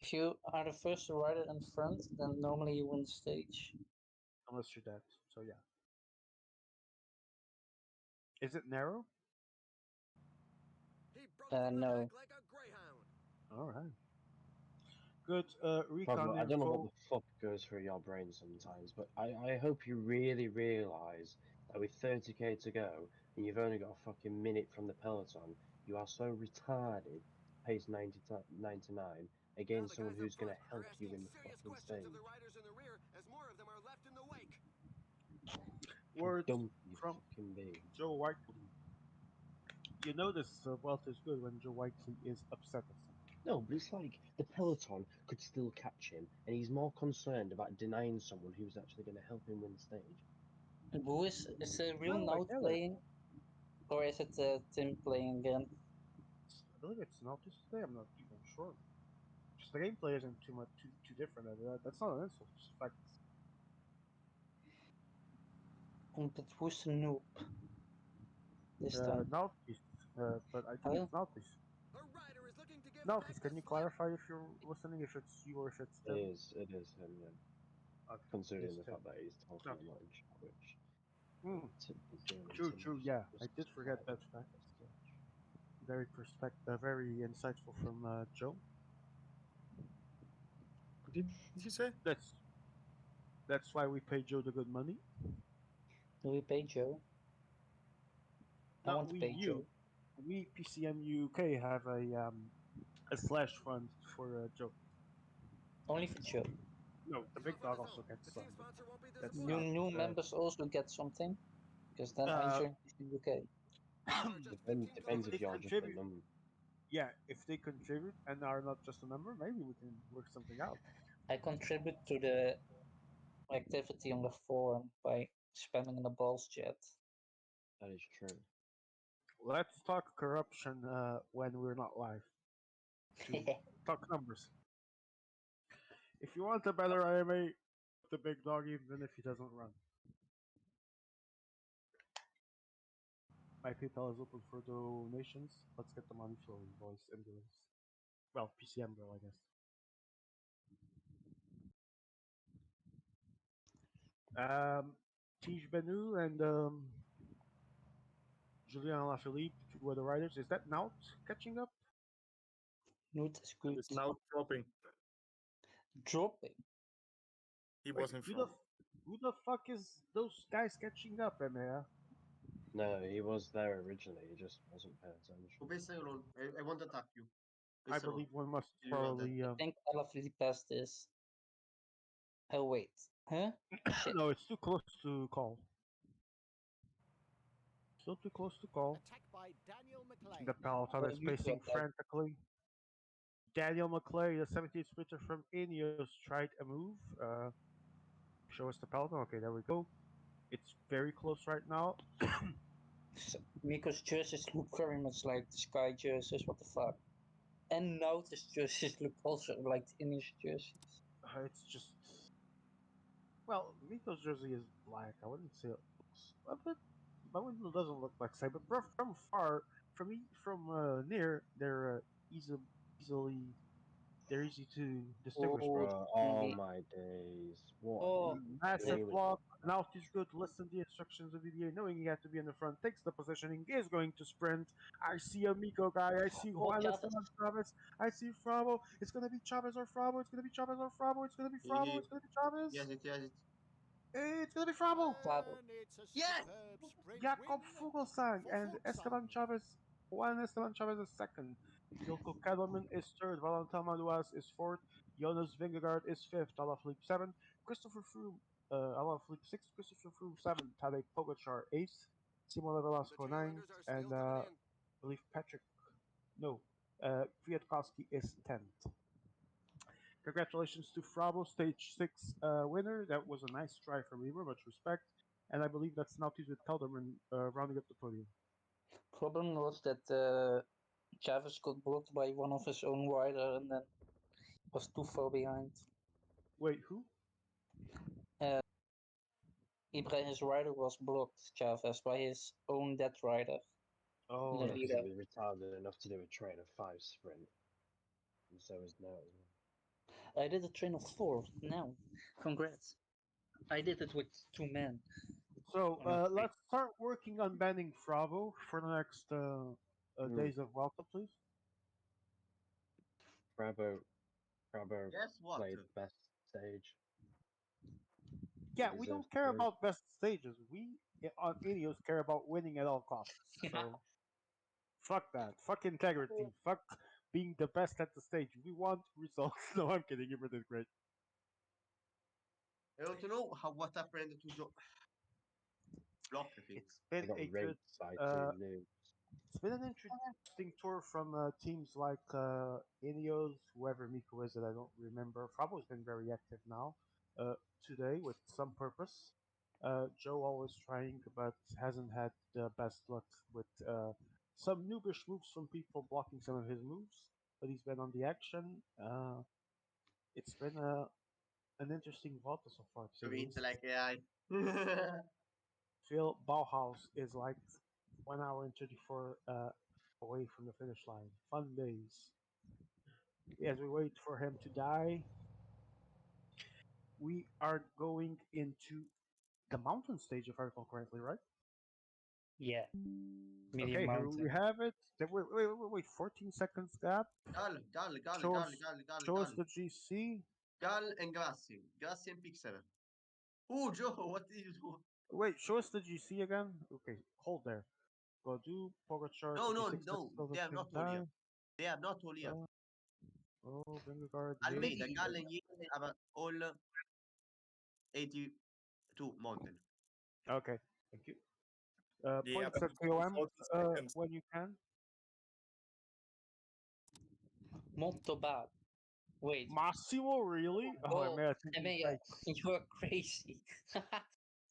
Speaker 7: If you are the first rider in front, then normally you win the stage.
Speaker 1: Unless you're dead. So yeah. Is it narrow?
Speaker 6: He broke through the
Speaker 7: No.
Speaker 6: pack like a greyhound.
Speaker 1: All right. Good
Speaker 3: Pablo,
Speaker 1: recon
Speaker 3: I don't know what
Speaker 1: info.
Speaker 3: the fuck goes through your brain sometimes, but I hope you really realise that with 30k to go, and you've only got a fucking minute from the peloton, you are so retarded, pace 99,
Speaker 6: Now
Speaker 3: against
Speaker 6: the
Speaker 3: someone
Speaker 6: guys up
Speaker 3: who's going
Speaker 6: front
Speaker 3: to
Speaker 6: are
Speaker 3: help you
Speaker 6: asking
Speaker 3: in the
Speaker 6: serious
Speaker 3: fucking
Speaker 6: questions of the
Speaker 3: stage.
Speaker 6: riders in the rear as more of them are left in the wake.
Speaker 3: How
Speaker 1: Words
Speaker 3: dumb can you
Speaker 1: from
Speaker 3: fucking be?
Speaker 1: Joe Whiteley. You know this wealth is good when Joe Whiteley is upset at something.
Speaker 3: No, but it's like the peloton could still catch him, and he's more concerned about denying someone who's actually going to help him win the stage.
Speaker 7: Who is the real
Speaker 1: No, I
Speaker 7: Note
Speaker 1: get it.
Speaker 7: playing? Or is it Tim playing again?
Speaker 1: I believe it's not this today. I'm not even sure. Just the gameplay isn't too much too different. That's not an insult. Just fact.
Speaker 7: But who's the noob this time?
Speaker 1: Nautis, but I think
Speaker 7: Huh?
Speaker 1: it's Nautis.
Speaker 6: A rider is looking to give the pack
Speaker 1: Nautis,
Speaker 6: the
Speaker 1: can you
Speaker 6: slip.
Speaker 1: clarify if you're listening, if it's you or if it's them?
Speaker 3: It is him, yeah.
Speaker 1: Okay, it is
Speaker 3: Considering the
Speaker 1: Tim.
Speaker 3: fact that he's talking
Speaker 1: Okay.
Speaker 3: a lot in chat, which
Speaker 1: Hmm.
Speaker 3: typically doing
Speaker 1: True,
Speaker 3: until
Speaker 1: true.
Speaker 3: he's
Speaker 1: Yeah, I
Speaker 3: just
Speaker 1: did forget
Speaker 3: started
Speaker 1: that
Speaker 3: the
Speaker 1: fact.
Speaker 3: stage.
Speaker 1: Very insightful from Joe.
Speaker 4: What did he say?
Speaker 1: That's why we pay Joe the good money.
Speaker 7: Do we pay Joe? I
Speaker 1: Not
Speaker 7: want to
Speaker 1: we,
Speaker 7: pay
Speaker 1: you.
Speaker 7: Joe.
Speaker 1: We PCM UK have a slash fund for Joe.
Speaker 7: Only for Joe.
Speaker 1: No, the
Speaker 6: He's off
Speaker 1: big
Speaker 6: on
Speaker 1: dog
Speaker 6: his
Speaker 1: also
Speaker 6: own.
Speaker 1: gets
Speaker 6: The
Speaker 1: some,
Speaker 6: team
Speaker 1: but
Speaker 6: sponsor won't be
Speaker 1: that's
Speaker 6: disappointed.
Speaker 7: New members also get something, because then I
Speaker 1: uh,
Speaker 7: joined the UK.
Speaker 6: They are just 15
Speaker 3: Depends
Speaker 1: if
Speaker 3: if
Speaker 1: they
Speaker 6: kilometers
Speaker 3: you're
Speaker 6: away.
Speaker 3: just a
Speaker 1: contribute.
Speaker 3: number.
Speaker 1: Yeah, if they contribute and are not just a number, maybe we can work something out.
Speaker 7: I contribute to the activity on the forum by spamming in the balls chat.
Speaker 3: That is true.
Speaker 1: Let's talk corruption when we're not live. To talk numbers. If you want a better IMA, the big dog even if he doesn't run. My PayPal is open for donations. Let's get the money flowing, boys and girls. Well, PCM girl, I guess. Tige Benu and Julien Alaphilippe, two other riders. Is that Naut catching up?
Speaker 7: Noot is good.
Speaker 4: It's now dropping.
Speaker 7: Dropping.
Speaker 4: He
Speaker 1: Wait,
Speaker 4: was in front.
Speaker 1: who the fuck is those guys catching up, Emea?
Speaker 3: No, he was there originally. He just wasn't paying
Speaker 2: Oh,
Speaker 3: attention.
Speaker 2: Pesserol, I won't attack you.
Speaker 1: I
Speaker 2: Pesserol,
Speaker 1: believe one must
Speaker 2: you are dead.
Speaker 1: probably.
Speaker 7: I think Alaphilippe passed this. Oh wait. Huh? Shit.
Speaker 1: No, it's too close to call. Still too close to call.
Speaker 5: Attack by Daniel McLean.
Speaker 1: The peloton is
Speaker 7: You
Speaker 1: pacing
Speaker 7: got that.
Speaker 1: frantically. Daniel McClary, the 17th sprinter from Ineos, tried a move. Show us the peloton. Okay, there we go. It's very close right now.
Speaker 7: Miko's jerseys look very much like the Sky jerseys. What the fuck? And Nautis jerseys look also like the English jerseys.
Speaker 1: It's just well, Miko's jersey is black. I wouldn't say it looks a bit. My window doesn't look like same, but from far, from near, they're easily they're easy to distinguish.
Speaker 7: Oh,
Speaker 3: Bro, oh
Speaker 7: the
Speaker 3: my days. What are
Speaker 7: oh,
Speaker 3: you
Speaker 1: Massive
Speaker 3: doing?
Speaker 1: block. Now he's good. Listen to the instructions of DDA, knowing he had to be in the front. Takes the positioning. Is going to sprint. I see a Miko guy. I see
Speaker 7: oh,
Speaker 1: Juan
Speaker 7: Chavez.
Speaker 1: Esteban Chavez. I see Frabo. It's gonna be Chavez or Frabo. It's gonna be Chavez or Frabo. It's gonna be Frabo.
Speaker 2: He,
Speaker 1: It's gonna be Chavez.
Speaker 2: yes, it.
Speaker 1: It's gonna be Frabo.
Speaker 7: Bravo.
Speaker 5: And it's a
Speaker 2: Yes!
Speaker 5: superb sprint
Speaker 1: Jakob
Speaker 5: win
Speaker 1: Fugelsang
Speaker 5: for
Speaker 1: and
Speaker 5: Fuglsang.
Speaker 1: Esteban Chavez. Juan Esteban Chavez is second. Ilko Kellerman is third. Valentin Madouas is fourth. Jonas Vingegaard is fifth. Alaphilippe seventh. Christopher Froome, Alaphilippe sixth. Christopher Froome seventh. Tadej Pogacar eighth. Simon
Speaker 6: The
Speaker 1: Velasco
Speaker 6: two
Speaker 1: ninth.
Speaker 6: leaders are
Speaker 1: And
Speaker 6: still coming in.
Speaker 1: I believe Patrick, no, Kwiatkowski is 10th. Congratulations to Frabo, stage 6 winner. That was a nice try from Lieber, much respect. And I believe that's now with Kelderman rounding up the podium.
Speaker 7: Problem was that Chavez got blocked by one of his own rider and then was too far behind.
Speaker 1: Wait, who?
Speaker 7: Ibrahim's rider was blocked, Chavez, by his own dead rider.
Speaker 1: Oh,
Speaker 7: The
Speaker 3: Yeah, because
Speaker 7: leader.
Speaker 3: he was retarded enough to do a train of 5 sprint. And so is now as well.
Speaker 7: I did a train of 4 now. Congrats. I did it with 2 men.
Speaker 1: so
Speaker 7: Oh, no, 3.
Speaker 1: let's start working on banning Frabo for the next days of Vuelta, please.
Speaker 3: Bravo, Bravo
Speaker 2: Guess what?
Speaker 3: played best stage.
Speaker 1: Yeah,
Speaker 3: He
Speaker 1: we
Speaker 3: deserves
Speaker 1: don't
Speaker 3: to
Speaker 1: care
Speaker 3: win.
Speaker 1: about best stages. We on Ineos care about winning at all costs. So fuck that. Fuck integrity. Fuck being the best at the stage. We want results. No, I'm kidding. You did great.
Speaker 2: I don't know what happened to block, I think.
Speaker 1: It's
Speaker 3: He
Speaker 1: been
Speaker 3: got
Speaker 1: a good.
Speaker 3: raped by
Speaker 1: Uh,
Speaker 3: 2 noobs.
Speaker 1: it's been an interesting tour from teams like Ineos, whoever Miko is that I don't remember. Frabo's been very active now. Today with some purpose. Joe always trying, but hasn't had the best luck with some noobish moves from people blocking some of his moves. But he's been on the action. It's been an interesting Volta so far, to say the
Speaker 2: Vinta
Speaker 1: least.
Speaker 2: like AI.
Speaker 1: Phil Bauhaus is like 1 hour and 34 away from the finish line. Fun days. As we wait for him to die, we are going into the mountain stage, if I recall correctly, right?
Speaker 7: Yeah. Medium
Speaker 1: Okay, here
Speaker 7: mountain.
Speaker 1: we have it. Wait, 14 seconds gap.
Speaker 2: Gall.
Speaker 1: Show us the GC.
Speaker 2: Gall and Grassi. Grassi and Pixel. Oh, Joe, what did you do?
Speaker 1: Wait, show us the GC again. Okay, hold there. Godu, Pogacar,
Speaker 2: No,
Speaker 1: 56 seconds till the
Speaker 2: they are
Speaker 1: thing
Speaker 2: not all here.
Speaker 1: die.
Speaker 2: They are not all here.
Speaker 1: Vingegaard, Yates.
Speaker 2: Almeida, Gall and Yates are all 82 mountain.
Speaker 1: Okay, thank you.
Speaker 4: Yeah,
Speaker 1: Points
Speaker 4: but
Speaker 1: at KOM
Speaker 4: 40 seconds.
Speaker 1: when you can.
Speaker 7: Molto bad. Wait.
Speaker 1: Massimo, really? Oh,
Speaker 7: Oh,
Speaker 1: Emea attempting
Speaker 7: Emea,
Speaker 1: fate.
Speaker 7: you are crazy.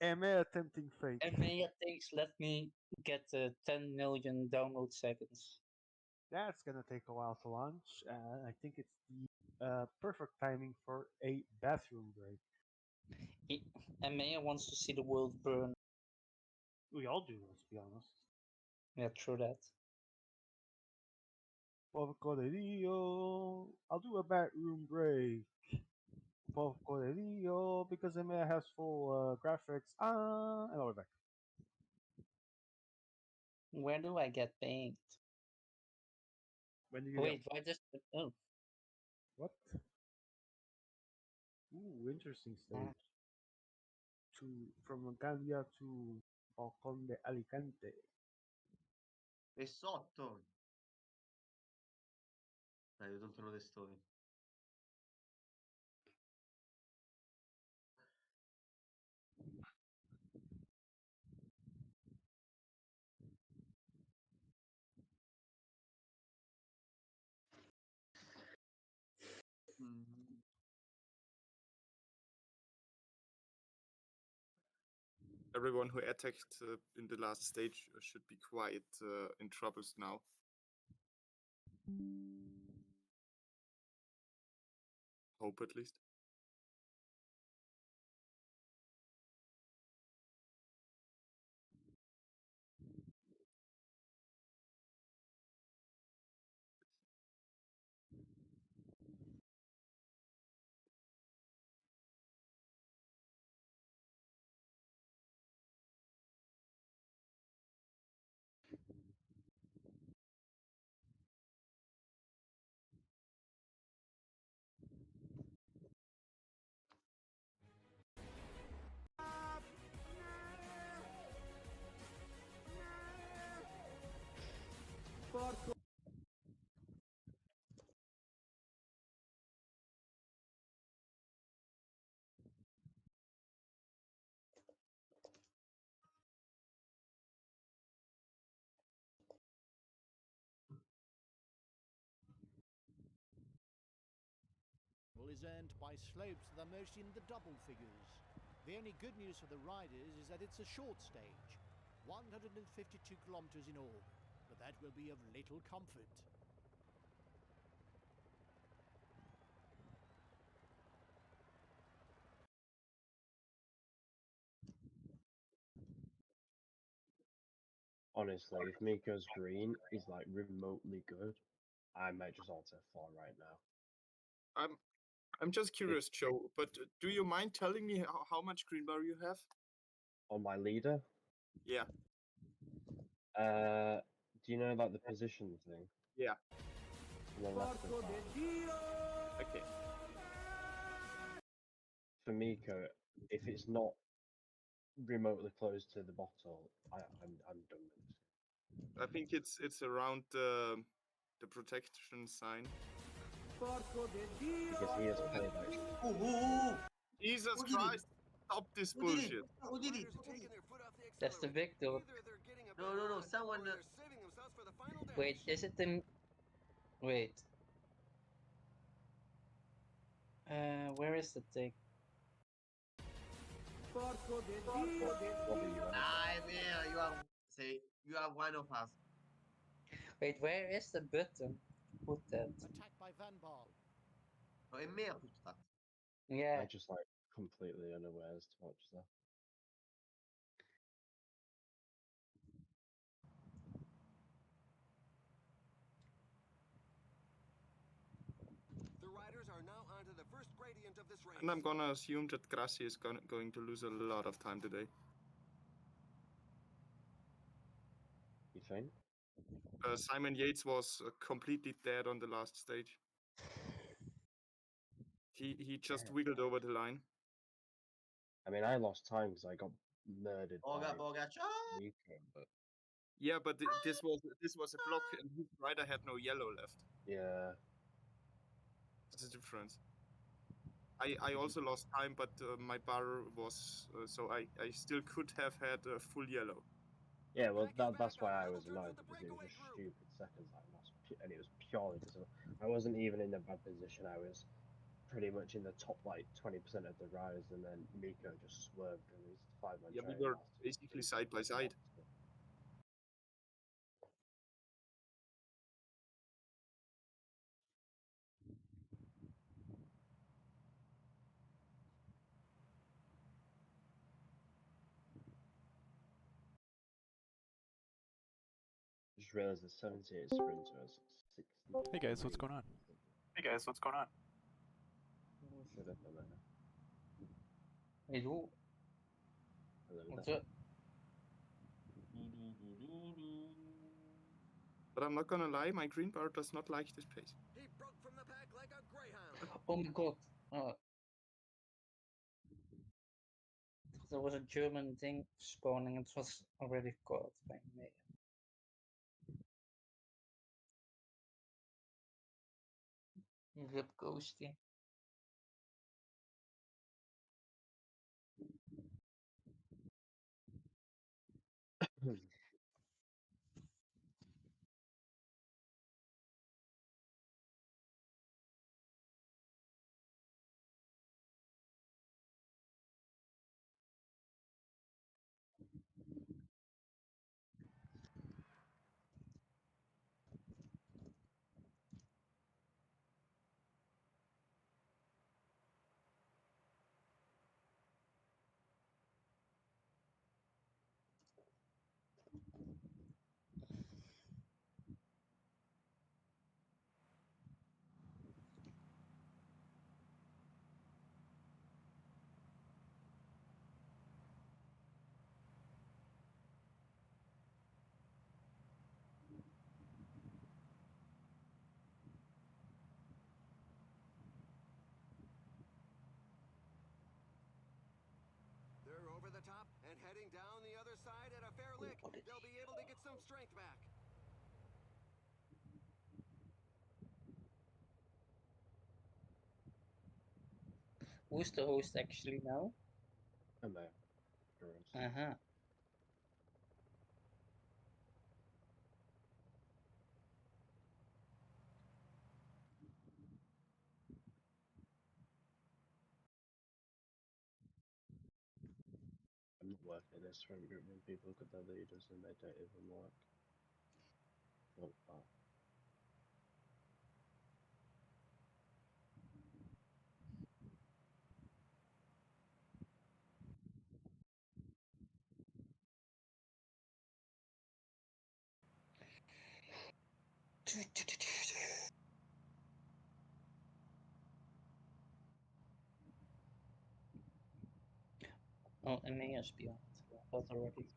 Speaker 1: Emea attempting fate.
Speaker 7: Emea thinks let me get 10 million download seconds.
Speaker 1: That's gonna take a while to launch. I think it's the perfect timing for a bathroom break.
Speaker 7: Emea wants to see the world burn.
Speaker 1: We all do, let's be honest.
Speaker 7: Yeah, true that.
Speaker 1: Porco de Dio. I'll do a bathroom break. Porco de Dio, because Emea has full graphics. And I'll be back.
Speaker 7: Where do I get paint?
Speaker 1: When do you
Speaker 7: Wait, why just... Oh.
Speaker 1: what? Ooh, interesting stage. To from Gandia to Balcon de Alicante.
Speaker 2: E sotto. I don't know the story.
Speaker 4: everyone who attacked in the last stage should be quite in troubles now. Hope at least.
Speaker 5: Is earned by slopes that are mostly in the double figures. The only good news for the riders is that it's a short stage, 152 kilometers in all, but that will be of little comfort.
Speaker 3: Honestly, if Miko's green is like remotely good, I might just alter 4 right now.
Speaker 4: I'm just curious, Joe, but do you mind telling me how much green bar you have?
Speaker 3: On my leader,
Speaker 4: Yeah.
Speaker 3: do you know like the position thing?
Speaker 4: Yeah.
Speaker 3: On the left of that.
Speaker 4: Okay.
Speaker 3: For Miko, if it's not remotely close to the bottle, I'm done with this.
Speaker 4: I think it's around the protection sign.
Speaker 3: Because he has played like
Speaker 2: Oh,
Speaker 4: Jesus
Speaker 2: Who did it?
Speaker 4: Christ! Stop this
Speaker 2: who did it?
Speaker 4: bullshit.
Speaker 2: Who did it?
Speaker 6: Riders are taking their foot off the
Speaker 7: That's the
Speaker 6: accelerator.
Speaker 7: Victor.
Speaker 6: Either they're getting a
Speaker 2: No,
Speaker 6: better
Speaker 2: no, no.
Speaker 6: run,
Speaker 2: Someone.
Speaker 6: or they're saving themselves for the final dash.
Speaker 7: Wait, is it the... Wait. Where is the thing?
Speaker 3: what are you on about?
Speaker 2: There you are. Say you are one of us.
Speaker 7: Wait, where is the button? Put that.
Speaker 5: Attacked by Van Baal.
Speaker 2: No, è me tutto fatto.
Speaker 7: Yeah.
Speaker 3: I just like completely unawares to watch that.
Speaker 6: The riders are now onto the first gradient of this race.
Speaker 4: And I'm gonna assume that Grassi is going to lose a lot of time today.
Speaker 3: You think?
Speaker 4: Simon Yates was completely dead on the last stage. He just wiggled over the line.
Speaker 3: I mean, I lost time because I got murdered by
Speaker 2: Poga, ciao.
Speaker 3: Miko, but
Speaker 4: Yeah, but this was a block, and his rider had no yellow left.
Speaker 3: yeah,
Speaker 4: That's the difference. I also lost time, but my bar was so I still could have had a full yellow.
Speaker 3: yeah. Well,
Speaker 6: Back is
Speaker 3: that's
Speaker 6: back
Speaker 3: why
Speaker 6: on
Speaker 3: I
Speaker 6: level
Speaker 3: was
Speaker 6: terms
Speaker 3: annoyed
Speaker 6: with the
Speaker 3: because it was
Speaker 6: breakaway
Speaker 3: just
Speaker 6: group.
Speaker 3: stupid seconds I lost, and it was purely because I wasn't even in a bad position. I was pretty much in the top like 20% of the rise, and then Miko just swerved and his 5-man
Speaker 4: Yeah, we
Speaker 3: train
Speaker 4: were
Speaker 3: last two
Speaker 4: basically
Speaker 3: laps,
Speaker 4: side by side.
Speaker 3: so- Just realized the 78 sprinter has 60.
Speaker 8: Hey guys, what's going on?
Speaker 3: Hey guys, what's going on? Shut up, man.
Speaker 7: Wait, who?
Speaker 3: Hello
Speaker 7: What's
Speaker 3: there.
Speaker 7: up?
Speaker 4: But I'm not gonna lie, my green bar does not like this pace.
Speaker 6: He broke from the pack like a greyhound.
Speaker 7: Oh my god. Oh. There was a German thing spawning. It was already caught by me. Rip Ghosty.
Speaker 6: other side at a fair lick, they'll be able to get some strength back.
Speaker 7: Who's the host actually now?
Speaker 3: Am I? Gross.
Speaker 7: Uh-huh.
Speaker 3: I'm not working this friend group when people look at their leaders and they don't even work. Not bad.
Speaker 7: Oh, Aeneas beyond. That already.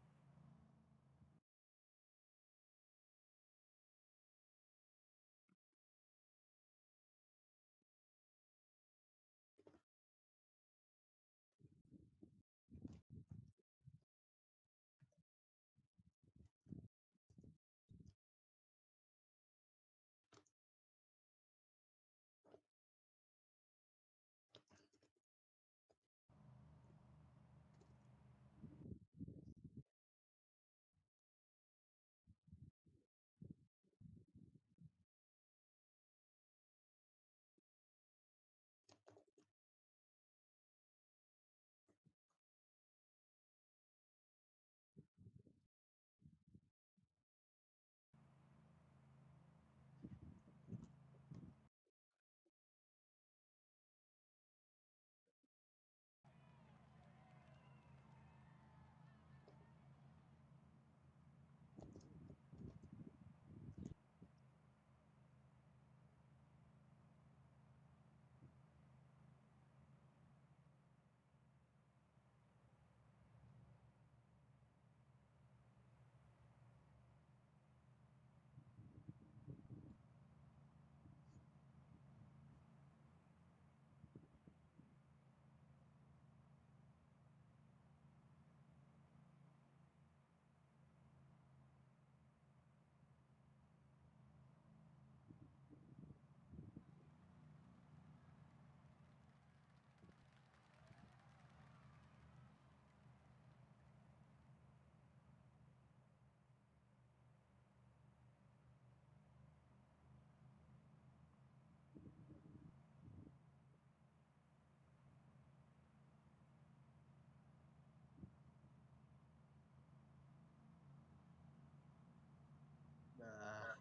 Speaker 2: Ah,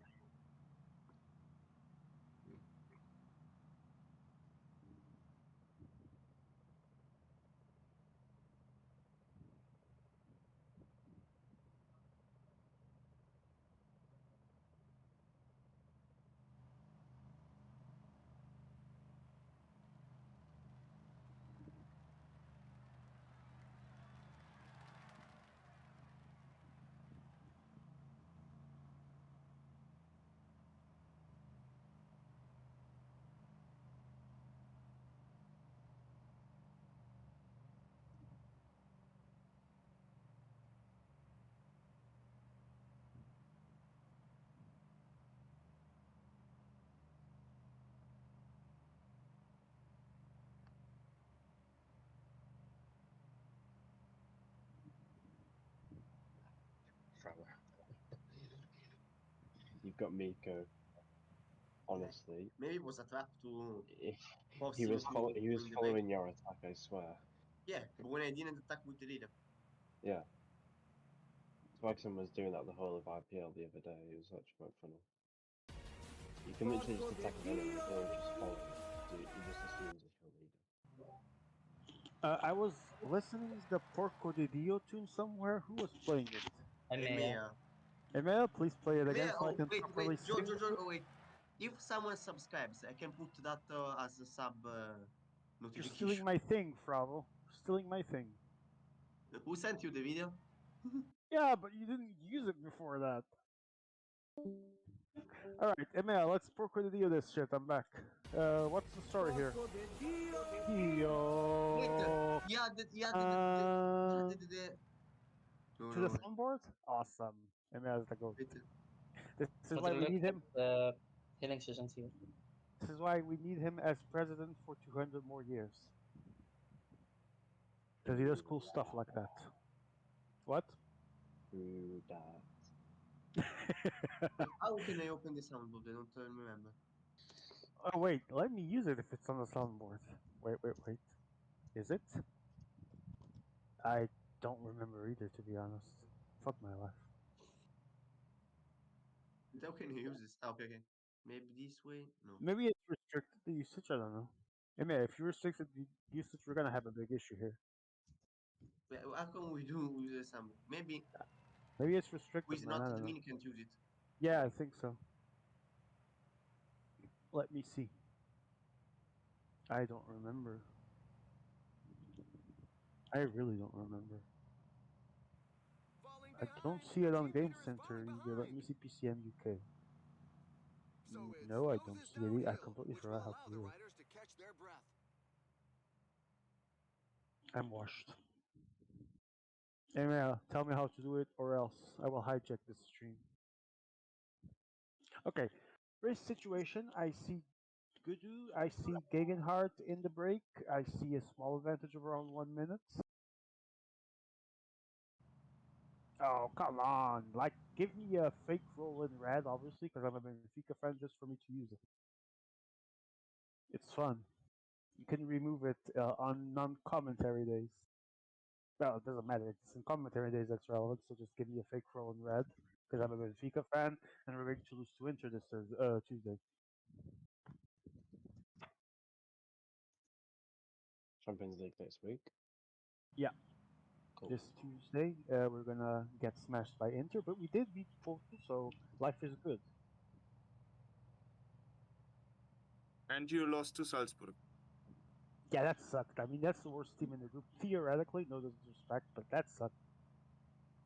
Speaker 3: Thrower. You've got Miko. Honestly,
Speaker 2: maybe it was a trap to
Speaker 3: he,
Speaker 2: force
Speaker 3: he
Speaker 2: him
Speaker 3: was
Speaker 2: to
Speaker 3: he was
Speaker 2: win the break.
Speaker 3: following your attack. I swear.
Speaker 2: Yeah, but when I didn't attack with the leader.
Speaker 3: Yeah. Swagson was doing that the whole of IPL the other day. It was actually quite funny. You can literally just attack his enemy. He'll just follow you. He just assumes it's your leader.
Speaker 1: I was listening to the Porco de Dio tune somewhere. Who was playing it?
Speaker 7: Aenea.
Speaker 2: EMEA.
Speaker 1: Emil, please play it again
Speaker 2: EMEA,
Speaker 1: so I
Speaker 2: oh,
Speaker 1: can
Speaker 2: wait,
Speaker 1: properly
Speaker 2: George,
Speaker 1: sing
Speaker 2: George,
Speaker 1: with you.
Speaker 2: oh, wait. If someone subscribes, I can put that as a sub
Speaker 1: You're stealing
Speaker 2: notification.
Speaker 1: my thing, Fravo. You're stealing my thing.
Speaker 2: Who sent you the video?
Speaker 1: Yeah, but you didn't use it before that. Alright, Emil, let's Porco de Dio this shit. I'm back. What's the story here?
Speaker 2: Wait,
Speaker 1: Dio.
Speaker 2: yeah, the, yeah, the,
Speaker 1: Uh,
Speaker 2: the, No,
Speaker 1: To the
Speaker 2: no.
Speaker 1: soundboard? Awesome. Emil is the goat.
Speaker 2: Wait,
Speaker 1: This is why
Speaker 7: But
Speaker 1: we
Speaker 7: look
Speaker 1: need
Speaker 7: at
Speaker 1: him.
Speaker 7: the healing sessions here.
Speaker 1: This is why we need him as president for 200 more years. Because he does cool stuff like that. What?
Speaker 3: True that.
Speaker 2: how can I open the soundboard? I don't remember.
Speaker 1: Oh wait, let me use it if it's on the soundboard. Wait. Is it? I don't remember either, to be honest. Fuck my life.
Speaker 2: But how can you use this? Ah, okay, okay. Maybe this way? No.
Speaker 1: Maybe it's restricted the usage. I don't know. I mean, if you restricted the usage, we're gonna have a big issue here.
Speaker 2: How come we do use the soundboard? Maybe
Speaker 1: Maybe it's
Speaker 2: who
Speaker 1: restricted,
Speaker 2: is
Speaker 1: man.
Speaker 2: not
Speaker 1: I don't know.
Speaker 2: admin can't use it.
Speaker 1: Yeah, I think so. Let me see. I don't remember. I really don't remember.
Speaker 6: Falling
Speaker 1: I don't
Speaker 6: behind.
Speaker 1: see it on
Speaker 6: Team
Speaker 1: Game
Speaker 6: leader is
Speaker 1: Center
Speaker 6: falling
Speaker 1: either. Let
Speaker 6: behind.
Speaker 1: me see PCM UK.
Speaker 6: So it's
Speaker 1: No, I don't
Speaker 6: noses
Speaker 1: see it. I
Speaker 6: downhill,
Speaker 1: completely
Speaker 6: which will
Speaker 1: forgot how
Speaker 6: allow
Speaker 1: to
Speaker 6: the
Speaker 1: do it.
Speaker 6: riders to catch their breath.
Speaker 1: I'm washed. Anyway, tell me how to do it, or else I will hijack this stream. Okay, race situation. I see Gudu. I see Gegenhardt in the break. I see a small advantage of around 1 minute. Oh, come on. Like, give me a fake roll in red, obviously, because I'm a Benfica fan, just for me to use it. It's fun. You can remove it on non-commentary days. Well, it doesn't matter. It's in commentary days that's relevant, so just give me a fake roll in red, because I'm a Benfica fan, and we're going to lose to Inter this Tuesday.
Speaker 3: Champions League next week.
Speaker 1: Yeah.
Speaker 3: Cool.
Speaker 1: This Tuesday, we're gonna get smashed by Inter, but we did beat Porto, so life is good.
Speaker 4: And you lost to Salzburg.
Speaker 1: Yeah, that sucked. I mean, that's the worst team in the group. Theoretically, no disrespect, but that sucked.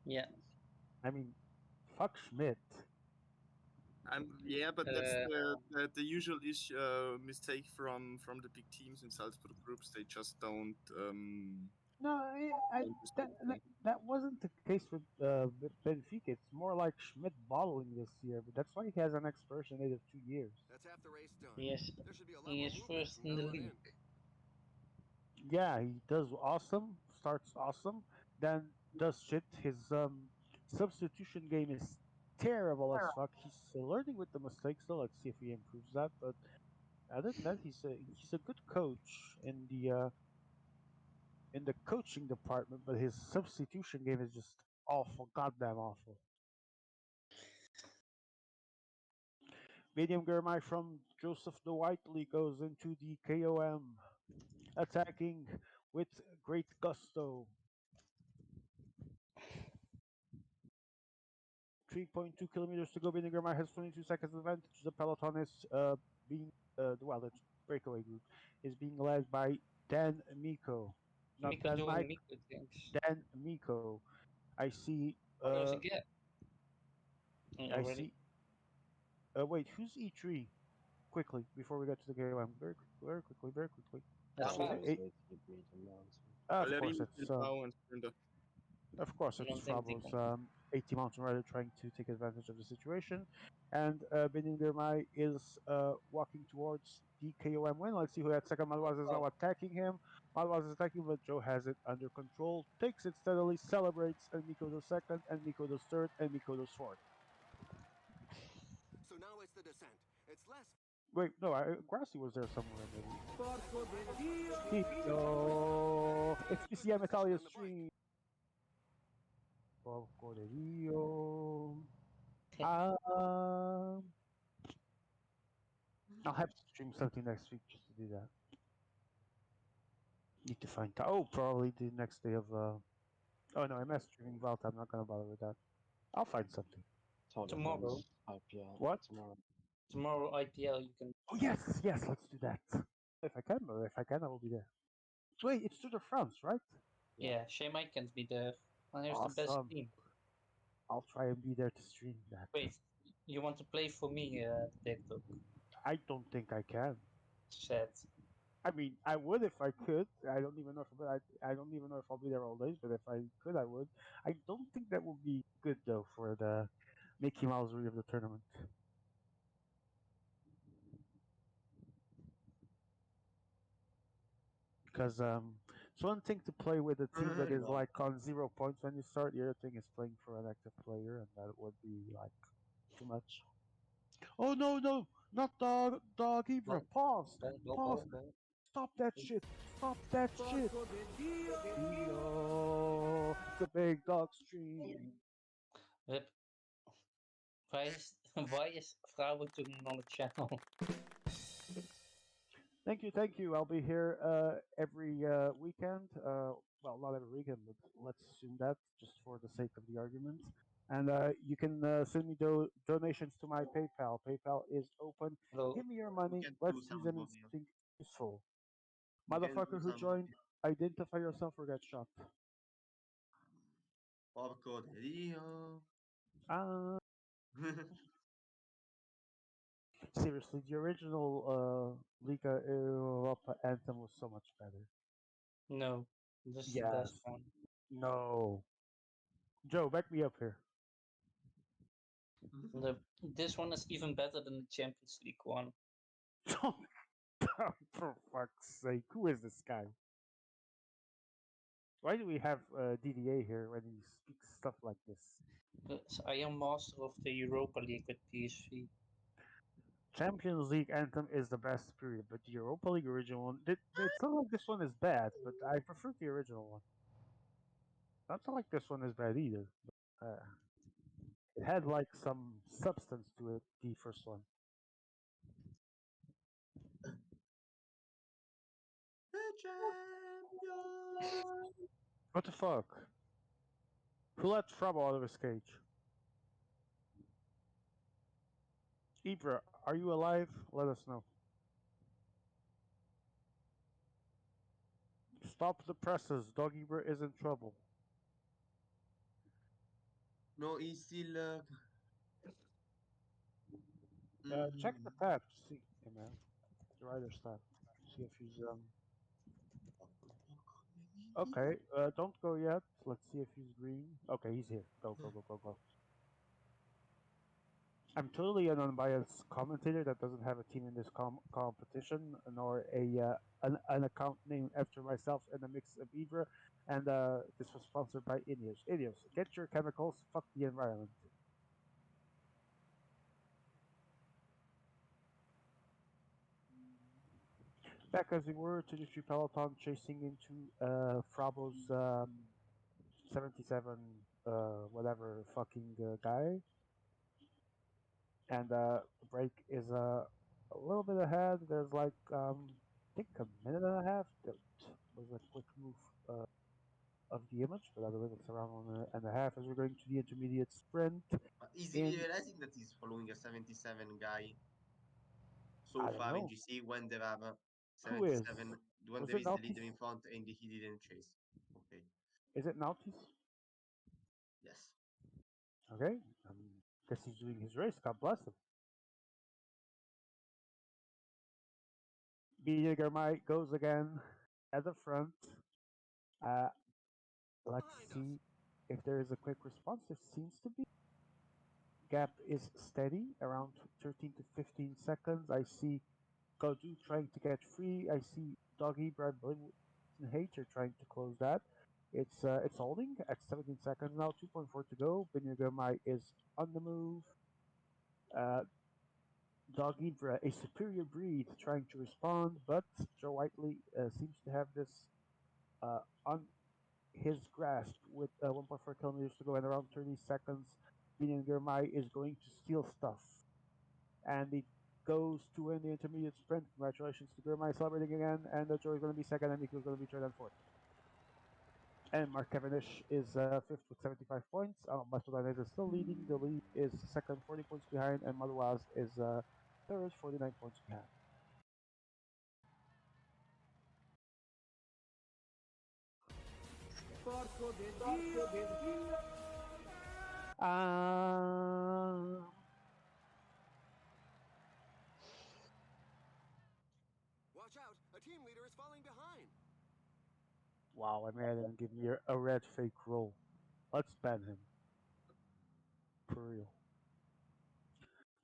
Speaker 7: Yeah.
Speaker 1: I mean, fuck Schmidt.
Speaker 4: Yeah, but that's
Speaker 7: Uh,
Speaker 4: the usual issue, mistake from the big teams in Salzburg groups. They just don't.
Speaker 1: No,
Speaker 4: don't do
Speaker 1: that,
Speaker 4: something.
Speaker 1: that wasn't the case with Benfica. It's more like Schmidt bottling this year, but that's why he has an expiration date of 2 years.
Speaker 6: That's half the race done.
Speaker 7: yes,
Speaker 6: There should be a
Speaker 7: he
Speaker 6: level
Speaker 7: is
Speaker 6: movement
Speaker 7: first
Speaker 6: from
Speaker 7: in
Speaker 6: now
Speaker 7: the
Speaker 6: on in.
Speaker 7: league.
Speaker 1: Yeah, he does awesome, starts awesome, then does shit. His substitution game is terrible as fuck. He's learning with the mistakes though. Let's see if he improves that. But other than that, he's a good coach in the coaching department. But his substitution game is just awful, goddamn awful. Medium Germai from Joseph the Whiteley goes into the KOM, attacking with great gusto. 3.2 kilometers to go. Binnegermar has 22 seconds advantage. The peloton is being well, the breakaway group is being led by Dan Miko, not
Speaker 7: Miko
Speaker 1: Dan
Speaker 7: doing
Speaker 1: Mike,
Speaker 7: Miko things.
Speaker 1: Dan Miko. I see.
Speaker 7: Oh, there's a gap.
Speaker 1: I
Speaker 7: Already.
Speaker 1: see. Wait, who's E3? Quickly before we get to the KOM, very quickly, very quickly.
Speaker 7: That's
Speaker 3: That was
Speaker 7: fast.
Speaker 3: always
Speaker 1: Eight,
Speaker 3: good to give me the mountain.
Speaker 1: of course,
Speaker 4: Ballerina,
Speaker 1: it's
Speaker 4: Bilbao, and Sprinter.
Speaker 1: Of course,
Speaker 7: I
Speaker 1: it's
Speaker 7: don't think they
Speaker 1: Frabo's
Speaker 7: can.
Speaker 1: 80 mountain rider trying to take advantage of the situation. And Beningermai is walking towards the KOM win. Let's see who that second. Malwaz is now
Speaker 7: Oh,
Speaker 1: attacking him. Malwaz is attacking, but Joe has it under control. Takes it steadily, celebrates, and Miko does second, and Miko does third, and Miko does fourth.
Speaker 6: So now it's the descent. It's less.
Speaker 1: Wait, no, Grassi was there somewhere in the Tito. It's PCM
Speaker 6: Good position
Speaker 1: Italia's
Speaker 6: on the bike.
Speaker 1: stream. Porco de Dio. Um, I'll have to stream something next week just to do that. Need to find time. Oh, probably the next day of. Oh no, I'm streaming Vuelta. I'm not gonna bother with that. I'll find something.
Speaker 3: Tour de
Speaker 7: tomorrow.
Speaker 3: France, IPL,
Speaker 1: What?
Speaker 3: tomorrow.
Speaker 7: Tomorrow IPL you can.
Speaker 1: Oh yes, yes. Let's do that. If I can, or if I can, I will be there. Wait, it's Tour de France, right?
Speaker 3: Yeah.
Speaker 7: Yeah, Shea Mike can be there. And here's the best
Speaker 1: Awesome.
Speaker 7: team.
Speaker 1: I'll try and be there to stream that.
Speaker 7: Wait, you want to play for me, TikTok?
Speaker 1: I don't think I can.
Speaker 7: Sad.
Speaker 1: I mean, I would if I could. I don't even know if I don't even know if I'll be there all days, but if I could, I would. I don't think that would be good though for the Mickey Mouse of the tournament. Because it's one thing to play with a team that is
Speaker 2: No.
Speaker 1: like on 0 points when you start. The other thing is playing for an active player, and that would be like too much. Oh no, no, not dog Ibra.
Speaker 7: Go,
Speaker 1: Pause,
Speaker 7: go, go,
Speaker 1: pause.
Speaker 7: go, go.
Speaker 1: Stop that shit. Stop that shit. Dio, the big dog stream.
Speaker 7: Rip. Why is Vrouwentoernooi on the channel?
Speaker 1: Thank you. I'll be here every weekend. Well, not every weekend, but let's assume that just for the sake of the argument. And you can send me donations to my PayPal. PayPal is open.
Speaker 7: Hello.
Speaker 1: Give me your
Speaker 2: We
Speaker 1: money.
Speaker 2: can do
Speaker 1: Let's use
Speaker 2: some
Speaker 1: it in
Speaker 2: voting.
Speaker 1: something useful.
Speaker 2: We can do
Speaker 1: Motherfucker who
Speaker 2: some
Speaker 1: joined,
Speaker 2: voting.
Speaker 1: identify yourself or get shot.
Speaker 2: Porco de Dio.
Speaker 1: Uh, seriously, the original Liga Europa anthem was so much better.
Speaker 7: No, this is the best
Speaker 1: Yes.
Speaker 7: one.
Speaker 1: No. Joe, back me up here.
Speaker 7: This one is even better than the Champions League one.
Speaker 1: For fuck's sake, who is this guy? Why do we have DDA here when he speaks stuff like this?
Speaker 7: Because I am master of the Europa League with PSV.
Speaker 1: Champions League anthem is the best period, but the Europa League original one, it's not like this one is bad, but I prefer the original one. Not like this one is bad either. But, it had like some substance to it, the first one.
Speaker 2: The champions.
Speaker 1: What the fuck? Who let Frabo out of his cage? Ibra, are you alive? Let us know. Stop the presses. Dog Ibra is in trouble.
Speaker 2: No, he's still.
Speaker 1: Check the
Speaker 2: Mm.
Speaker 1: tab. See, hey man, the rider stat. See if he's okay. Don't go yet. Let's see if he's green. Okay, he's here. Go, go, go, go, go. I'm totally an unbiased commentator that doesn't have a team in this competition, nor an account named after myself and a mix of Ibra. And this was sponsored by Ineos. Ineos, get your chemicals. Fuck the environment. Back as we were to the three peloton chasing into Frabo's 77 whatever fucking guy, and the break is a little bit ahead. There's like I think a minute and a half. That was a quick move of the image, but I believe it's around 1 and a half as we're going to the intermediate sprint.
Speaker 2: Is he
Speaker 1: In
Speaker 2: realizing that he's following a 77 guy so
Speaker 1: I don't
Speaker 2: far in
Speaker 1: know
Speaker 2: GC when there are
Speaker 1: who is.
Speaker 2: 77, when
Speaker 1: Was
Speaker 2: there
Speaker 1: it
Speaker 2: is the
Speaker 1: Nautis?
Speaker 2: leader in front and he didn't chase? Okay,
Speaker 1: Is it Nautis?
Speaker 2: yes.
Speaker 1: Okay, guess he's doing his race. God bless him. Biedermeier goes again at the front. Uh, let's
Speaker 6: Behind us.
Speaker 1: see if there is a quick response. There seems to be. Gap is steady, around 13 to 15 seconds. I see Godu trying to get free. I see Doggy, I believe, and Hater trying to close that. It's holding at 17 seconds now. 2.4 to go. Binyagomai is on the move. Uh, Dog Ibra, a superior breed, trying to respond, but Joe Whiteley seems to have this on his grasp with 1.4 kilometers to go and around 30 seconds. Binion Girmay is going to steal stuff. And it goes to win the intermediate sprint. Congratulations to Girmay celebrating again. And Joe is going to be second, and Nico is going to be third and fourth. And Mark Cavendish is fifth with 75 points. Mastodon is still leading. The lead is second, 40 points behind, and Maduaz is third, 49 points behind. Um,
Speaker 6: Watch out! A team leader
Speaker 1: Wow, I made him give me a red fake roll. Let's ban him. For real.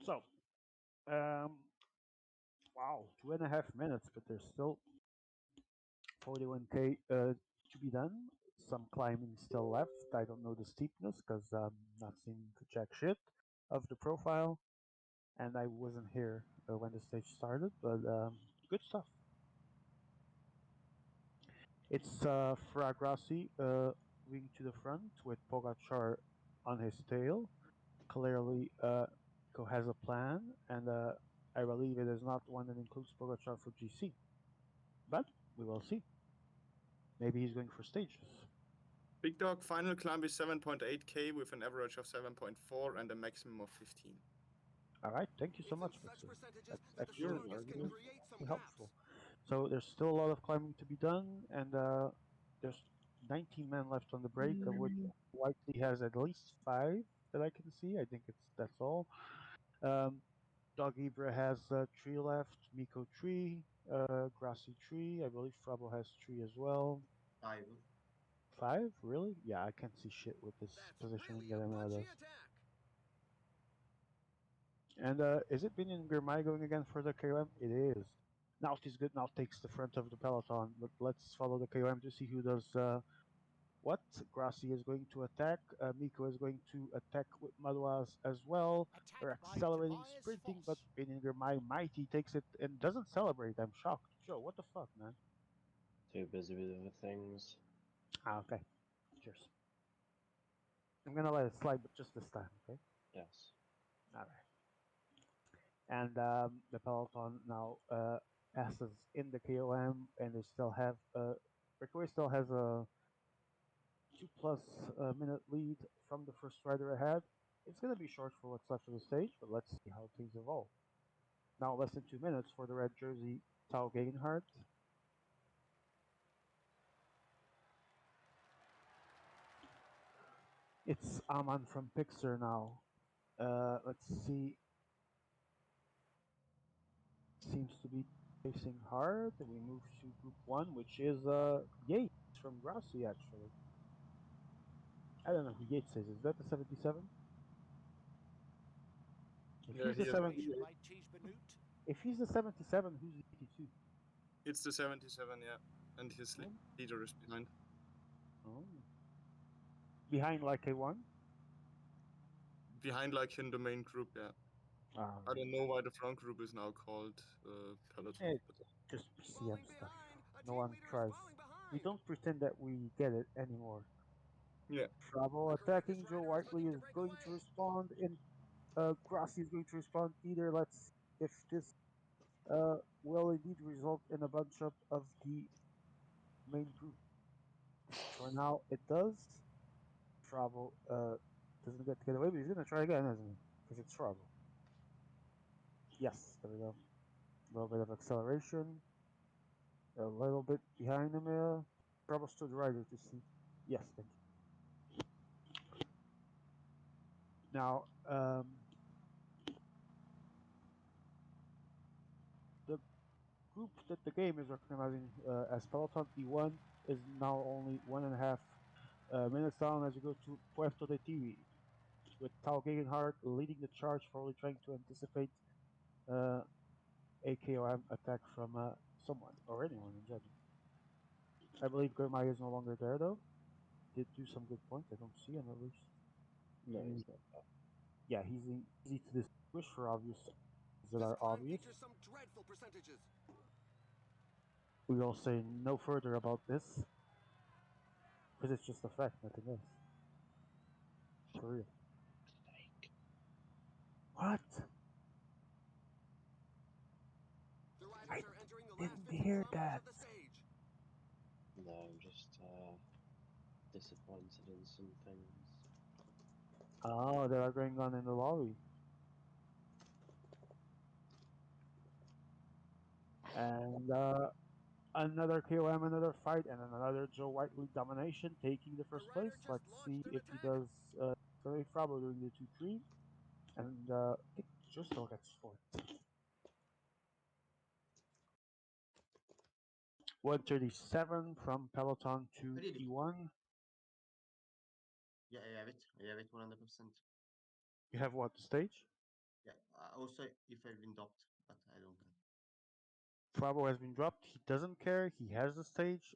Speaker 1: So, um, wow, 2.5 minutes, but there's still 41k to be done. Some climbing still left. I don't know the steepness because I'm not seeing jack shit of the profile, and I wasn't here when the stage started, but good stuff. It's Fragrassi wing to the front with Pogacar on his tail. Clearly, Nico has a plan, and I believe it is not one that includes Pogacar for GC. But we will see. Maybe he's going for stages.
Speaker 4: Big Dog final climb is 7.8k with an average of 7.4 and a maximum of 15.
Speaker 1: All right, thank you so
Speaker 6: It's in
Speaker 1: much,
Speaker 6: such
Speaker 1: Mixer.
Speaker 6: percentages
Speaker 1: That's
Speaker 6: that the
Speaker 1: actually
Speaker 6: strongest can
Speaker 1: really
Speaker 6: create some
Speaker 1: helpful.
Speaker 6: gaps.
Speaker 1: So there's still a lot of climbing to be done, and there's 19 men left on the break, of which Whiteley has at least 5 that I can see. I think that's all. Dog Ibra has 3 left, Miko 3, Grassy 3. I believe Frabo has 3 as well.
Speaker 2: 5.
Speaker 1: 5? Really? Yeah, I can't see shit with this
Speaker 6: That's
Speaker 1: positioning
Speaker 6: really
Speaker 1: that
Speaker 6: a
Speaker 1: Emma
Speaker 6: punchy
Speaker 1: does.
Speaker 6: attack.
Speaker 1: And is it Binion Girmay going again for the KOM? It is. Now is good. Now takes the front of the peloton. But let's follow the KOM to see who does what. Grassi is going to attack. Miko is going to attack with Madouas as well.
Speaker 5: Attack
Speaker 1: They're
Speaker 5: by
Speaker 1: accelerating,
Speaker 5: Tobias
Speaker 1: sprinting, but
Speaker 5: Foss.
Speaker 1: Binion Girmay Mighty takes it and doesn't celebrate. I'm shocked. Joe, what the fuck, man?
Speaker 3: Too busy with other things.
Speaker 1: Ah, okay. Cheers. I'm gonna let it slide, but just this time, okay?
Speaker 3: Yes.
Speaker 1: All right. And the peloton now passes in the KOM, and they still have Breakaway still has a 2+ minute lead from the first rider ahead. It's going to be short for what's left of the stage, but let's see how things evolve. Now less than 2 minutes for the red jersey Tao Gegenhardt. It's Aman from Pixar now. Let's see. Seems to be facing hard. We move to Group 1, which is Yates from Grassi, actually. I don't know who Yates is. Is that the 77? If
Speaker 4: Yeah,
Speaker 1: he's the
Speaker 4: he is.
Speaker 1: 70,
Speaker 5: Acceleration by Tige Benoot.
Speaker 1: if he's the 77, who's the 82?
Speaker 4: It's the 77, yeah. And his
Speaker 1: Oh.
Speaker 4: leader is behind.
Speaker 1: Oh. Behind like A1?
Speaker 4: Behind, like in the main group, yeah. I don't know why the front group is now called Peloton.
Speaker 1: It's just PCM
Speaker 6: Falling
Speaker 1: stuff.
Speaker 6: behind. A
Speaker 1: No
Speaker 6: team
Speaker 1: one
Speaker 6: leader is
Speaker 1: tries.
Speaker 6: falling behind.
Speaker 1: We don't pretend that we get it anymore.
Speaker 4: Yeah.
Speaker 1: Bravo
Speaker 6: A
Speaker 1: attacking.
Speaker 6: courageous
Speaker 1: Joe
Speaker 6: rider is
Speaker 1: Whiteley
Speaker 6: looking
Speaker 1: is
Speaker 6: to break
Speaker 1: going to
Speaker 6: away.
Speaker 1: respond, and Grassi is going to respond either. Let's see if this will indeed result in a bunch up of the main group. For now, it does. Frabo doesn't get away, but he's gonna try again, isn't he? Because it's Frabo. Yes, there we go. A little bit of acceleration. A little bit behind him. Frabo stood right to see. Yes, thank you. Now, the group that the game is recognizing as Peloton E1 is now only 1.5 minutes down as you go to Puerto de Tiwi, with Tao Gegenhardt leading the charge, probably trying to anticipate a KOM attack from someone or anyone in general. I believe Germay is no longer there though. Did do some good points. I don't see him at least.
Speaker 3: No, he's not back.
Speaker 1: Yeah, he's easy to distinguish for obvious reasons that
Speaker 6: This
Speaker 1: are
Speaker 6: climb
Speaker 1: obvious.
Speaker 6: features some dreadful percentages.
Speaker 1: We will say no further about this because it's just a fact, nothing else. For real.
Speaker 3: Fake.
Speaker 1: What?
Speaker 6: The
Speaker 1: I
Speaker 6: riders are entering the last
Speaker 1: didn't
Speaker 6: 50
Speaker 1: hear
Speaker 6: kilometers
Speaker 1: that.
Speaker 6: of the stage.
Speaker 3: No, I'm just disappointed in some things.
Speaker 1: Oh, they are going on in the lobby. And another KOM, another fight, and another Joe Whiteley domination, taking the
Speaker 6: The
Speaker 1: first
Speaker 6: rider
Speaker 1: place.
Speaker 6: just
Speaker 1: Let's see
Speaker 6: launched an
Speaker 1: if he
Speaker 6: attack.
Speaker 1: does. Sorry, Frabo doing the 2-3. And I think Joe still gets fourth. 137 from Peloton to
Speaker 2: Really?
Speaker 1: P1.
Speaker 2: Yeah, I have it. I have it 100%.
Speaker 1: You have what, the stage?
Speaker 2: Yeah. Also, if I've been dropped, but I don't care.
Speaker 1: Frabo has been dropped. He doesn't care. He has the stage.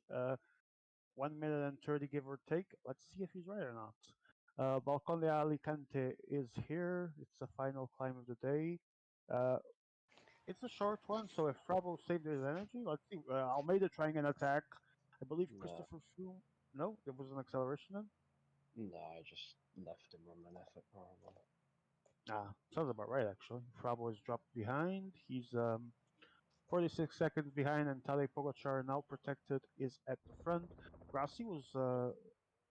Speaker 1: 1 minute and 30, give or take. Let's see if he's right or not. Balcon de Alicante is here. It's the final climb of the day. Uh, it's a short one, so if Frabo saved his energy, let's see. Almeida trying an attack. I believe
Speaker 3: No,
Speaker 1: Christopher Froome. No, there was an acceleration then.
Speaker 3: no, I just left him on an effort probably.
Speaker 1: Ah, sounds about right actually. Frabo is dropped behind. He's 46 seconds behind, and Tadej Pogacar, now protected, is at the front. Grassi was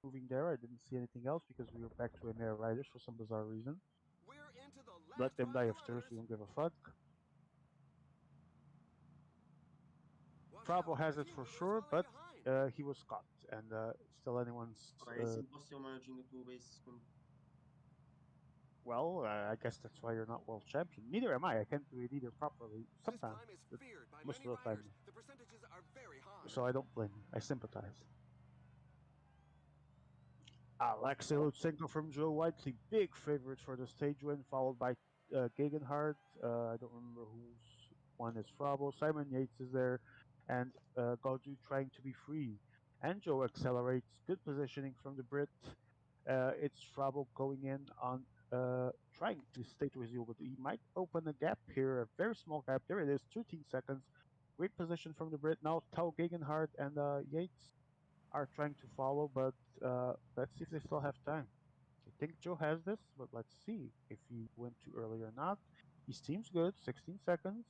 Speaker 1: moving there. I didn't see anything else because we were back to EMEA riders for some bizarre reason.
Speaker 6: We're into the
Speaker 1: Let
Speaker 6: last
Speaker 1: them
Speaker 6: 5
Speaker 1: die of thirst.
Speaker 6: kilometers.
Speaker 1: We don't give a fuck.
Speaker 6: Watch out,
Speaker 1: Frabo
Speaker 6: the
Speaker 1: has it
Speaker 6: team
Speaker 1: for
Speaker 6: leader is
Speaker 1: sure,
Speaker 6: falling
Speaker 1: but
Speaker 6: behind.
Speaker 1: he was caught, and still anyone's.
Speaker 2: It's impossible managing two bases.
Speaker 1: Well, I guess that's why you're not world champion. Neither am I. I can't do it either properly.
Speaker 6: This
Speaker 1: Sometimes,
Speaker 6: climb is
Speaker 1: but
Speaker 6: feared by
Speaker 1: most
Speaker 6: many
Speaker 1: of the time,
Speaker 6: riders. The percentages are very high.
Speaker 1: so I don't blame you. I sympathize. Alexei Lutsenko from Joe Whiteley, big favorite for the stage win, followed by Gegenhardt. I don't remember who's one is Frabo. Simon Yates is there, and Gaudu trying to be free. And Joe accelerates. Good positioning from the Brit. It's Frabo going in on trying to stay to his heel, but he might open a gap here, a very small gap. There it is, 13 seconds. Great position from the Brit. Now Tao Gegenhardt and Yates are trying to follow, but let's see if they still have time. I think Joe has this, but let's see if he went too early or not. He seems good, 16 seconds.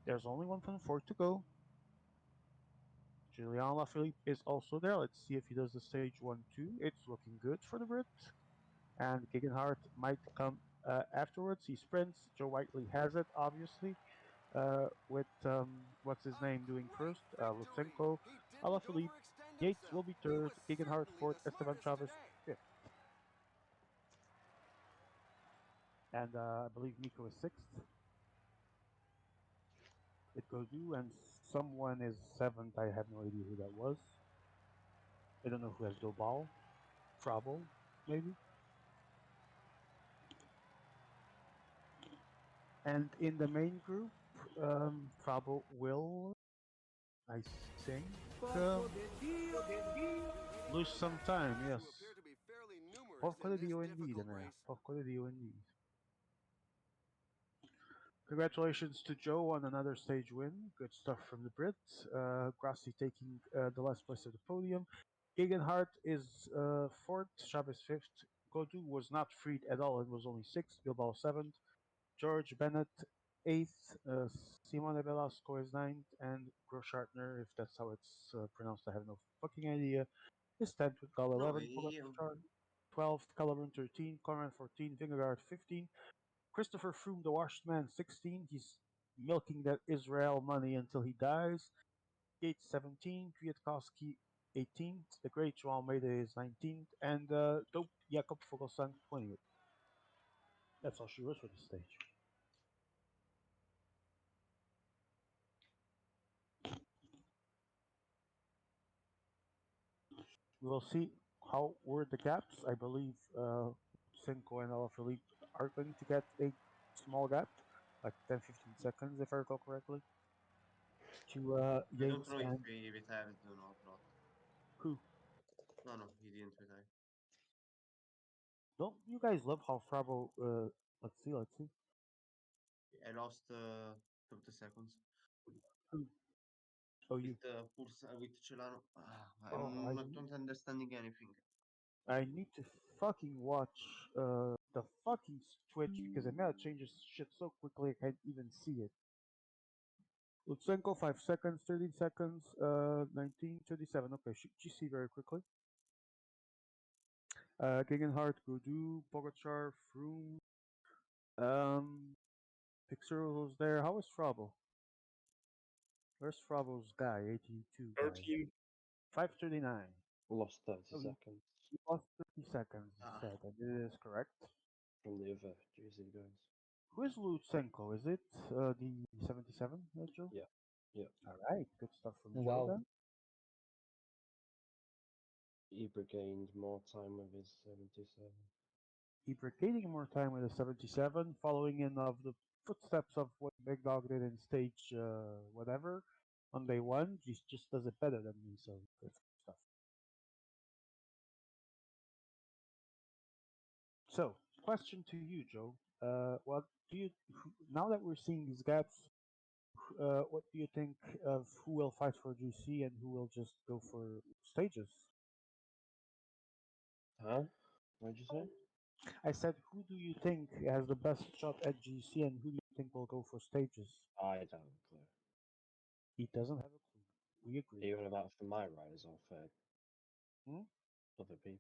Speaker 1: There's only 1.4 to go. Julian Lafilippe is also there. Let's see if he does the stage 1-2. It's looking good for the Brit. And Gegenhardt might come afterwards. He sprints. Joe Whiteley has it, obviously, with what's his
Speaker 6: A
Speaker 1: name doing
Speaker 6: great
Speaker 1: first?
Speaker 6: victory.
Speaker 1: Lutsenko,
Speaker 6: He didn't
Speaker 1: Alaphilippe.
Speaker 6: overextend
Speaker 1: Yates will
Speaker 6: himself.
Speaker 1: be
Speaker 6: He
Speaker 1: third,
Speaker 6: was
Speaker 1: Gegenhardt
Speaker 6: certainly
Speaker 1: fourth,
Speaker 6: the
Speaker 1: Esteban
Speaker 6: smartest
Speaker 1: Chavez
Speaker 6: today.
Speaker 1: fifth. And I believe Nico is sixth. It goes you, and someone is seventh. I have no idea who that was. I don't know who has Dobal. Frabo, maybe. And in the main group, Frabo will, I think, lose some time, yes.
Speaker 6: Who appear to be fairly numerous
Speaker 1: Porco
Speaker 6: in
Speaker 1: de
Speaker 6: this
Speaker 1: Dio indeed,
Speaker 6: difficult
Speaker 1: Andrea.
Speaker 6: race.
Speaker 1: Porco de Dio indeed. Congratulations to Joe on another stage win. Good stuff from the Brits. Grassi taking the last place at the podium. Gegenhardt is fourth, Chavez fifth. Godu was not freed at all and was only sixth. Bilbao seventh. George Bennett eighth. Simone Velasco is ninth. And Groschartner, if that's how it's pronounced, I have no fucking idea, is 10th with Gall
Speaker 2: No,
Speaker 1: 11. Pogacar 12th. Calabrun 13. Conrad 14. Vingegaard 15. Christopher Froome, the washed man, 16. He's milking that Israel money until he dies. Gates 17. Kwiatkowski 18th. The great Joao Almeida is 19th. And dope Jakob Fuglsang 20th. That's all she was for this stage. We will see how were the gaps. I believe Cinco and Alaphilippe are going to get a small gap, like 10-15 seconds, if I recall correctly, to
Speaker 2: I don't
Speaker 1: Yates
Speaker 2: know if
Speaker 1: and
Speaker 2: he retired or not.
Speaker 1: who.
Speaker 2: No, he didn't retire.
Speaker 1: Don't you guys love how Frabo? Let's see.
Speaker 2: I lost 30 seconds
Speaker 1: Who? Oh, you.
Speaker 2: with Celano.
Speaker 1: Oh,
Speaker 2: I'm not don't understanding anything.
Speaker 1: I need to fucking watch the fucking Twitch because Emea changes shit so quickly I can't even see it. Lutsenko 5 seconds, 13 seconds, 19, 37. Okay, GC very quickly. Gegenhardt, Godu, Pogacar, Froome. Pixar was there. How is Frabo? Where's Frabo's guy? 82 guy.
Speaker 4: 13.
Speaker 1: 5:39.
Speaker 3: Lost 30
Speaker 1: Oh,
Speaker 3: seconds
Speaker 1: he lost 30 seconds. He
Speaker 2: Ah,
Speaker 1: said, and it is correct.
Speaker 3: from the other GC guys.
Speaker 1: Who is Lutsenko? Is it the 77, Joe?
Speaker 3: Yeah. Yeah.
Speaker 1: All right, good stuff from Joe
Speaker 7: Wow.
Speaker 1: then.
Speaker 3: Ibra gained more time with his 77.
Speaker 1: Ibra gaining more time with a 77, following in of the footsteps of what Big Dog did in stage whatever on day one. Just does it better than me, so good stuff. So, question to you, Joe. What do you now that we're seeing these gaps? What do you think of who will fight for GC and who will just go for stages?
Speaker 3: Huh? What'd you say?
Speaker 1: I said, who do you think has the best shot at GC and who do you think will go for stages?
Speaker 3: I don't have a clue.
Speaker 1: He doesn't have a clue. We agree.
Speaker 3: Even about for my riders or for
Speaker 1: Hmm?
Speaker 3: other people.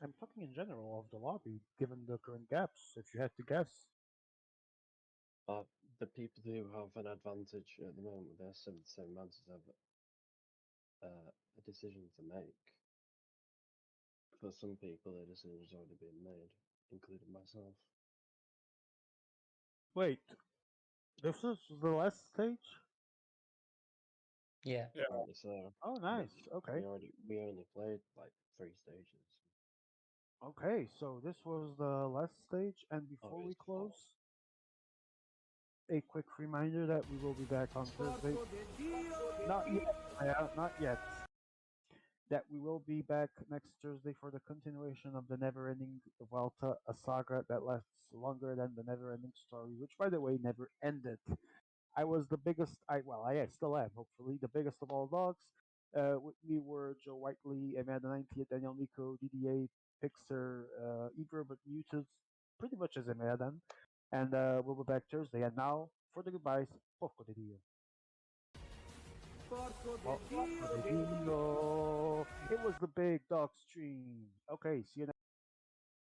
Speaker 1: I'm talking in general of the lobby, given the current gaps, if you had to guess.
Speaker 3: But the people who have an advantage at the moment with their 77 months have a decision to make. For some people, the decision's already been made, including myself.
Speaker 1: Wait, this is the last stage?
Speaker 7: Yeah.
Speaker 4: Yeah.
Speaker 3: Apparently so.
Speaker 1: Oh, nice. Okay.
Speaker 3: We only played like 3 stages.
Speaker 1: Okay, so this was the last stage, and
Speaker 3: Oh,
Speaker 1: before we
Speaker 3: it's
Speaker 1: close,
Speaker 3: 4.
Speaker 1: a quick reminder that we will be back on Thursday. Not yet, not yet. That we will be back next Thursday for the continuation of the never-ending Vuelta, a saga that lasts longer than the never-ending story, which, by the way, never ended. I was the biggest. I still am. Hopefully, the biggest of all dogs. With me were Joe Whiteley, Amanda 90th, Daniel Nico, DDA, Pixar, Ibra, but muted pretty much as Amanda. And we'll be back Thursday. And now for the goodbyes. Porco de Dio. Porco de Dio. It was the big dog stream. Okay, see you next.